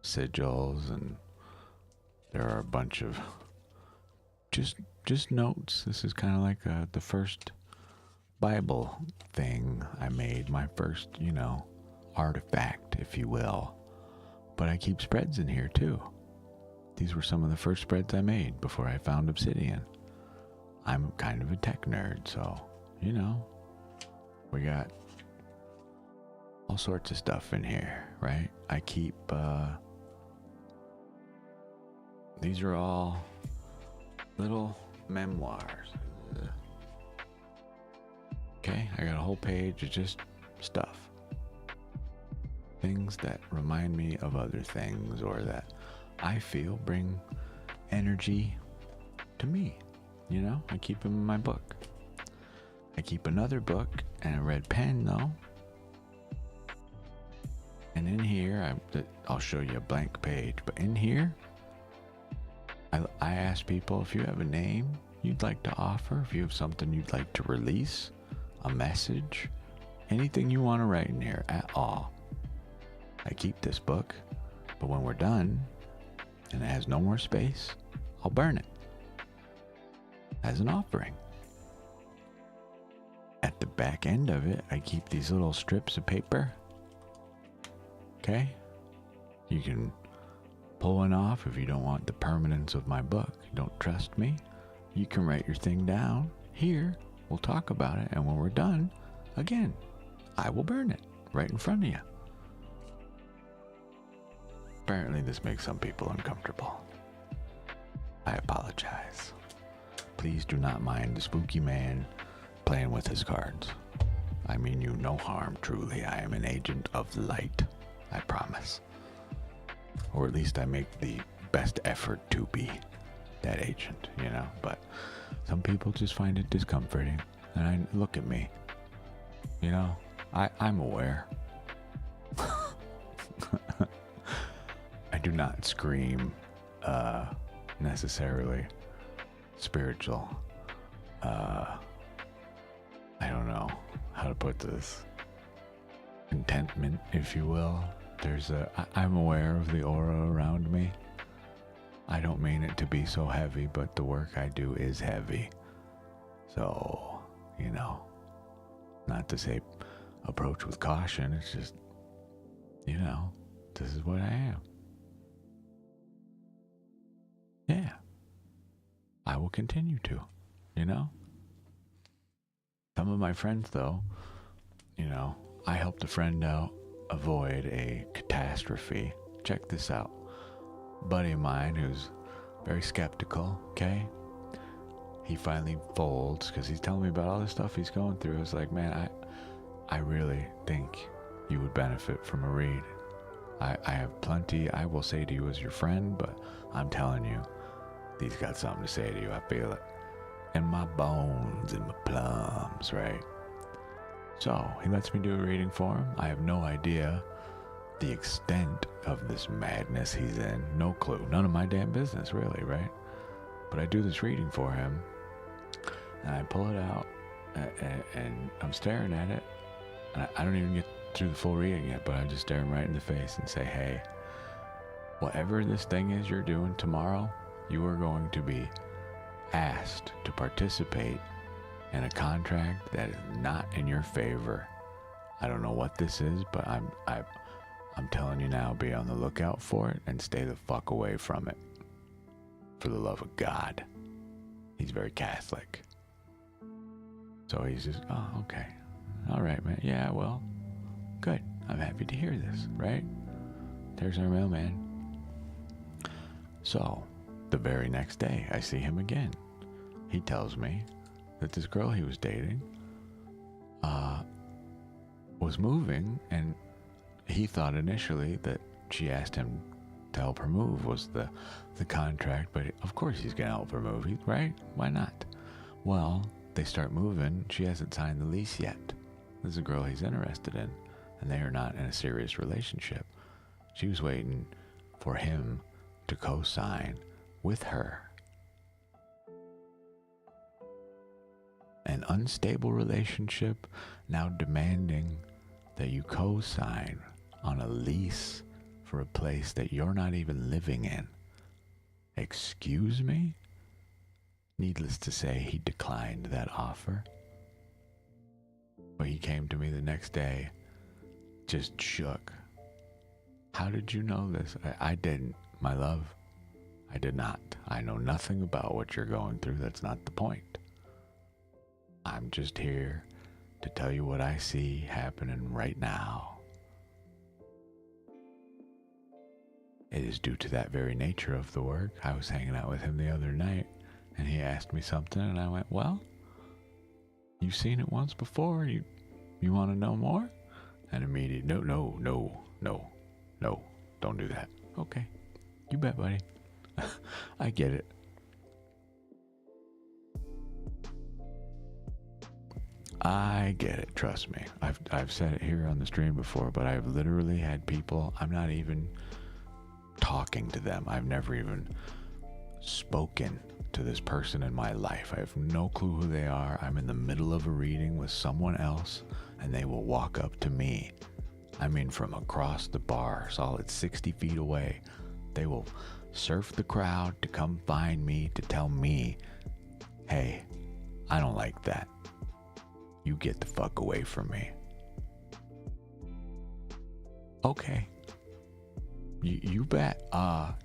Sigils, and there are a bunch of just notes. This is kind of like the first Bible thing I made, my first, artifact, if you will. But I keep spreads in here too. These were some of the first spreads I made before I found obsidian. I'm kind of a tech nerd, so, we got all sorts of stuff in here, right? I keep, these are all little memoirs. Okay, I got a whole page of just stuff. Things that remind me of other things, or that I feel bring energy to me. I keep them in my book. I keep another book and a red pen, though. And in here, I'll show you a blank page, but in here, I ask people if you have a name you'd like to offer, if you have something you'd like to release, a message, anything you want to write in here at all. I keep this book, but when we're done and it has no more space, I'll burn it as an offering. At the back end of it, I keep these little strips of paper. Okay? You can pull one off if you don't want the permanence of my book. You don't trust me? You can write your thing down here. We'll talk about it, and when we're done, again, I will burn it right in front of you. Apparently this makes some people uncomfortable. I apologize. Please do not mind the spooky man playing with his cards. I mean you no harm, truly. I am an agent of light, I promise. Or at least I make the best effort to be that agent, but some people just find it discomforting. And look at me, I'm aware. I do not scream necessarily spiritual. I don't know how to put this. Contentment, if you will. I'm aware of the aura around me. I don't mean it to be so heavy, but the work I do is heavy. So, not to say approach with caution. It's just, this is what I am. Yeah. I will continue to, Some of my friends, though, I helped a friend out avoid a catastrophe. Check this out. Buddy of mine who's very skeptical, okay? He finally folds because he's telling me about all the stuff he's going through. I was like, man, I really think you would benefit from a read. I have plenty I will say to you as your friend, but I'm telling you, he's got something to say to you. I feel it in my bones, in my plums, right? So he lets me do a reading for him. I have no idea the extent of this madness he's in. No clue. None of my damn business, really, right? But I do this reading for him, and I pull it out, and I'm staring at it, and I don't even get through the full reading yet, but I just stare him right in the face and say, hey, whatever this thing is you're doing tomorrow, you are going to be asked to participate in a contract that is not in your favor. I don't know what this is, but I'm telling you now, be on the lookout for it and stay the fuck away from it. For the love of God. He's very Catholic. So he's just, oh, okay. All right, man. Yeah, well, good. I'm happy to hear this, right? There's our mailman. So, the very next day, I see him again. He tells me that this girl he was dating was moving, and he thought initially that she asked him to help her move was the contract, but of course he's gonna help her move, right? Why not? Well, they start moving. She hasn't signed the lease yet. This is a girl he's interested in, and they are not in a serious relationship. She was waiting for him to co-sign with her. An unstable relationship now demanding that you co-sign on a lease for a place that you're not even living in. Excuse me? Needless to say, he declined that offer. But he came to me the next day, just shook. How did you know this? I didn't, my love. I did not. I know nothing about what you're going through. That's not the point. I'm just here to tell you what I see happening right now. It is due to that very nature of the work. I was hanging out with him the other night, and he asked me something, and I went, well, you've seen it once before. You want to know more? And immediately, no, don't do that. Okay, you bet, buddy. I get it. I get it, trust me. I've said it here on the stream before, but I've literally had people, I'm not even talking to them. I've never even spoken to this person in my life. I have no clue who they are. I'm in the middle of a reading with someone else, and they will walk up to me. I mean, from across the bar, solid 60 feet away. They will surf the crowd to come find me to tell me, hey, I don't like that. You get the fuck away from me. Okay. You bet.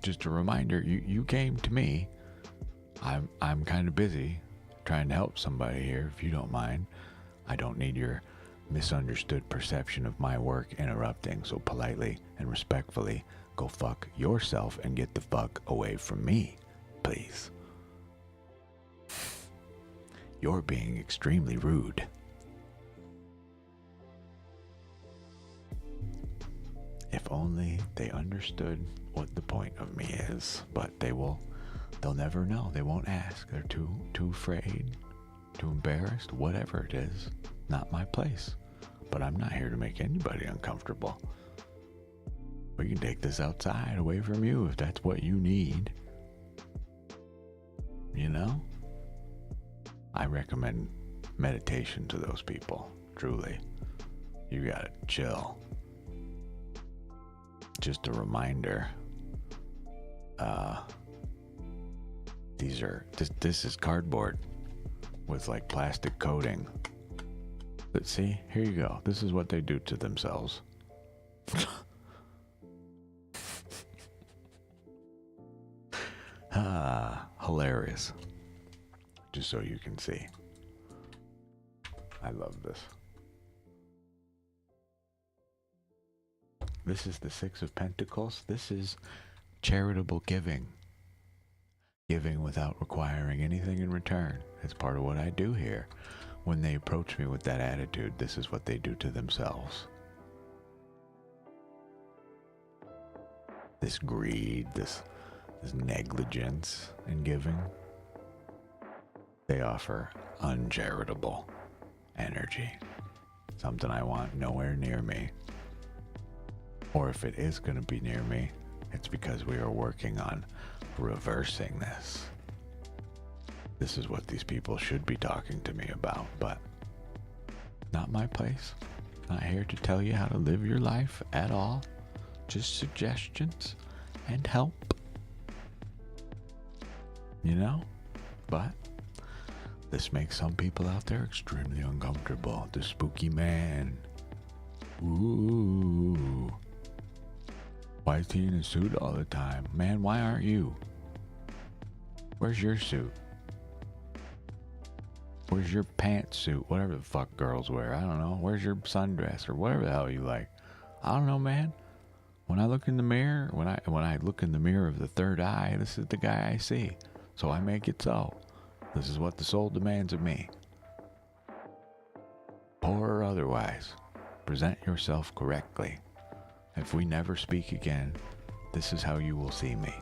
Just a reminder, you came to me. I'm kind of busy trying to help somebody here, if you don't mind. I don't need your misunderstood perception of my work interrupting, so politely and respectfully, go fuck yourself and get the fuck away from me, please. You're being extremely rude. If only they understood what the point of me is, but they'll never know. They won't ask. They're too afraid, too embarrassed, whatever it is. Not my place. But I'm not here to make anybody uncomfortable. We can take this outside, away from you, if that's what you need. You know? I recommend meditation to those people, truly. You gotta chill. Just a reminder, this is cardboard with like plastic coating. But see, here you go. This is what they do to themselves. Hilarious. Just so you can see. I love this. This is the Six of Pentacles. This is charitable giving. Giving without requiring anything in return. It's part of what I do here. When they approach me with that attitude, this is what they do to themselves. This greed, this negligence in giving. They offer uncharitable energy. Something I want nowhere near me. Or if it is going to be near me, it's because we are working on reversing this. This is what these people should be talking to me about, but not my place. Not here to tell you how to live your life at all. Just suggestions and help. You know? But this makes some people out there extremely uncomfortable. The spooky man. Ooh. Why is he in a suit all the time? Man, why aren't you? Where's your suit? Where's your pantsuit? Whatever the fuck girls wear. I don't know. Where's your sundress or whatever the hell you like? I don't know, man. When I look in the mirror, when I look in the mirror of the third eye, this is the guy I see. So I make it so. This is what the soul demands of me. Poor or otherwise, present yourself correctly. If we never speak again, this is how you will see me.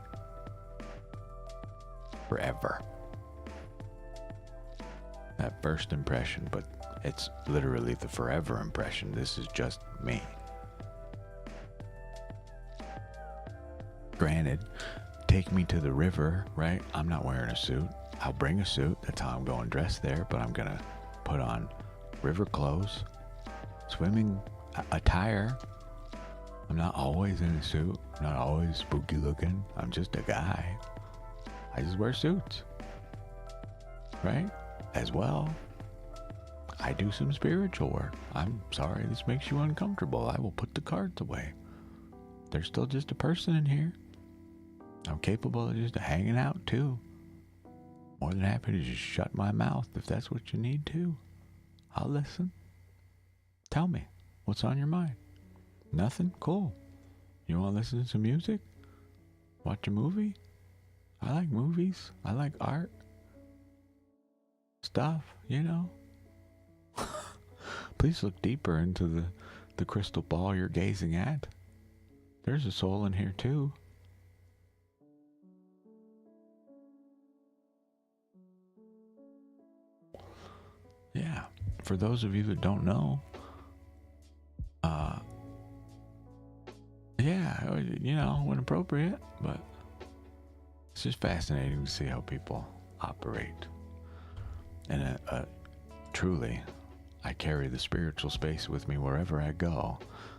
Forever. That first impression, but it's literally the forever impression. This is just me. Granted, take me to the river, right? I'm not wearing a suit. I'll bring a suit. That's how I'm going dressed there. But I'm going to put on river clothes, swimming attire. I'm not always in a suit. I'm not always spooky looking. I'm just a guy. I just wear suits. Right? As well, I do some spiritual work. I'm sorry this makes you uncomfortable. I will put the cards away. There's still just a person in here. I'm capable of just hanging out too. More than happy to just shut my mouth if that's what you need to. I'll listen. Tell me, what's on your mind? Nothing? Cool. You want to listen to some music? Watch a movie? I like movies. I like art. Stuff, you know. Please look deeper into the crystal ball you're gazing at. There's a soul in here too. Yeah, for those of you that don't know, yeah, you know, when appropriate, but it's just fascinating to see how people operate. And truly, I carry the spiritual space with me wherever I go.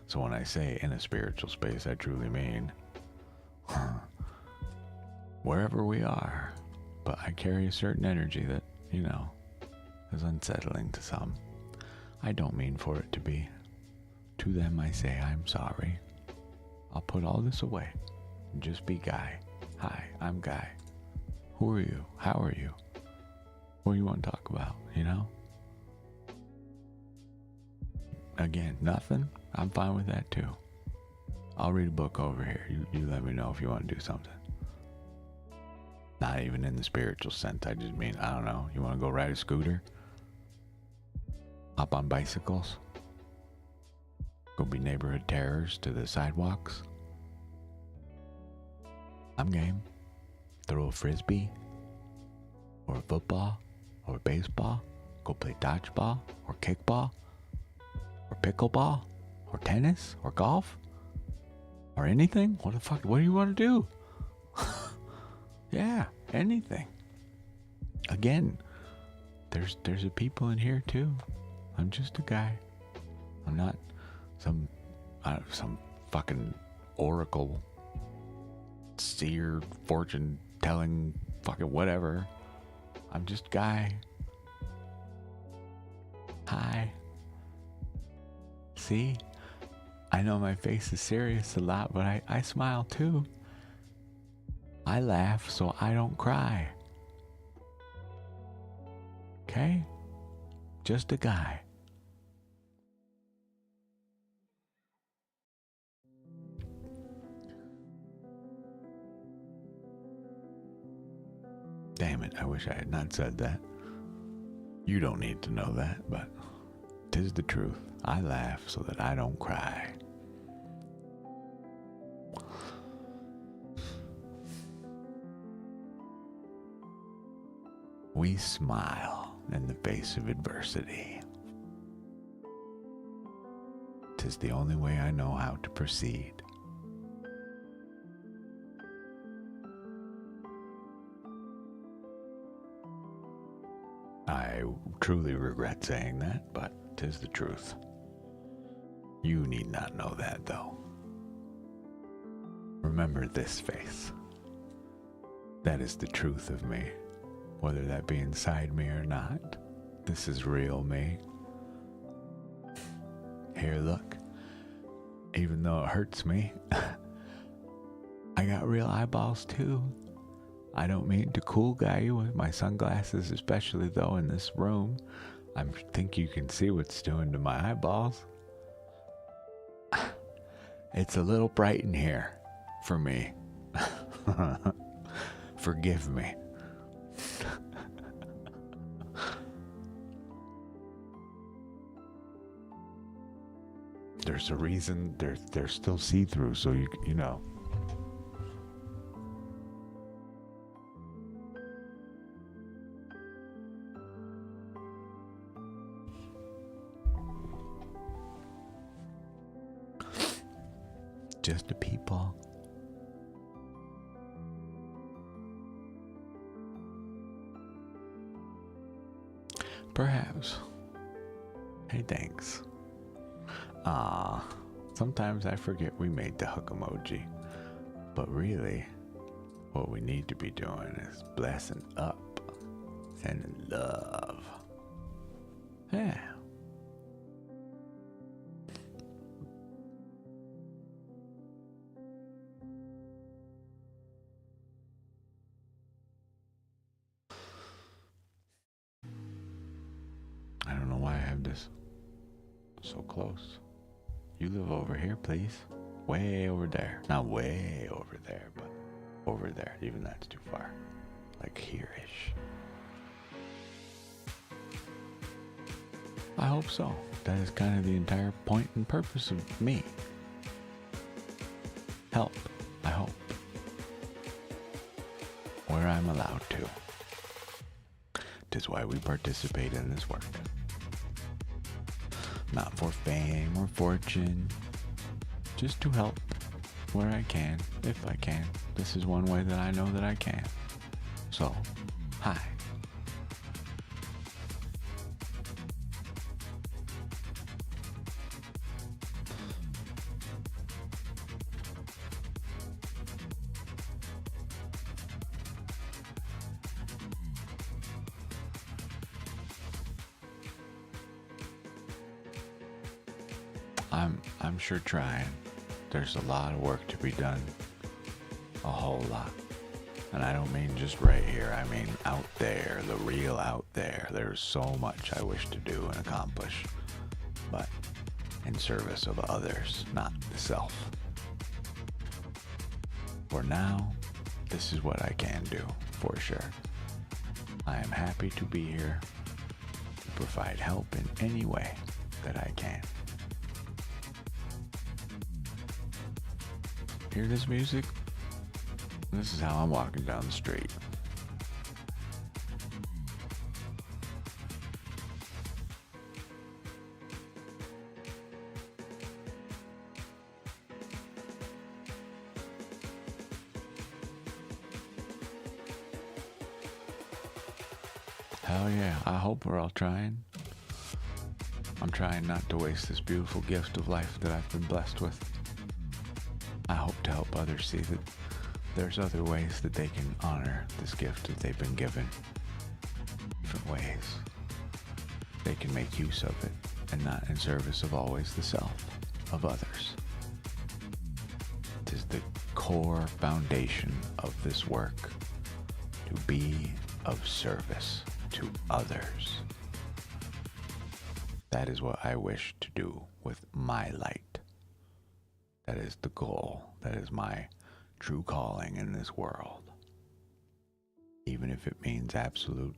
So when I say in a spiritual space, I truly mean wherever we are. But I carry a certain energy that, you know, is unsettling to some. I don't mean for it to be. To them I say I'm sorry. I'll put all this away and just be Guy. Hi, I'm Guy. Who are you? How are you? What do you want to talk about, you know? Again, nothing? I'm fine with that too. I'll read a book over here. You let me know if you want to do something. Not even in the spiritual sense. I just mean, I don't know. You want to go ride a scooter? Hop on bicycles? Go be neighborhood terrors to the sidewalks? I'm game. Throw a frisbee? Or a football? Or a baseball? Go play dodgeball? Or kickball? Or pickleball? Or tennis? Or golf? Or anything? What the fuck? What do you want to do? Yeah, anything. Again, there's a people in here too. I'm just a guy. I'm not some fucking oracle, seer, fortune telling, fucking whatever. I'm just Guy. Hi. See? I know my face is serious a lot, but I smile too. I laugh so I don't cry. Okay? Just a guy. Damn it, I wish I had not said that. You don't need to know that, but 'tis the truth. I laugh so that I don't cry. We smile in the face of adversity. 'Tis the only way I know how to proceed. I truly regret saying that, but 'tis the truth. You need not know that, though. Remember this face. That is the truth of me, whether that be inside me or not. This is real me. Here, look. Even though it hurts me, I got real eyeballs too. I don't mean to cool guy you with my sunglasses, especially though in this room. I think you can see what's doing to my eyeballs. It's a little bright in here for me. Forgive me. There's a reason they're still see-through, so you know. Just a people. Perhaps. Hey, thanks. Sometimes I forget we made the hug emoji. But really, what we need to be doing is blessing up, sending love. Yeah. I don't know why I have this so close. You live over here, please. Way over there. Not way over there, but over there. Even that's too far. Like here-ish. I hope so. That is kind of the entire point and purpose of me. Help, I hope. Where I'm allowed to. 'Tis why we participate in this work. Not for fame or fortune, just to help where I can, if I can. This is one way that I know that I can. So, hi. I'm sure trying. There's a lot of work to be done. A whole lot. And I don't mean just right here. I mean out there, the real out there. There's so much I wish to do and accomplish. But in service of others, not the self. For now, this is what I can do, for sure. I am happy to be here to provide help in any way that I can. Hear this music? This is how I'm walking down the street. Hell yeah, I hope we're all trying. I'm trying not to waste this beautiful gift of life that I've been blessed with. I hope to help others see that there's other ways that they can honor this gift that they've been given. Different ways they can make use of it, and not in service of always the self of others. It is the core foundation of this work, to be of service to others. That is what I wish to do with my light. That is the goal. That is my true calling in this world. Even if it means absolute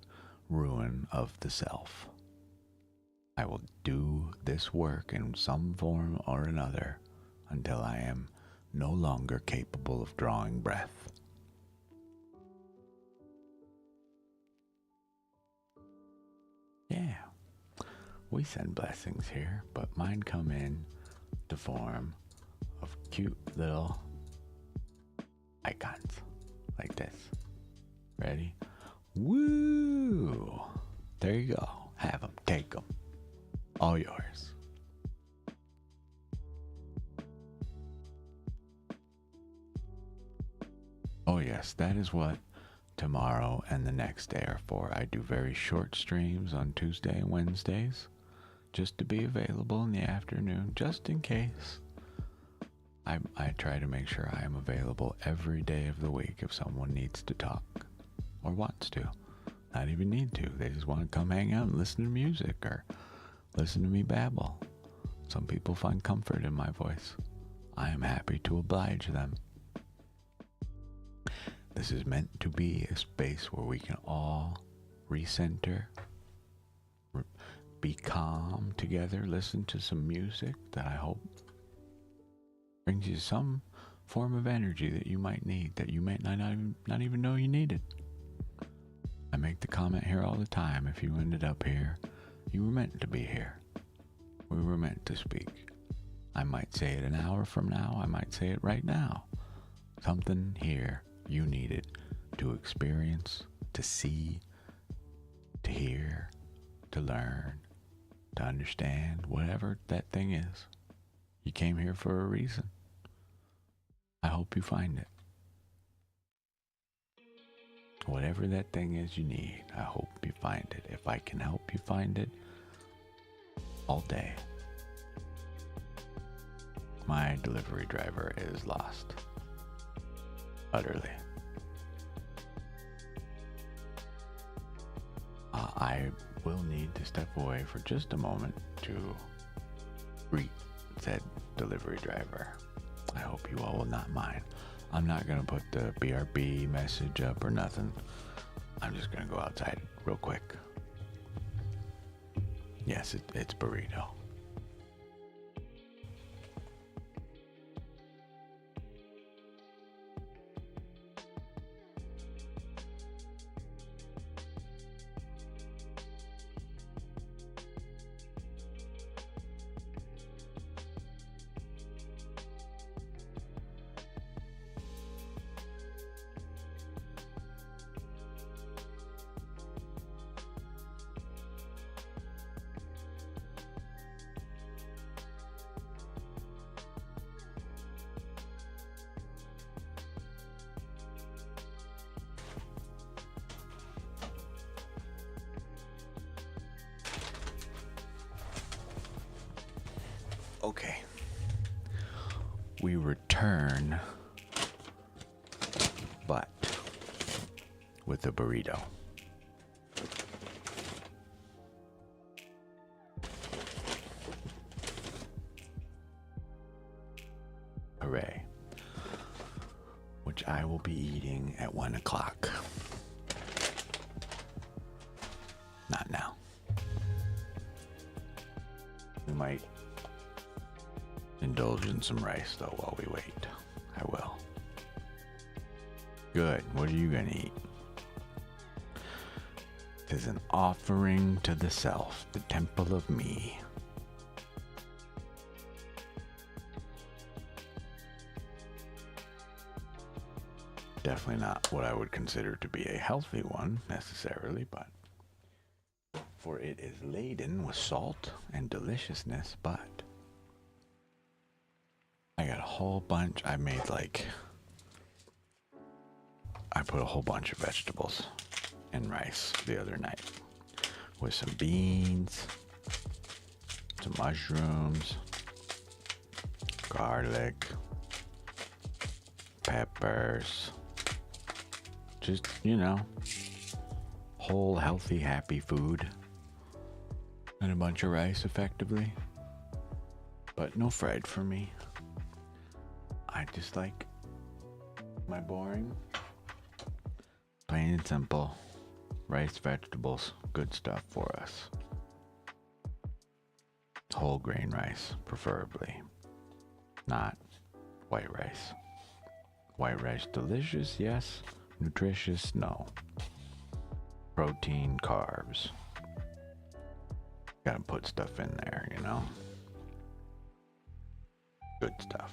ruin of the self. I will do this work in some form or another until I am no longer capable of drawing breath. Yeah, we send blessings here, but mine come in the form of cute little icons like this. Ready? Woo! There you go. Have them. Take them. All yours. Oh yes, that is what tomorrow and the next day are for. I do very short streams on Tuesday and Wednesdays, just to be available in the afternoon, just in case. I try to make sure I am available every day of the week if someone needs to talk or wants to. Not even need to. They just want to come hang out and listen to music or listen to me babble. Some people find comfort in my voice. I am happy to oblige them. This is meant to be a space where we can all recenter, be calm together, listen to some music that I hope brings you some form of energy that you might need, that you might not even know you needed. I make the comment here all the time. If you ended up here, you were meant to be here. We were meant to speak. I might say it an hour from now. I might say it right now. Something here you needed to experience, to see, to hear, to learn, to understand whatever that thing is. You came here for a reason. I hope you find it. Whatever that thing is you need, I hope you find it. If I can help you find it, all day. My delivery driver is lost. Utterly. I will need to step away for just a moment to greet said delivery driver. I hope you all will not mind. I'm not going to put the BRB message up or nothing. I'm just going to go outside real quick. Yes, it's burrito. Okay. We return, but with a burrito. Hooray. Which I will be eating at 1 o'clock. Not now. We might indulge in some rice, though, while we wait. I will. Good. What are you going to eat? It is an offering to the self, the temple of me. Definitely not what I would consider to be a healthy one, necessarily, but for it is laden with salt and deliciousness, but I got a whole bunch. I put a whole bunch of vegetables in rice the other night with some beans, some mushrooms, garlic, peppers, just, whole healthy happy food and a bunch of rice effectively, but no fried for me. I just like my boring, plain and simple rice, vegetables, good stuff for us. Whole grain rice, preferably. Not white rice. White rice, delicious, yes. Nutritious, no. Protein, carbs. Gotta put stuff in there, Good stuff.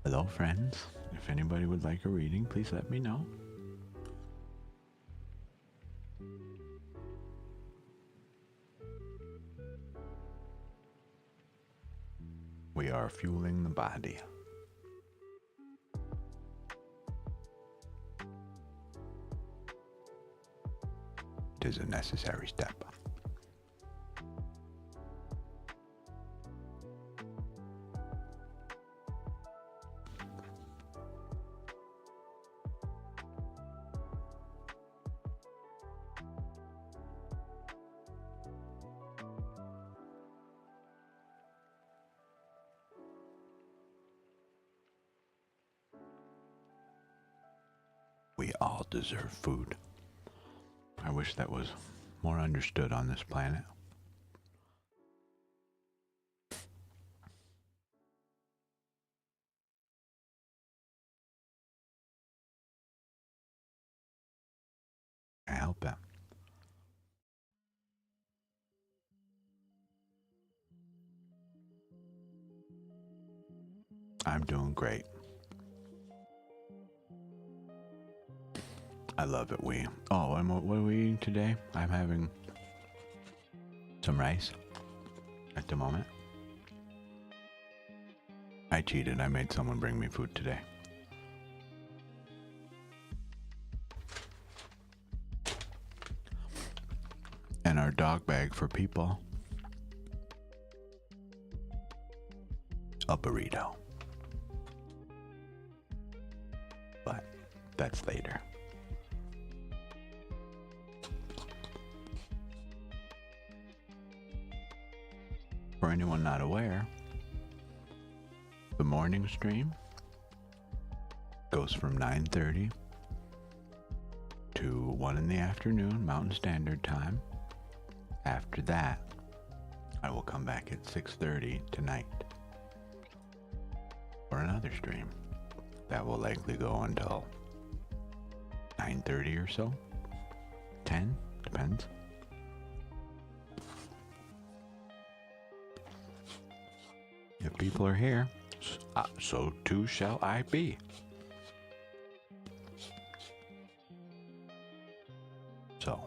Hello, friends. If anybody would like a reading, please let me know. We are fueling the body. It is a necessary step. We all deserve food. I wish that was more understood on this planet. I help it. I'm doing great. I love it. Oh, and what are we eating today? I'm having some rice at the moment. I cheated. I made someone bring me food today. And our dog bag for people, a burrito. But that's later. For anyone not aware, the morning stream goes from 9:30 to 1 in the afternoon, Mountain Standard Time. After that, I will come back at 6:30 tonight for another stream. That will likely go until 9:30 or so. 10, depends. If people are here, so too shall I be. So,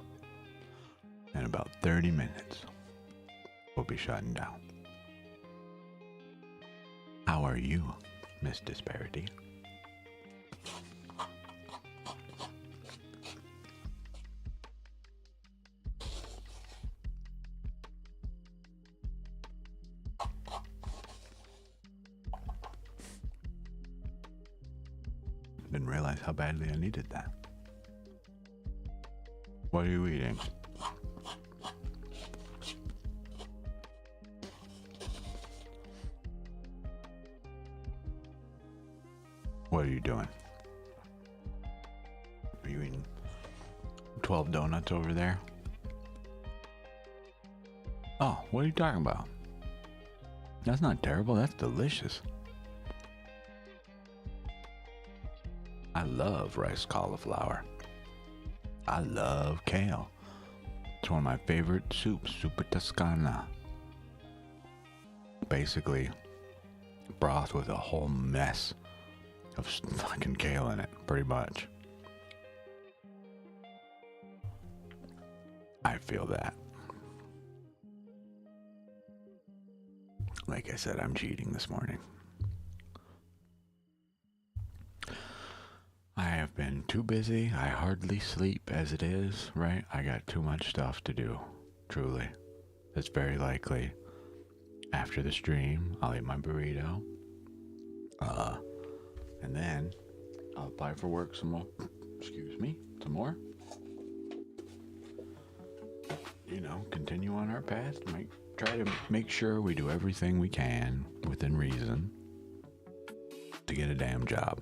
in about 30 minutes, we'll be shutting down. How are you, Miss Disparity? Didn't realize how badly I needed that. What are you eating? What are you doing? Are you eating 12 donuts over there? Oh, what are you talking about? That's not terrible, that's delicious. I love rice cauliflower. I love kale. It's one of my favorite soups, Super Toscana. Basically, broth with a whole mess of fucking kale in it, pretty much. I feel that. Like I said, I'm cheating this morning. I have been too busy. I hardly sleep as it is, right? I got too much stuff to do, truly. It's very likely after the stream, I'll eat my burrito. And then I'll apply for work some more. Some more. You know, continue on our path. Try to make sure we do everything we can within reason to get a damn job.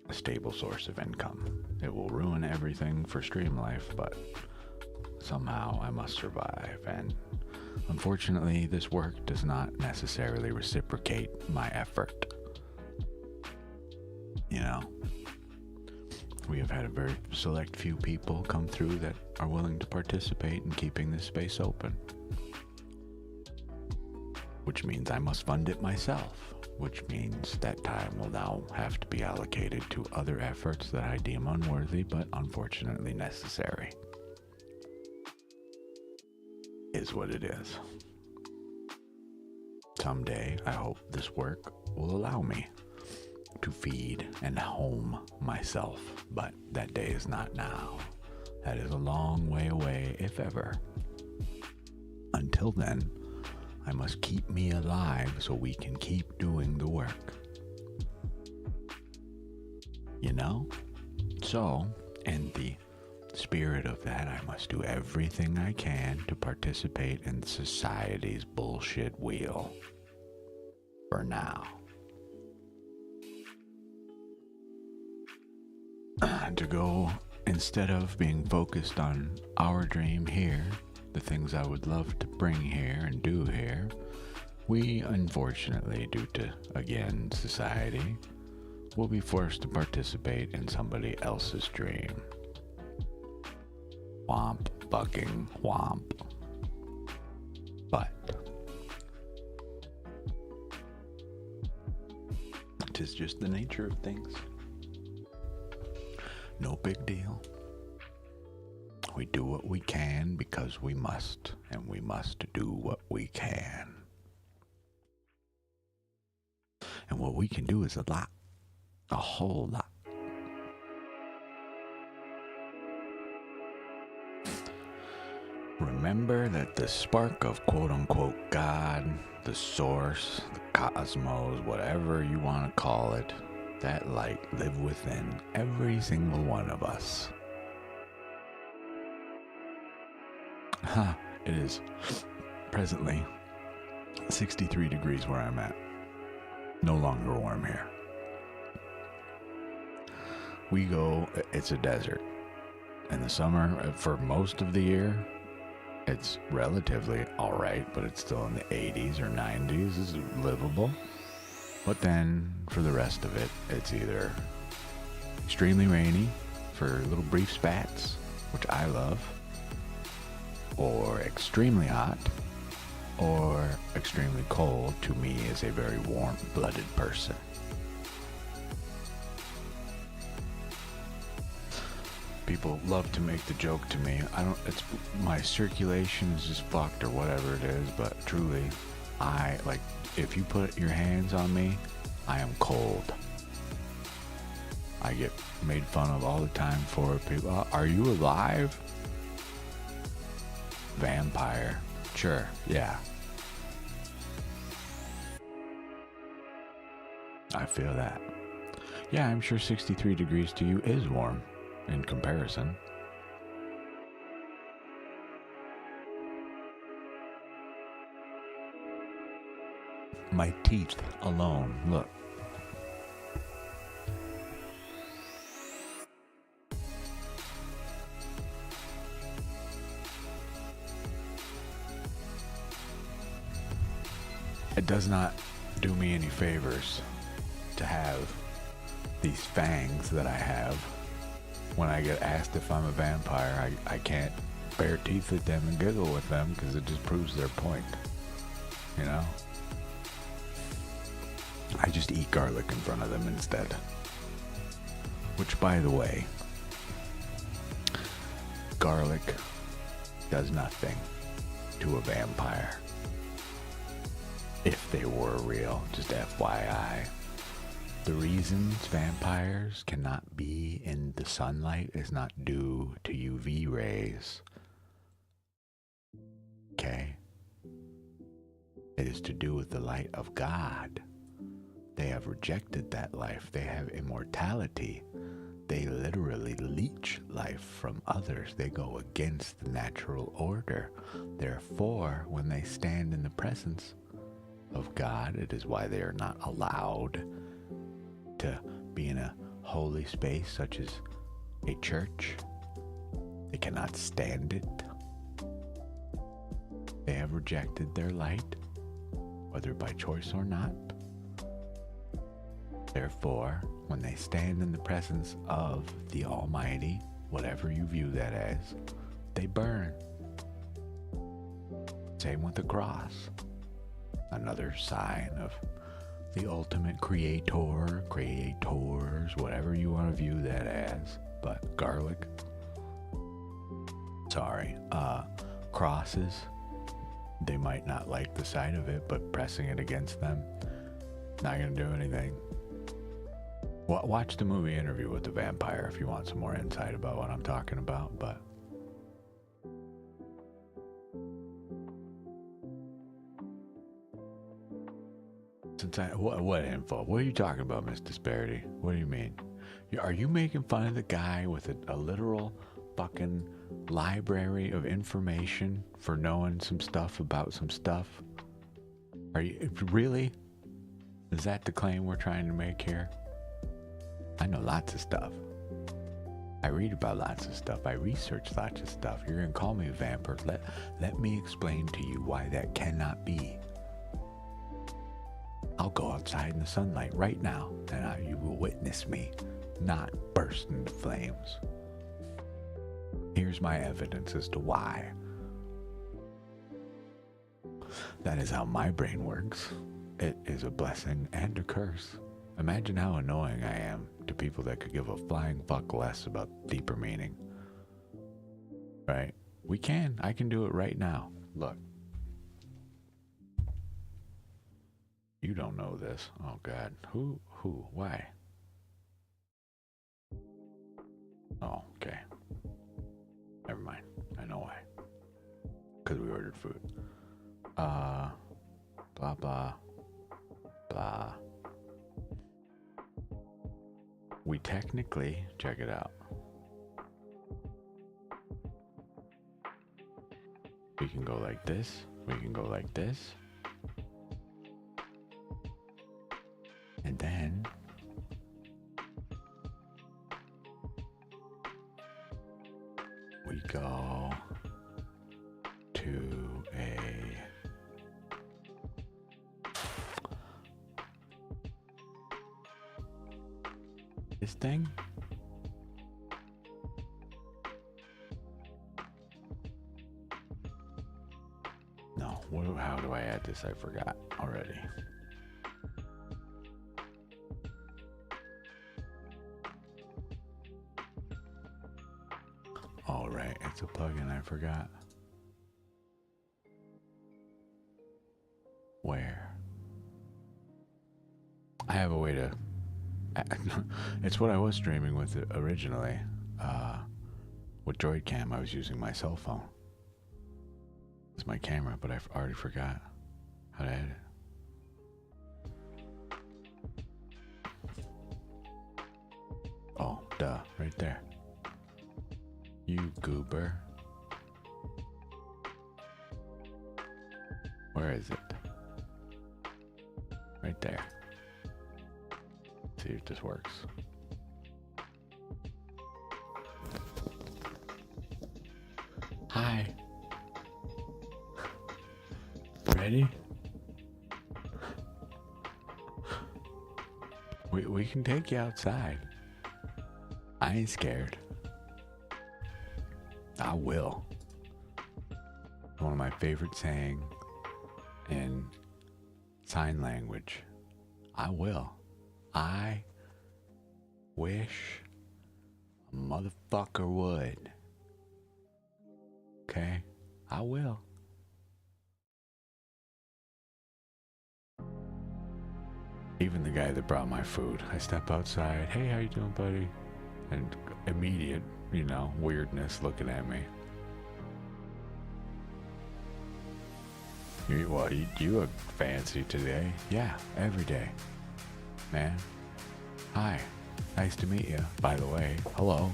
A stable source of income. It will ruin everything for stream life, but somehow I must survive, and unfortunately this work does not necessarily reciprocate my effort. You know, we have had a very select few people come through that are willing to participate in keeping this space open, which means I must fund it myself, which means that time will now have to be allocated to other efforts that I deem unworthy but unfortunately necessary. Is what it is. Someday, I hope this work will allow me to feed and home myself, but that day is not now. That is a long way away, if ever. Until then, I must keep me alive so we can keep doing the work. You know? So, in the spirit of that, I must do everything I can to participate in society's bullshit wheel. For now. To go, instead of being focused on our dream here, the things I would love to bring here and do here, we unfortunately, due to, again, society, will be forced to participate in somebody else's dream. Womp fucking womp. But it is just the nature of things. No big deal. We do what we can because we must, and we must do what we can. And what we can do is a lot, a whole lot. Remember that the spark of quote-unquote God, the source, the cosmos, whatever you want to call it, that light live within every single one of us. It is presently 63 degrees where I'm at. No longer warm here. We go, it's a desert. In the summer, for most of the year, it's relatively alright, but it's still in the 80s or 90s. It's livable. But then, for the rest of it, it's either extremely rainy for little brief spats, which I love, or extremely hot, or extremely cold to me as a very warm-blooded person. People love to make the joke to me. It's my circulation is just fucked or whatever it is, but truly, if you put your hands on me, I am cold. I get made fun of all the time for it. People, are you alive? Vampire. Sure, yeah. I feel that. Yeah, I'm sure 63 degrees to you is warm in comparison. My teeth alone, look. It does not do me any favors to have these fangs that I have. When I get asked if I'm a vampire, I can't bare teeth at them and giggle with them because it just proves their point. You know? I just eat garlic in front of them instead. Which, by the way, garlic does nothing to a vampire. If they were real, just FYI. The reasons vampires cannot be in the sunlight is not due to UV rays. Okay? It is to do with the light of God. They have rejected that life. They have immortality. They literally leech life from others. They go against the natural order. Therefore, when they stand in the presence of God, it is why they are not allowed to be in a holy space such as a church. They cannot stand it. They have rejected their light, whether by choice or not. Therefore, when they stand in the presence of the Almighty, whatever you view that as, they burn. Same with the cross. Another sign of the ultimate creator, creators, whatever you want to view that as. But garlic, crosses, they might not like the sight of it, but pressing it against them, not going to do anything. Watch the movie Interview with the Vampire if you want some more insight about what I'm talking about, but what info? What are you talking about, Miss Disparity? What do you mean? Are you making fun of the guy with a literal fucking library of information for knowing some stuff about some stuff? Are you really? Is that the claim we're trying to make here? I know lots of stuff. I read about lots of stuff. I research lots of stuff. You're gonna call me a vampire. Let me explain to you why that cannot be. I'll go outside in the sunlight right now, and you will witness me not burst into flames. Here's my evidence as to why. That is how my brain works. It is a blessing and a curse Imagine how annoying I am to people that could give a flying fuck less about deeper meaning. Right? I can do it right now. Look. You don't know this. Oh God. Who? Why? Oh, okay. Never mind. I know why. Because we ordered food. Blah, blah, blah. We technically, check it out. We can go like this. We can go like this. And then we go to this thing. No, how do I add this? I forgot already. All right, it's a plugin I forgot. Where? I have a way to... It's what I was streaming with originally. With Droidcam, I was using my cell phone. It's my camera, but I already forgot how to edit. Oh, duh, right there. You goober. Where is it? Right there. Let's see if this works. Hi. Ready? We can take you outside. I ain't scared. I will. One of my favorite sayings in sign language. I will. I wish a motherfucker would. Okay? I will. Even the guy that brought my food. I step outside. Hey, how you doing, buddy? And immediate, weirdness looking at me. You look fancy today. Yeah, every day. Man. Hi. Nice to meet you. By the way, hello.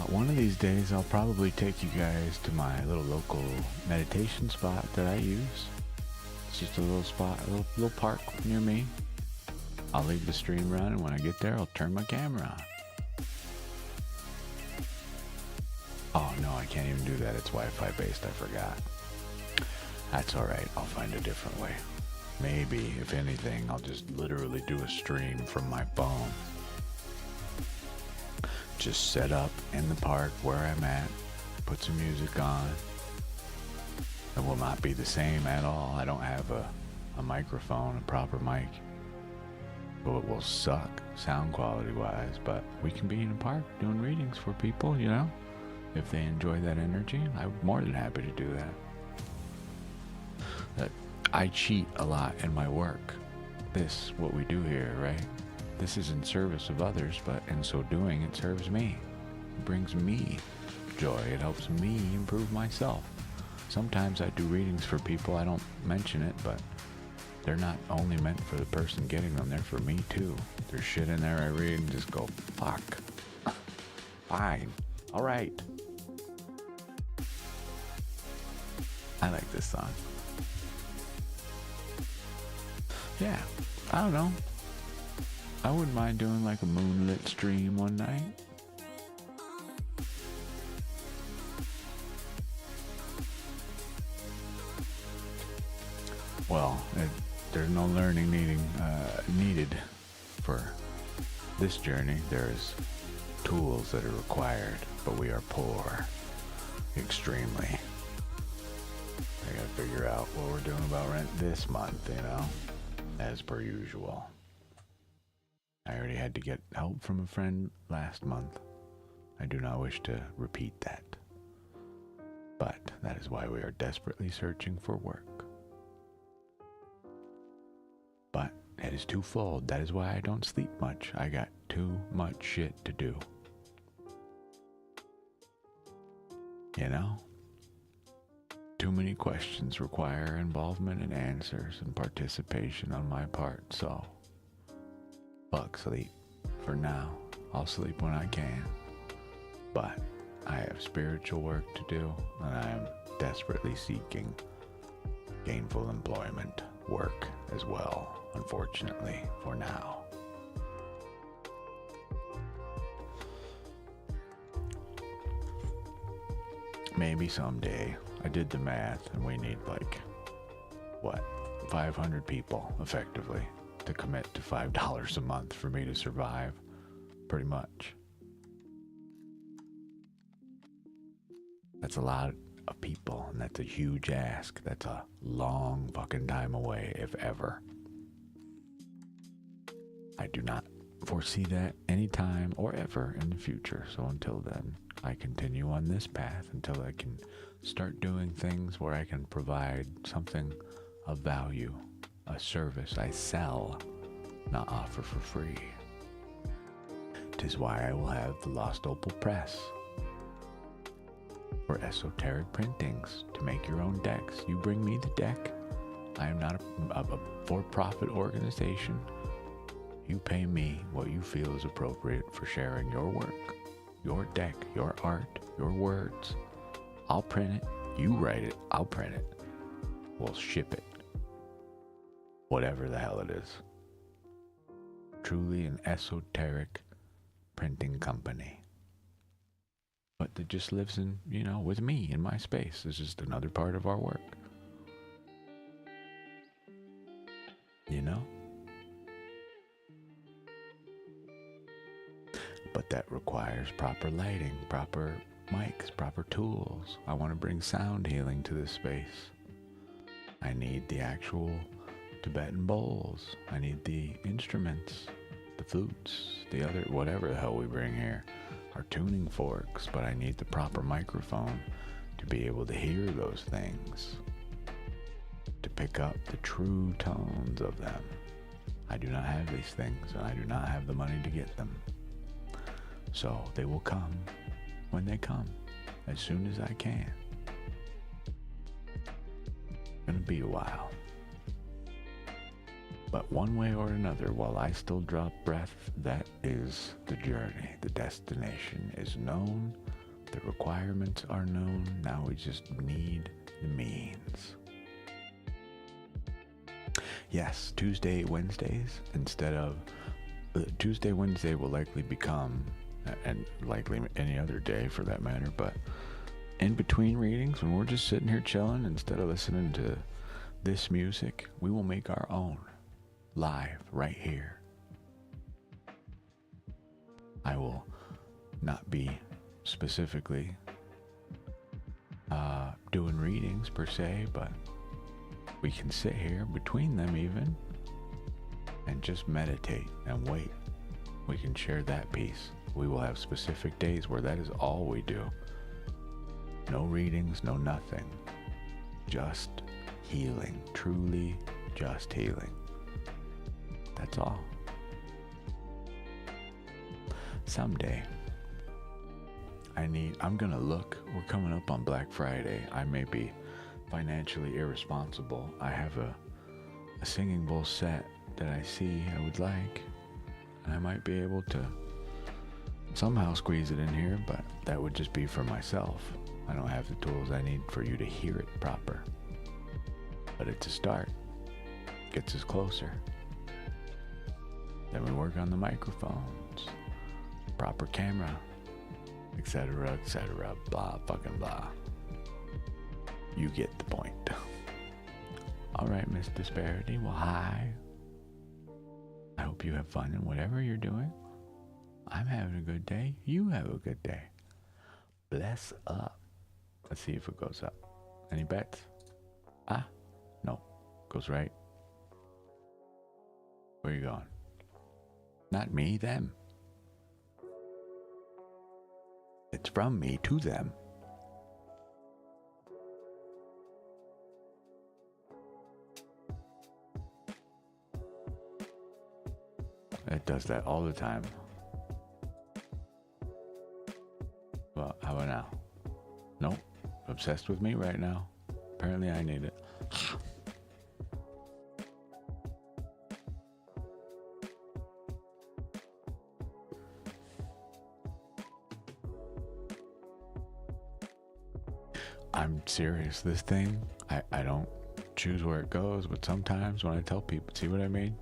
One of these days I'll probably take you guys to my little local meditation spot that I use. It's just a little spot, a little park near me. I'll leave the stream running, and when I get there, I'll turn my camera on. Oh no, I can't even do that. It's Wi-Fi based, I forgot. That's alright, I'll find a different way. Maybe, if anything, I'll just literally do a stream from my phone. Just set up in the park where I'm at, put some music on. It will not be the same at all. I don't have a microphone, a proper mic. Well, it will suck sound quality wise, but we can be in a park doing readings for people, if they enjoy that energy. I'm more than happy to do that. I cheat a lot in my work. What we do here, right? This is in service of others, but in so doing, it serves me. It brings me joy. It helps me improve myself. Sometimes I do readings for people. I don't mention it, but they're not only meant for the person getting them. They're for me, too. There's shit in there I read and just go, fuck. Fine. All right. I like this song. Yeah. I don't know. I wouldn't mind doing like a moonlit stream one night. Well, there's no learning needed for this journey. There's tools that are required, but we are poor. Extremely. I gotta figure out what we're doing about rent this month, you know, as per usual. I already had to get help from a friend last month. I do not wish to repeat that. But that is why we are desperately searching for work. But it is twofold. That is why I don't sleep much. I got too much shit to do. You know? Too many questions require involvement and answers and participation on my part, so fuck sleep. For now, I'll sleep when I can. But I have spiritual work to do, and I am desperately seeking gainful employment work as well, unfortunately, for now. Maybe someday. I did the math, and we need like, what, 500 people, effectively, to commit to $5 a month for me to survive, pretty much. That's a lot of people, and that's a huge ask. That's a long fucking time away, if ever. I do not foresee that anytime or ever in the future, so until then, I continue on this path until I can start doing things where I can provide something of value, a service I sell, not offer for free. 'Tis why I will have the Lost Opal Press for esoteric printings to make your own decks. You bring me the deck. I am not a for-profit organization. You pay me what you feel is appropriate for sharing your work, your deck, your art, your words. I'll print it. You write it. I'll print it. We'll ship it. Whatever the hell it is. Truly an esoteric printing company. But that just lives in, you know, with me in my space. It's just another part of our work. You know? But that requires proper lighting, proper mics, proper tools. I want to bring sound healing to this space. I need the actual Tibetan bowls. I need the instruments, the flutes, the other, whatever the hell we bring here. Our tuning forks, but I need the proper microphone to be able to hear those things, to pick up the true tones of them. I do not have these things, and I do not have the money to get them. So they will come when they come, as soon as I can. It's gonna be a while. But one way or another, while I still drop breath, that is the journey. The destination is known. The requirements are known. Now we just need the means. Yes, Tuesday, Wednesdays, instead of... Tuesday, Wednesday will likely become, and likely any other day for that matter, but in between readings, when we're just sitting here chilling, instead of listening to this music, we will make our own. Live, right here. I will not be specifically doing readings per se, but we can sit here between them even and just meditate and wait. We can share that piece. We will have specific days where that is all we do. No readings, no nothing. Just healing. Truly just healing. That's all. Someday, I'm gonna look. We're coming up on Black Friday. I may be financially irresponsible. I have a singing bowl set that I see I would like. And I might be able to somehow squeeze it in here, but that would just be for myself. I don't have the tools I need for you to hear it proper. But it's a start. Gets us closer. Then we work on the microphones, proper camera, etc., blah, fucking blah. You get the point. All right, Miss Disparity. Well, hi. I hope you have fun in whatever you're doing. I'm having a good day. You have a good day. Bless up. Let's see if it goes up. Any bets? Ah, no. Goes right. Where you going? Not me, them. It's from me to them. It does that all the time. Well, how about now? Nope. Obsessed with me right now. Apparently I need it. I'm serious. This thing, I don't choose where it goes, but sometimes when I tell people, see what I mean?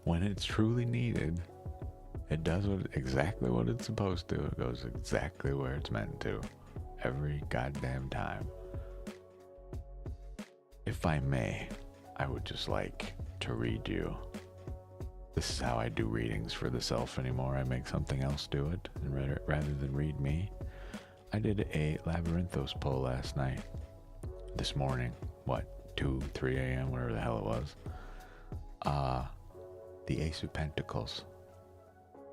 When it's truly needed, it does exactly what it's supposed to. It goes exactly where it's meant to. Every goddamn time. If I may, I would just like to read you. This is how I do readings for the self anymore. I make something else do it, and rather than read me. I did a Labyrinthos pull last night. This morning, what, 2, 3 a.m., whatever the hell it was. The Ace of Pentacles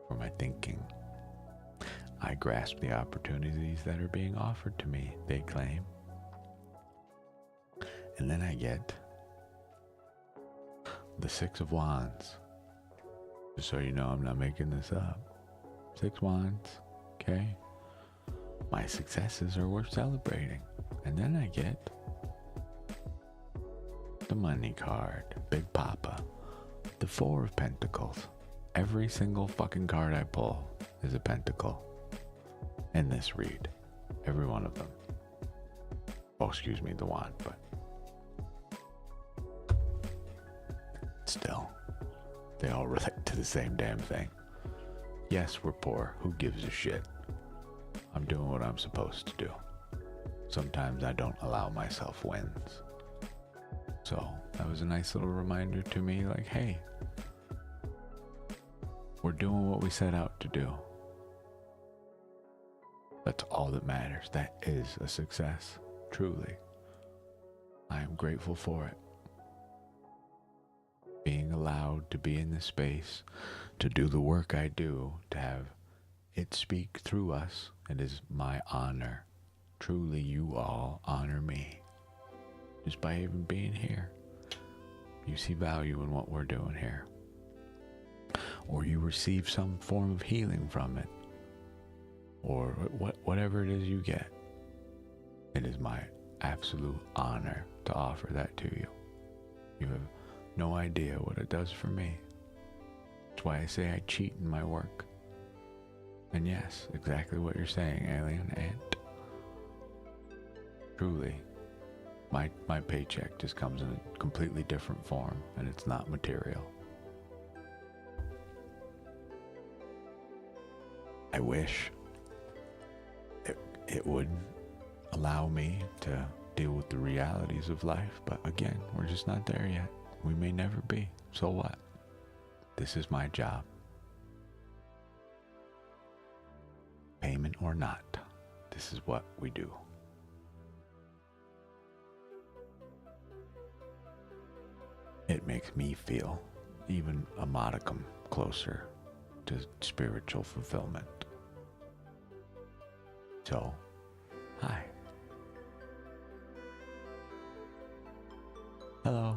for my thinking. I grasp the opportunities that are being offered to me, they claim. And then I get the Six of Wands. Just so you know, I'm not making this up. 6 wands, okay? My successes are worth celebrating. And then I get the Money card, Big Papa. The 4 of Pentacles. Every single fucking card I pull is a pentacle. In this read. Every one of them. Oh, excuse me, the wand, but still, they all relate to the same damn thing. Yes, we're poor. Who gives a shit? I'm doing what I'm supposed to do. Sometimes I don't allow myself wins. So that was a nice little reminder to me, like, hey, we're doing what we set out to do. That's all that matters. That is a success, truly. I am grateful for it. Being allowed to be in this space, to do the work I do, to have it speak through us, it is my honor. Truly, you all honor me. Just by even being here. You see value in what we're doing here. Or you receive some form of healing from it. Or whatever it is you get. It is my absolute honor to offer that to you. You have no idea what it does for me. That's why I say I cheat in my work. And yes, exactly what you're saying, alien ant. Truly, my paycheck just comes in a completely different form, and it's not material. I wish it would allow me to deal with the realities of life, but again, we're just not there yet. We may never be. So what? This is my job. Payment or not, this is what we do. It makes me feel even a modicum closer to spiritual fulfillment. So, hi. Hello.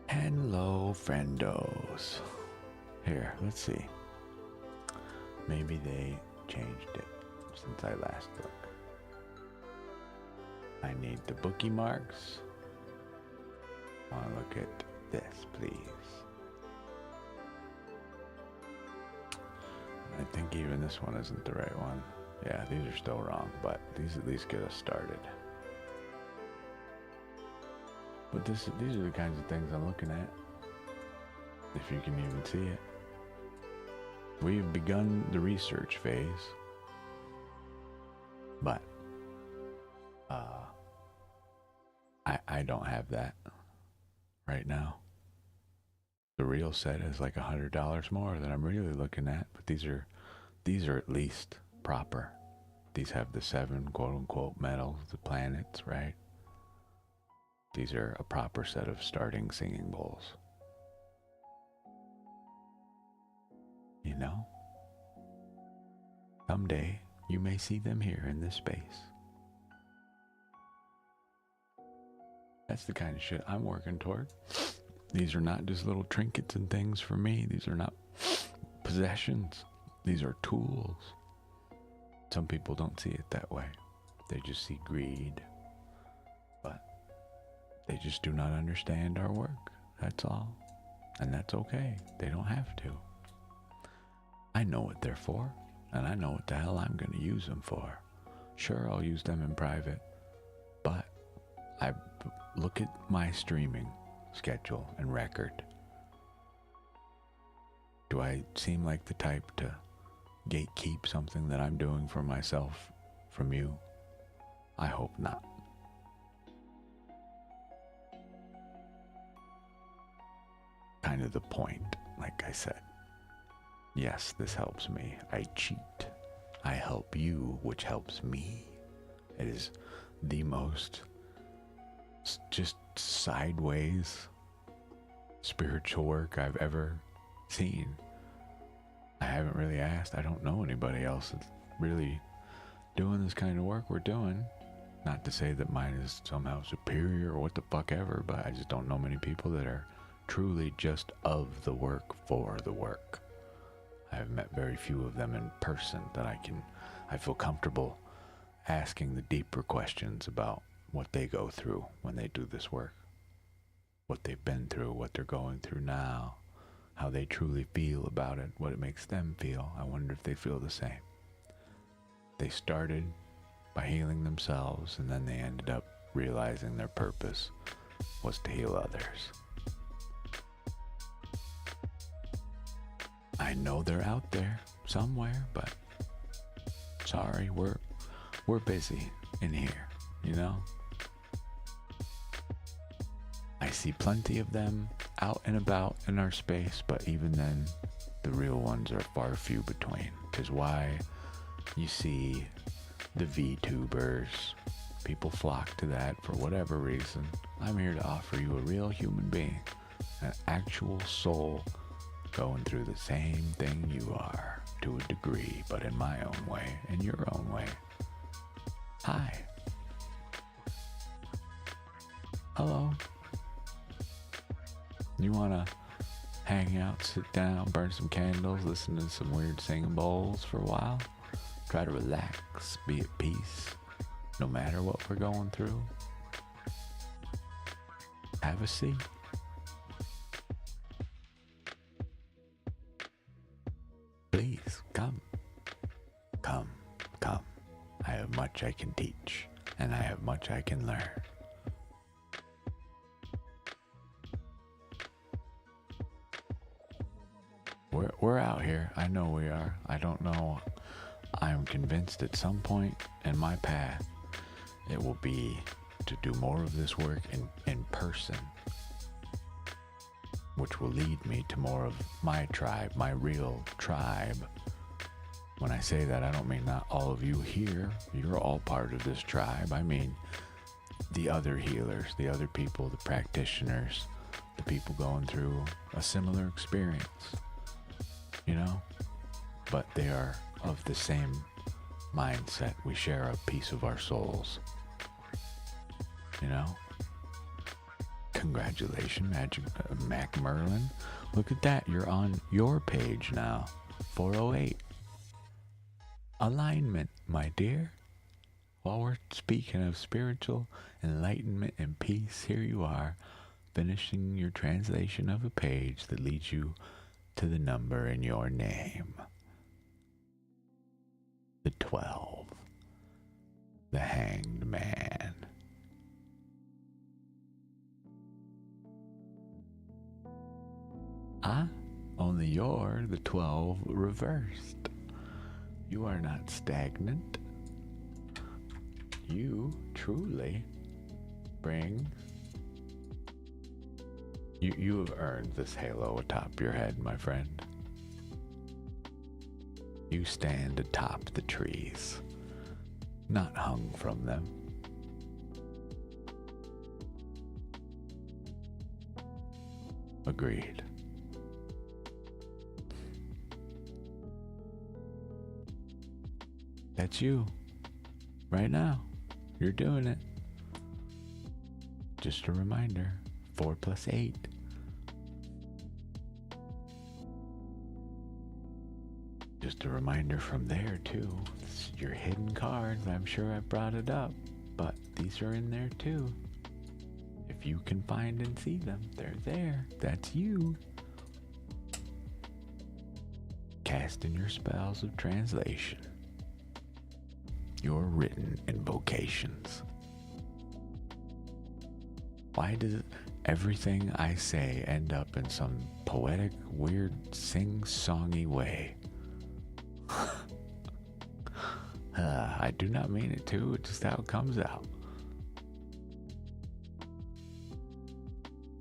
Hello, friendos. Here, let's see. Maybe they changed it since I last looked. I need the bookie marks. I want to look at this, please. I think even this one isn't the right one. Yeah, these are still wrong, but these at least get us started. But these are the kinds of things I'm looking at. If you can even see it. We've begun the research phase. But I don't have that right now. The real set is like $100 more than I'm really looking at, but these are at least proper. These have the 7 quote unquote metals, the planets, right? These are a proper set of starting singing bowls. You know? Someday you may see them here in this space. That's the kind of shit I'm working toward. These are not just little trinkets and things for me. These are not possessions. These are tools. Some people don't see it that way. They just see greed. But they just do not understand our work. That's all. And that's okay. They don't have to. I know what they're for. And I know what the hell I'm going to use them for. Sure, I'll use them in private. But I look at my streaming schedule and record. Do I seem like the type to gatekeep something that I'm doing for myself from you? I hope not. Kind of the point, like I said. Yes, this helps me. I cheat. I help you, which helps me. It is the most just sideways spiritual work I've ever seen. I haven't really asked. I don't know anybody else that's really doing this kind of work we're doing. Not to say that mine is somehow superior or what the fuck ever, but I just don't know many people that are truly just of the work for the work. I've met very few of them in person that I feel comfortable asking the deeper questions about what they go through when they do this work. What they've been through, what they're going through now, how they truly feel about it, what it makes them feel. I wonder if they feel the same. They started by healing themselves, and then they ended up realizing their purpose was to heal others. I know they're out there somewhere, but sorry, we're busy in here, you know? I see plenty of them out and about in our space, but even then, the real ones are far few between. Which is why you see the VTubers. People flock to that for whatever reason. I'm here to offer you a real human being, an actual soul going through the same thing you are, to a degree, but in my own way, in your own way. Hi. Hello. You wanna hang out, sit down, burn some candles, listen to some weird singing bowls for a while? Try to relax, be at peace, no matter what we're going through? Have a seat. Please, come. Come, come. I have much I can teach, and I have much I can learn. We're out here. I know we are. I don't know. I'm convinced at some point in my path, it will be to do more of this work in person, which will lead me to more of my tribe, my real tribe. When I say that, I don't mean not all of you here. You're all part of this tribe. I mean the other healers, the other people, the practitioners, the people going through a similar experience, you know? But they are of the same mindset. We share a piece of our souls, you know? Congratulations, Mac Merlin. Look at that. You're on your page now. 408. Alignment, my dear. While we're speaking of spiritual enlightenment and peace, here you are, finishing your translation of a page that leads you to the number in your name. The 12. The Hanged Man. Only you're the 12 reversed. You are not stagnant. You truly bring You have earned this halo atop your head, my friend. You stand atop the trees, not hung from them. Agreed. That's you. Right now. You're doing it. Just a reminder, 4 + 8. Just a reminder from there too. It's your hidden cards. I'm sure I brought it up, but these are in there too. If you can find and see them, they're there. That's you. Casting your spells of translation. Your written invocations. Why does everything I say end up in some poetic, weird, sing-songy way? I do not mean it to, it's just how it comes out.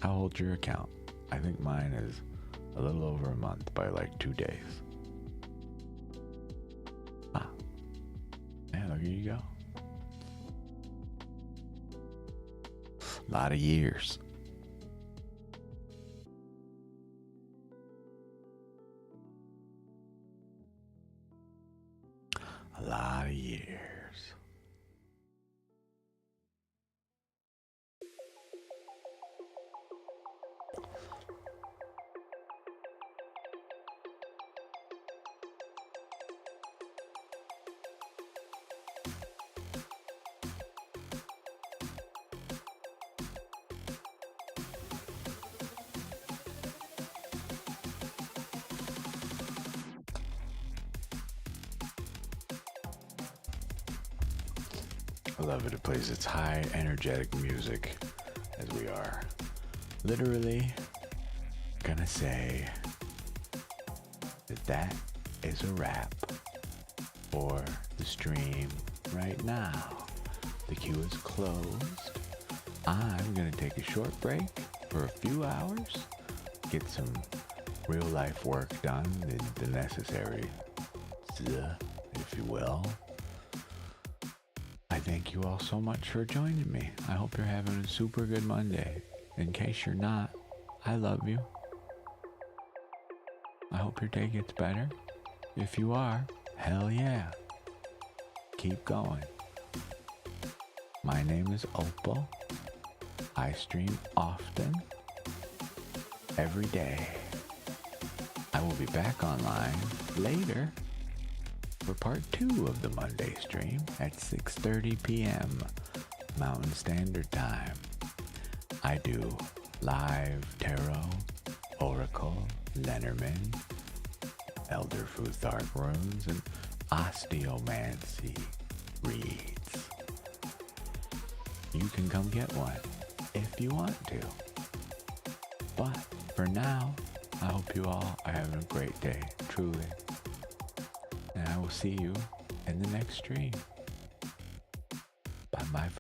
How old's your account? I think mine is a little over a month by like 2 days. Ah. Yeah, there you go. A lot of years. A lot of years. I love it. It plays its high energetic music as we are literally gonna say that is a wrap for the stream right now. The queue is closed. I'm gonna take a short break for a few hours, get some real life work done, the necessary, if you will. I thank you all so much for joining me. I hope you're having a super good Monday. In case you're not, I love you. I hope your day gets better. If you are, hell yeah. Keep going. My name is Opal. I stream often, every day. I will be back online later for part 2 of the Monday stream at 6:30 p.m. Mountain Standard Time. I do live tarot, oracle, Lenormand, Elder Futhark runes, and osteomancy reads. You can come get one if you want to. But for now, I hope you all are having a great day, truly. And I will see you in the next stream. Bye-bye.